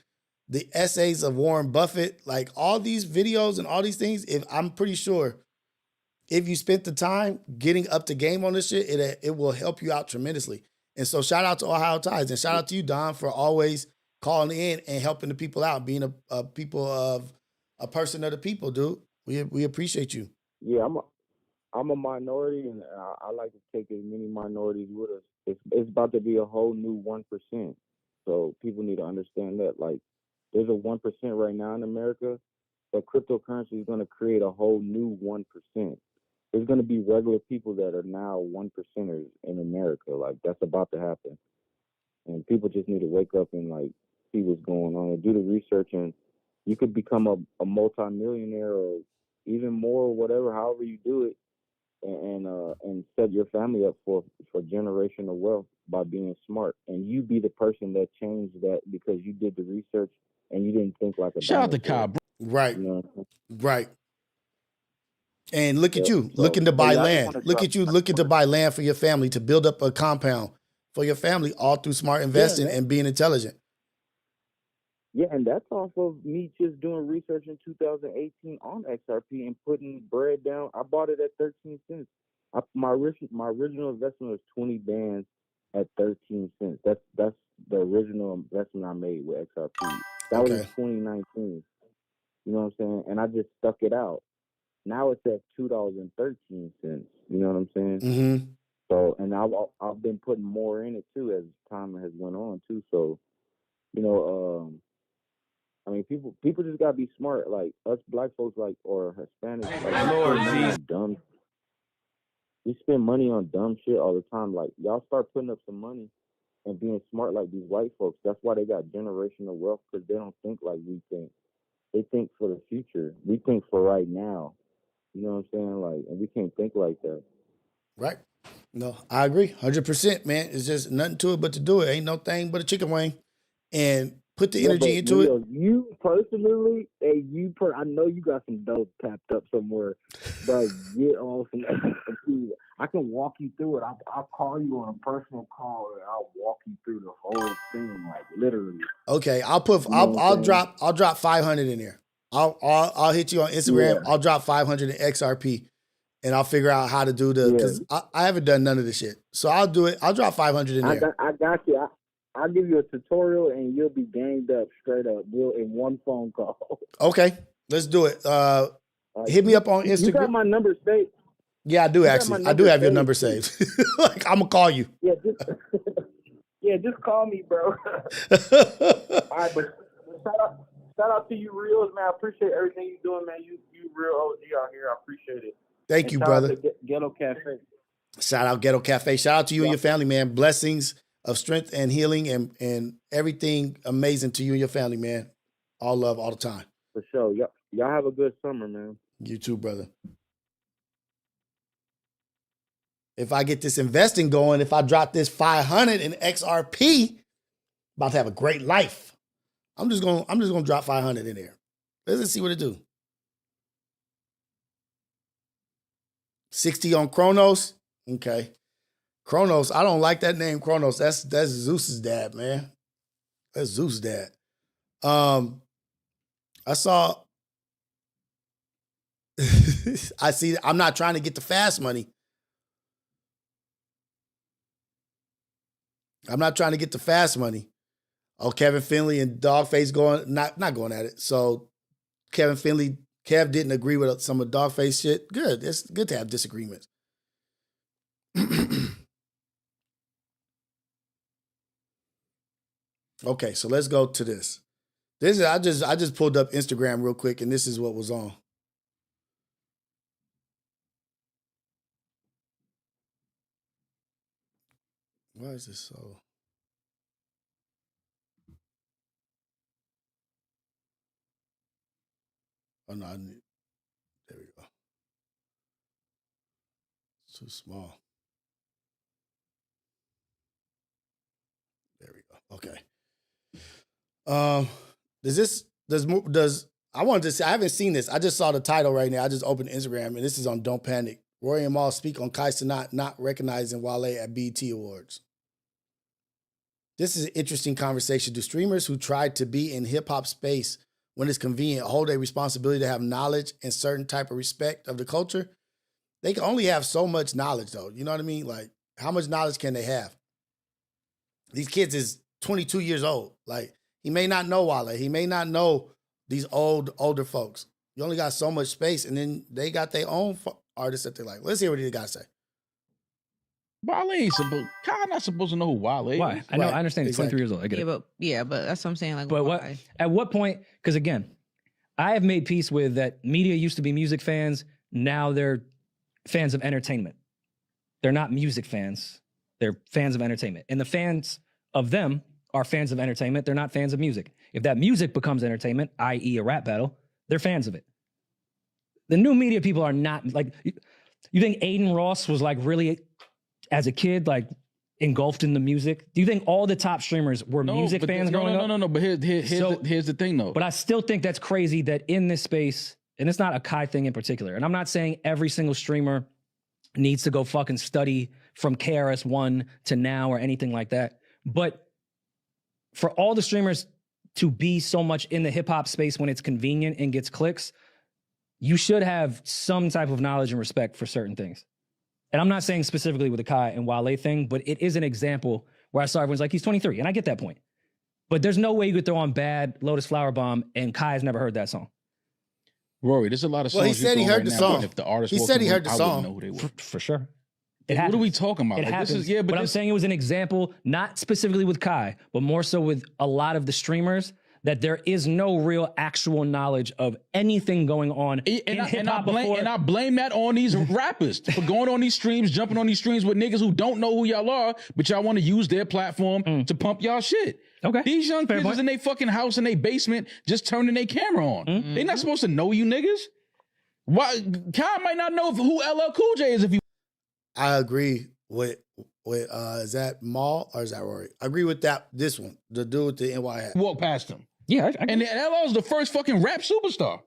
the essays of Warren Buffett, like all these videos and all these things, I'm pretty sure if you spent the time getting up to game on this shit, it will help you out tremendously. And so shout out to Ohio Ties and shout out to you, Don, for always calling in and helping the people out, being a person of the people, dude. We appreciate you. Yeah, I'm a minority, and I like to take as many minorities with us. It's about to be a whole new 1%. So people need to understand that. Like, there's a 1% right now in America, but cryptocurrency is going to create a whole new 1%. There's going to be regular people that are now 1%ers in America. Like, that's about to happen. And people just need to wake up and, like, see what's going on and do the research. And you could become a multimillionaire or even more, whatever, however you do it, and set your family up for generational wealth by being smart. And you be the person that changed that because you did the research and you didn't think like a Shout out to dinosaur. Kyle. Right. You know what I'm saying? Right. And look at you, So, looking to buy yeah, land. Look at you looking to buy land for your family, to build up a compound for your family, all through smart investing and being intelligent. Yeah, and that's off of me just doing research in 2018 on XRP and putting bread down. I bought it at 13 cents. My original investment was 20 bands at 13 cents. That's the original investment I made with XRP. That was in 2019. You know what I'm saying? And I just stuck it out. Now it's at $2.13. You know what I'm saying? Mm-hmm. So, and I've been putting more in it too as time has went on too. So, you know, I mean, people just gotta be smart. Like us black folks, like or Hispanics, like Lord we spend money on dumb shit all the time. Like y'all start putting up some money and being smart like these white folks. That's why they got generational wealth, because they don't think like we think. They think for the future. We think for right now. You know what I'm saying? Like, and we can't think like that. Right. No, I agree. 100%, man. It's just nothing to it but to do it. Ain't no thing but a chicken wing. And put the energy into it. You personally, I know you got some dope tapped up somewhere, but get on some. I can walk you through it. I'll call you on a personal call and I'll walk you through the whole thing, like literally. Okay, I'll drop 500 in there. I'll hit you on Instagram. Yeah. I'll drop 500 in XRP, and I'll figure out how to do because I haven't done none of this shit. So I'll do it. I'll drop 500 in there. I got you. I'll give you a tutorial and you'll be ganged up straight up. We'll in one phone call. Okay, let's do it. Hit me up on Instagram. You got my number saved. Yeah, I do actually. I do have your number saved. Like, I'm gonna call you. Yeah, just call me, bro. All right, but shout out to you, Rios, man. I appreciate everything you're doing, man. You real OG out here. I appreciate it. Thank you, brother. Shout out to Ghetto Cafe. Shout out Ghetto Cafe. Shout out to you and your family, man. Blessings of strength and healing and everything amazing to you and your family, man. All love all the time. For sure. Y'all have a good summer, man. You too, brother. If I get this investing going, if I drop this 500 in XRP, about to have a great life. I'm just gonna drop 500 in there. Let's see what it do. 60 on Chronos. Okay. Chronos, I don't like that name, Chronos. That's Zeus's dad, man. That's Zeus' dad. I saw I'm not trying to get the fast money. I'm not trying to get the fast money. Oh, Kevin Finley and Dogface not going at it. So Kev didn't agree with some of Dogface shit. Good. It's good to have disagreements. Okay, so let's go to this. I just pulled up Instagram real quick, and this is what was on. Why is this so? Oh no, there we go. It's too small. There we go. Okay. I wanted to say, I haven't seen this. I just saw the title right now. I just opened Instagram and this is on Don't Panic. Rory and Mal speak on Kai Cenat not recognizing Wale at BET Awards. This is an interesting conversation. Do streamers who try to be in hip hop space when it's convenient hold a responsibility to have knowledge and certain type of respect of the culture? They can only have so much knowledge though. You know what I mean? Like, how much knowledge can they have? These kids is 22 years old. Like, he may not know Wale. He may not know these older folks. You only got so much space, and then they got their own artists that they like. Let's hear what he got to say. Wale ain't supposed. Kyle not supposed to know who Wale is. Why? I know. I understand. He's 23 years old. I get it. But that's what I'm saying. Like, but why? At what point? Because again, I have made peace with that. Media used to be music fans. Now they're fans of entertainment. They're not music fans. They're fans of entertainment, and the fans of them are fans of entertainment. They're not fans of music. If that music becomes entertainment, i.e. a rap battle, they're fans of it. The new media people are not like, you think Aiden Ross was like really, as a kid, like engulfed in the music? Do you think all the top streamers were music fans growing up? No. But here's the thing though. But I still think that's crazy that in this space, and it's not a Kai thing in particular, and I'm not saying every single streamer needs to go fucking study from KRS-One to now or anything like that. But for all the streamers to be so much in the hip hop space when it's convenient and gets clicks, you should have some type of knowledge and respect for certain things. And I'm not saying specifically with the Kai and Wale thing, but it is an example where I saw everyone's like, he's 23, and I get that point. But there's no way you could throw on Bad, Lotus Flower Bomb, and Kai has never heard that song. Rory, there's a lot of songs. Well, he said he heard the song. If the artist he said he heard the I song. wouldn't know who they were. For sure. What are we talking about? It Like, happens. this is, but I'm saying it was an example, not specifically with Kai, but more so with a lot of the streamers, that there is no real actual knowledge of anything going on in hip-hop before. And I blame that on these rappers for going on these streams, jumping on these streams with niggas who don't know who y'all are, but y'all want to use their platform to pump y'all shit. Okay. These young kids is in their fucking house in their basement just turning their camera on. They not supposed to know you niggas. Why? Kai might not know who LL Cool J is if you. I agree with is that Maul or is that Rory? I agree with that. This one, the dude with the NY hat. Walk past him. Yeah, and LL's the first fucking rap superstar.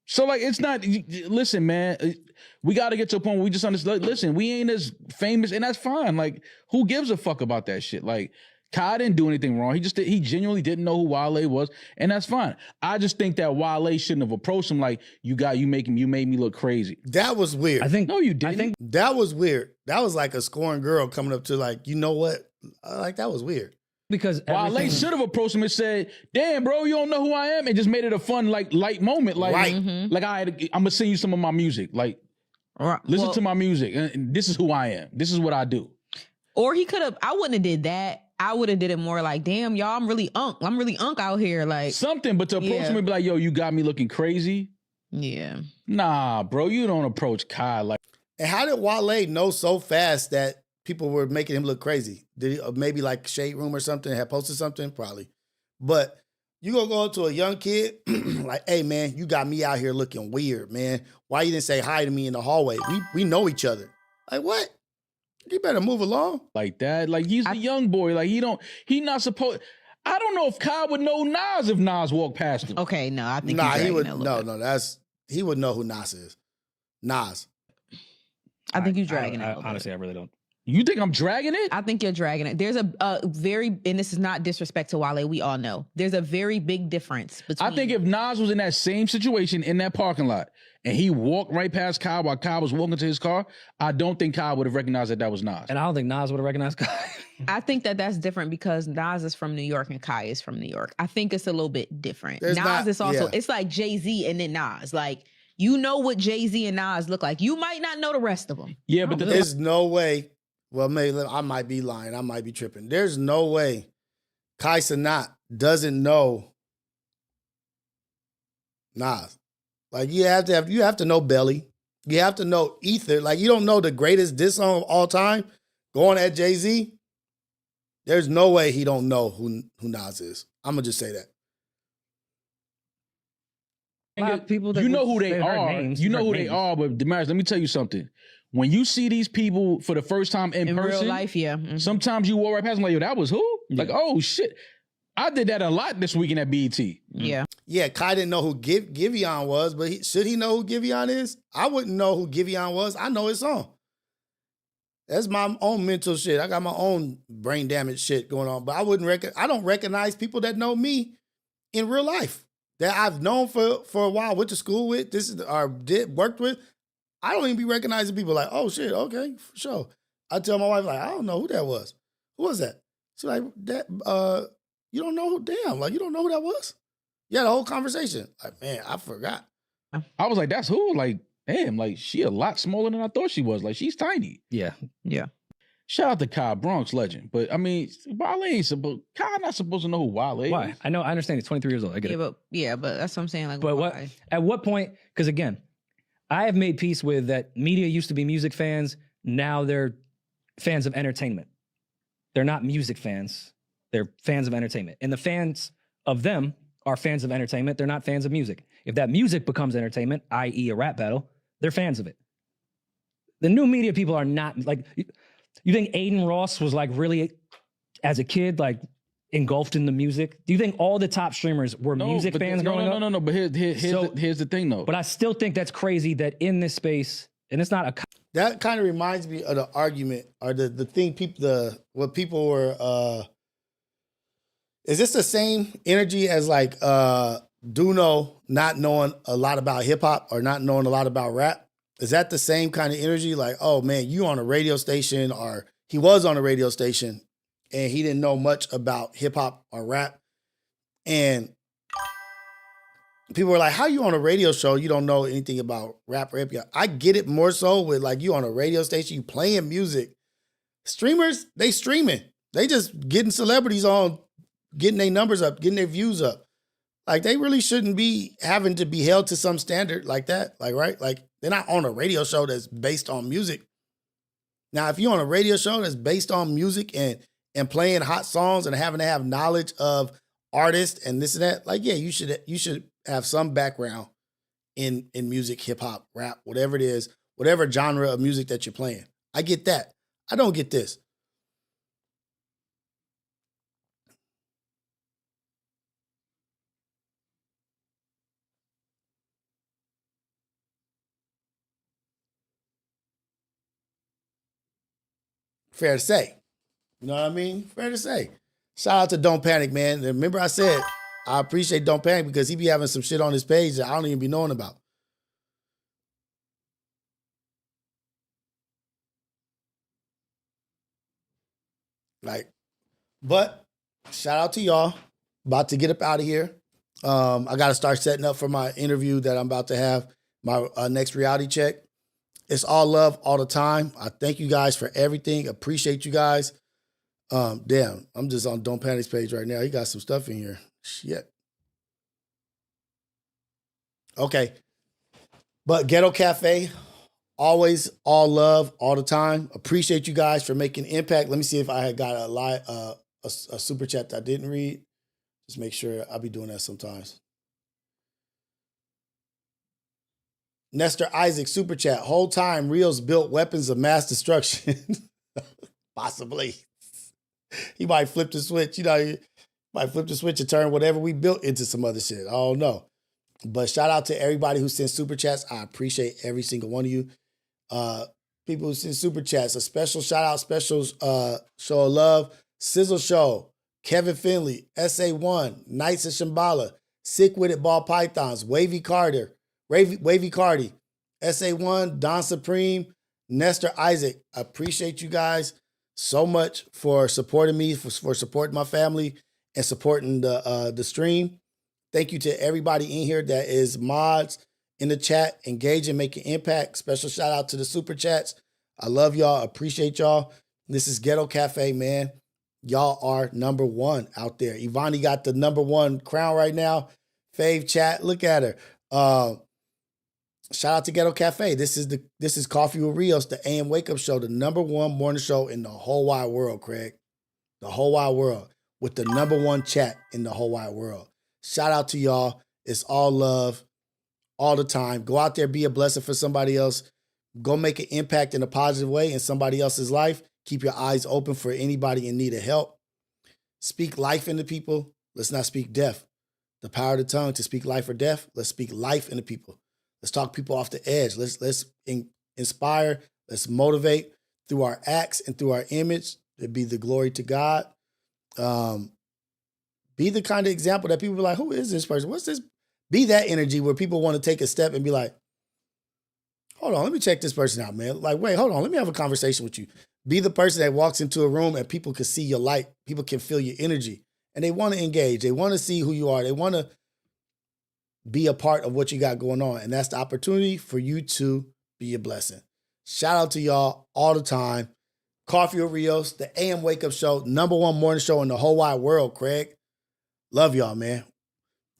So like, it's not. Listen, man, we got to get to a point where we just understand. Listen, we ain't as famous, and that's fine. Like, who gives a fuck about that shit? Like, Kai didn't do anything wrong. He genuinely didn't know who Wale was, and that's fine. I just think that Wale shouldn't have approached him like, you made me look crazy. That was weird. I think no, you didn't. I think that was weird. That was like a scorned girl coming up to like, you know what? Like, that was weird. Because Wale should have approached him and said, "Damn, bro, you don't know who I am," and just made it a fun, like, light moment. Like, like I'm gonna send you some of my music. Like, listen to my music, and this is who I am. This is what I do. Or he could have. I wouldn't have did that. I would have did it more like, "Damn, y'all, I'm really unk out here." Like something, but to approach him and be like, "Yo, you got me looking crazy." Yeah. Nah, bro, you don't approach Kai like. And how did Wale know so fast that people were making him look crazy? Did he maybe like Shade Room or something had posted something? Probably. But you gonna go up to a young kid like, "Hey man, you got me out here looking weird, man. Why you didn't say hi to me in the hallway? We know each other." Like, what? You better move along. Like that. Like, he's a young boy. Like, he not supposed. I don't know if Kai would know Nas if Nas walked past him. Okay, no, I think he would. He would know who Nas is. Nas. I think you're dragging it. Honestly, I really don't. You think I'm dragging it? I think you're dragging it. There's a very, and this is not disrespect to Wale, we all know. There's a very big difference between. I think if Nas was in that same situation in that parking lot and he walked right past Kai while Kai was walking to his car, I don't think Kai would have recognized that was Nas. And I don't think Nas would have recognized Kai. I think that's different because Nas is from New York and Kai is from New York. I think it's a little bit different. Nas is also, it's like Jay-Z and then Nas. Like, you know what Jay-Z and Nas look like. You might not know the rest of them. Yeah, but there's no way. Well, maybe I might be lying. I might be tripping. There's no way Kai Cenat doesn't know Nas. Like, you have to know Belly. You have to know Ether. Like, you don't know the greatest diss song of all time going at Jay-Z. There's no way he don't know who Nas is. I'm gonna just say that. A lot of people that you know would who they say her are. names, You know her who names. they are, but Damaris, let me tell you something. When you see these people for the first time in person, real life, yeah. Sometimes you walk right past them like, yo, that was who? Like, oh shit. I did that a lot this weekend at BET. Yeah. Yeah, Kai didn't know who Giveon was, but should he know who Giveon is? I wouldn't know who Giveon was. I know his song. That's my own mental shit. I got my own brain damage shit going on, but I don't recognize people that know me in real life that I've known for a while, went to school with, worked with. I don't even be recognizing people like, oh shit, okay, for sure. I tell my wife, like, I don't know who that was. Who was that? She's like, that, you don't know who, damn, like, you don't know who that was? Yeah, the whole conversation. Like, man, I forgot. I was like, that's who? Like, damn, like, she a lot smaller than I thought she was. Like, she's tiny. Yeah. Yeah. Shout out to Kai, Bronx legend. But I mean, Wale ain't supposed. Kai not supposed to know who Wale is. Why? I understand he's 23 years old. I get it. But that's what I'm saying. Like, but why? At what point? Because again, I have made peace with that. Media used to be music fans. Now they're fans of entertainment. They're not music fans. They're fans of entertainment, and the fans of them are fans of entertainment. They're not fans of music. If that music becomes entertainment, i.e., a rap battle, they're fans of it. The new media people are not like. You think Aiden Ross was like really, as a kid, like engulfed in the music? Do you think all the top streamers were music fans growing up? No. But here's the thing, though. But I still think that's crazy that in this space, and it's not a. That kind of reminds me of the argument or the thing what people were. Is this the same energy as like Duno not knowing a lot about hip hop or not knowing a lot about rap? Is that the same kind of energy? Like, oh man, you on a radio station, or he was on a radio station and he didn't know much about hip hop or rap. And people are like, how you on a radio show? You don't know anything about rap or hip-hop. I get it more so with like you on a radio station, you playing music. Streamers, they streaming. They just getting celebrities on, getting their numbers up, getting their views up. Like they really shouldn't be having to be held to some standard like that. Like, right? Like they're not on a radio show that's based on music. Now, if you're on a radio show that's based on music and playing hot songs and having to have knowledge of artists and this and that, like, yeah, you should have some background in music, hip hop, rap, whatever it is, whatever genre of music that you're playing. I get that. I don't get this. Fair to say. You know what I mean? Fair to say. Shout out to Don't Panic, man. And remember I said, I appreciate Don't Panic because he be having some shit on his page that I don't even be knowing about. Like, but shout out to y'all. About to get up out of here. I got to start setting up for my interview that I'm about to have, my next reality check. It's all love all the time. I thank you guys for everything. Appreciate you guys. Damn, I'm just on Don't Panic's page right now. He got some stuff in here. Shit. Okay. But Ghetto Cafe, always all love all the time. Appreciate you guys for making impact. Let me see if I had got a super chat that I didn't read. Just make sure. I'll be doing that sometimes. Nestor Isaac, super chat. Whole time, Rios built weapons of mass destruction. Possibly. He might flip the switch. You know, he might flip the switch and turn whatever we built into some other shit. I don't know. But shout out to everybody who sent super chats. I appreciate every single one of you. People who send super chats. A special shout out, special show of love. Sizzle Show, Kevin Finley, SA1, Knights of Shambhala, Sick With It Ball Pythons, Wavy Cardi, SA1, Don Supreme, Nestor Isaac. I appreciate you guys so much for supporting me, for supporting my family, and supporting the stream. Thank you to everybody in here that is mods in the chat, engaging, making impact. Special shout out to the super chats. I love y'all. Appreciate y'all. This is Ghetto Cafe, man. Y'all are number one out there. Ivani got the number one crown right now. Fave chat, look at her. Shout out to Ghetto Cafe. This is Coffee with Rios, the AM Wake Up Show, the number one morning show in the whole wide world, Craig. The whole wide world, with the number one chat in the whole wide world. Shout out to y'all. It's all love all the time. Go out there, be a blessing for somebody else. Go make an impact in a positive way in somebody else's life. Keep your eyes open for anybody in need of help. Speak life into people. Let's not speak death. The power of the tongue to speak life or death. Let's speak life into people. Let's talk people off the edge. Let's inspire. Let's motivate through our acts and through our image. To be the glory to God. Be the kind of example that people are like, who is this person? What's this? Be that energy where people want to take a step and be like, hold on, let me check this person out, man. Like, wait, hold on, let me have a conversation with you. Be the person that walks into a room and people can see your light. People can feel your energy. And they want to engage. They want to see who you are. They want to be a part of what you got going on. And that's the opportunity for you to be a blessing. Shout out to y'all all the time. Coffee with Rios, the AM Wake Up Show, number one morning show in the whole wide world, Craig. Love y'all, man.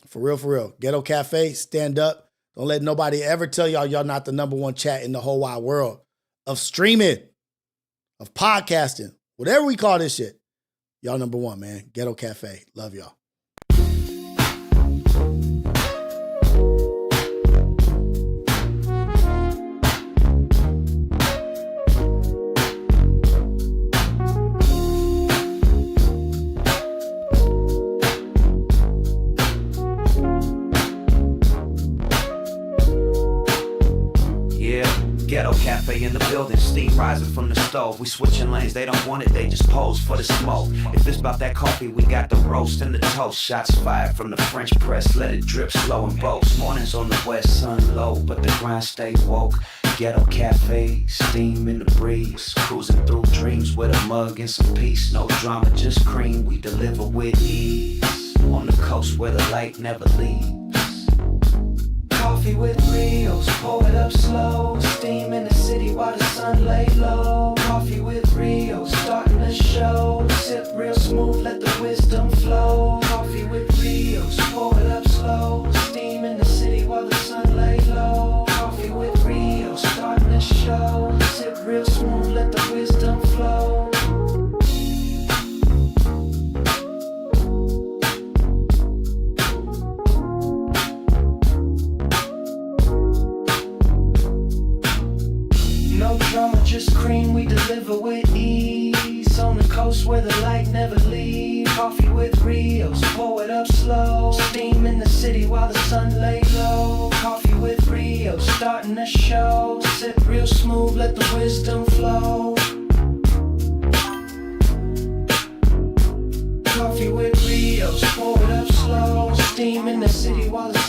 For real, for real. Ghetto Cafe, stand up. Don't let nobody ever tell y'all not the number one chat in the whole wide world of streaming, of podcasting, whatever we call this shit. Y'all number one, man. Ghetto Cafe. Love y'all. Ghetto Cafe in the building, steam rising from the stove. We switching lanes, they don't want it, they just pose for the smoke. If it's about that coffee, we got the roast and the toast. Shots fired from the French press, let it drip slow and boast. Mornings on the west, sun low, but the grind stay woke. Ghetto Cafe, steam in the breeze. Cruising through dreams with a mug and some peace. No drama, just cream, we deliver with ease. On the coast where the light never leaves. deliver with ease. On the coast where the light never leaves. Coffee with Rios, pour it up slow. Steam in the city while the sun lay low. Coffee with Rios, starting the show. Sip real smooth, let the wisdom flow. Coffee with Rios, pour it up slow. Steam in the city while the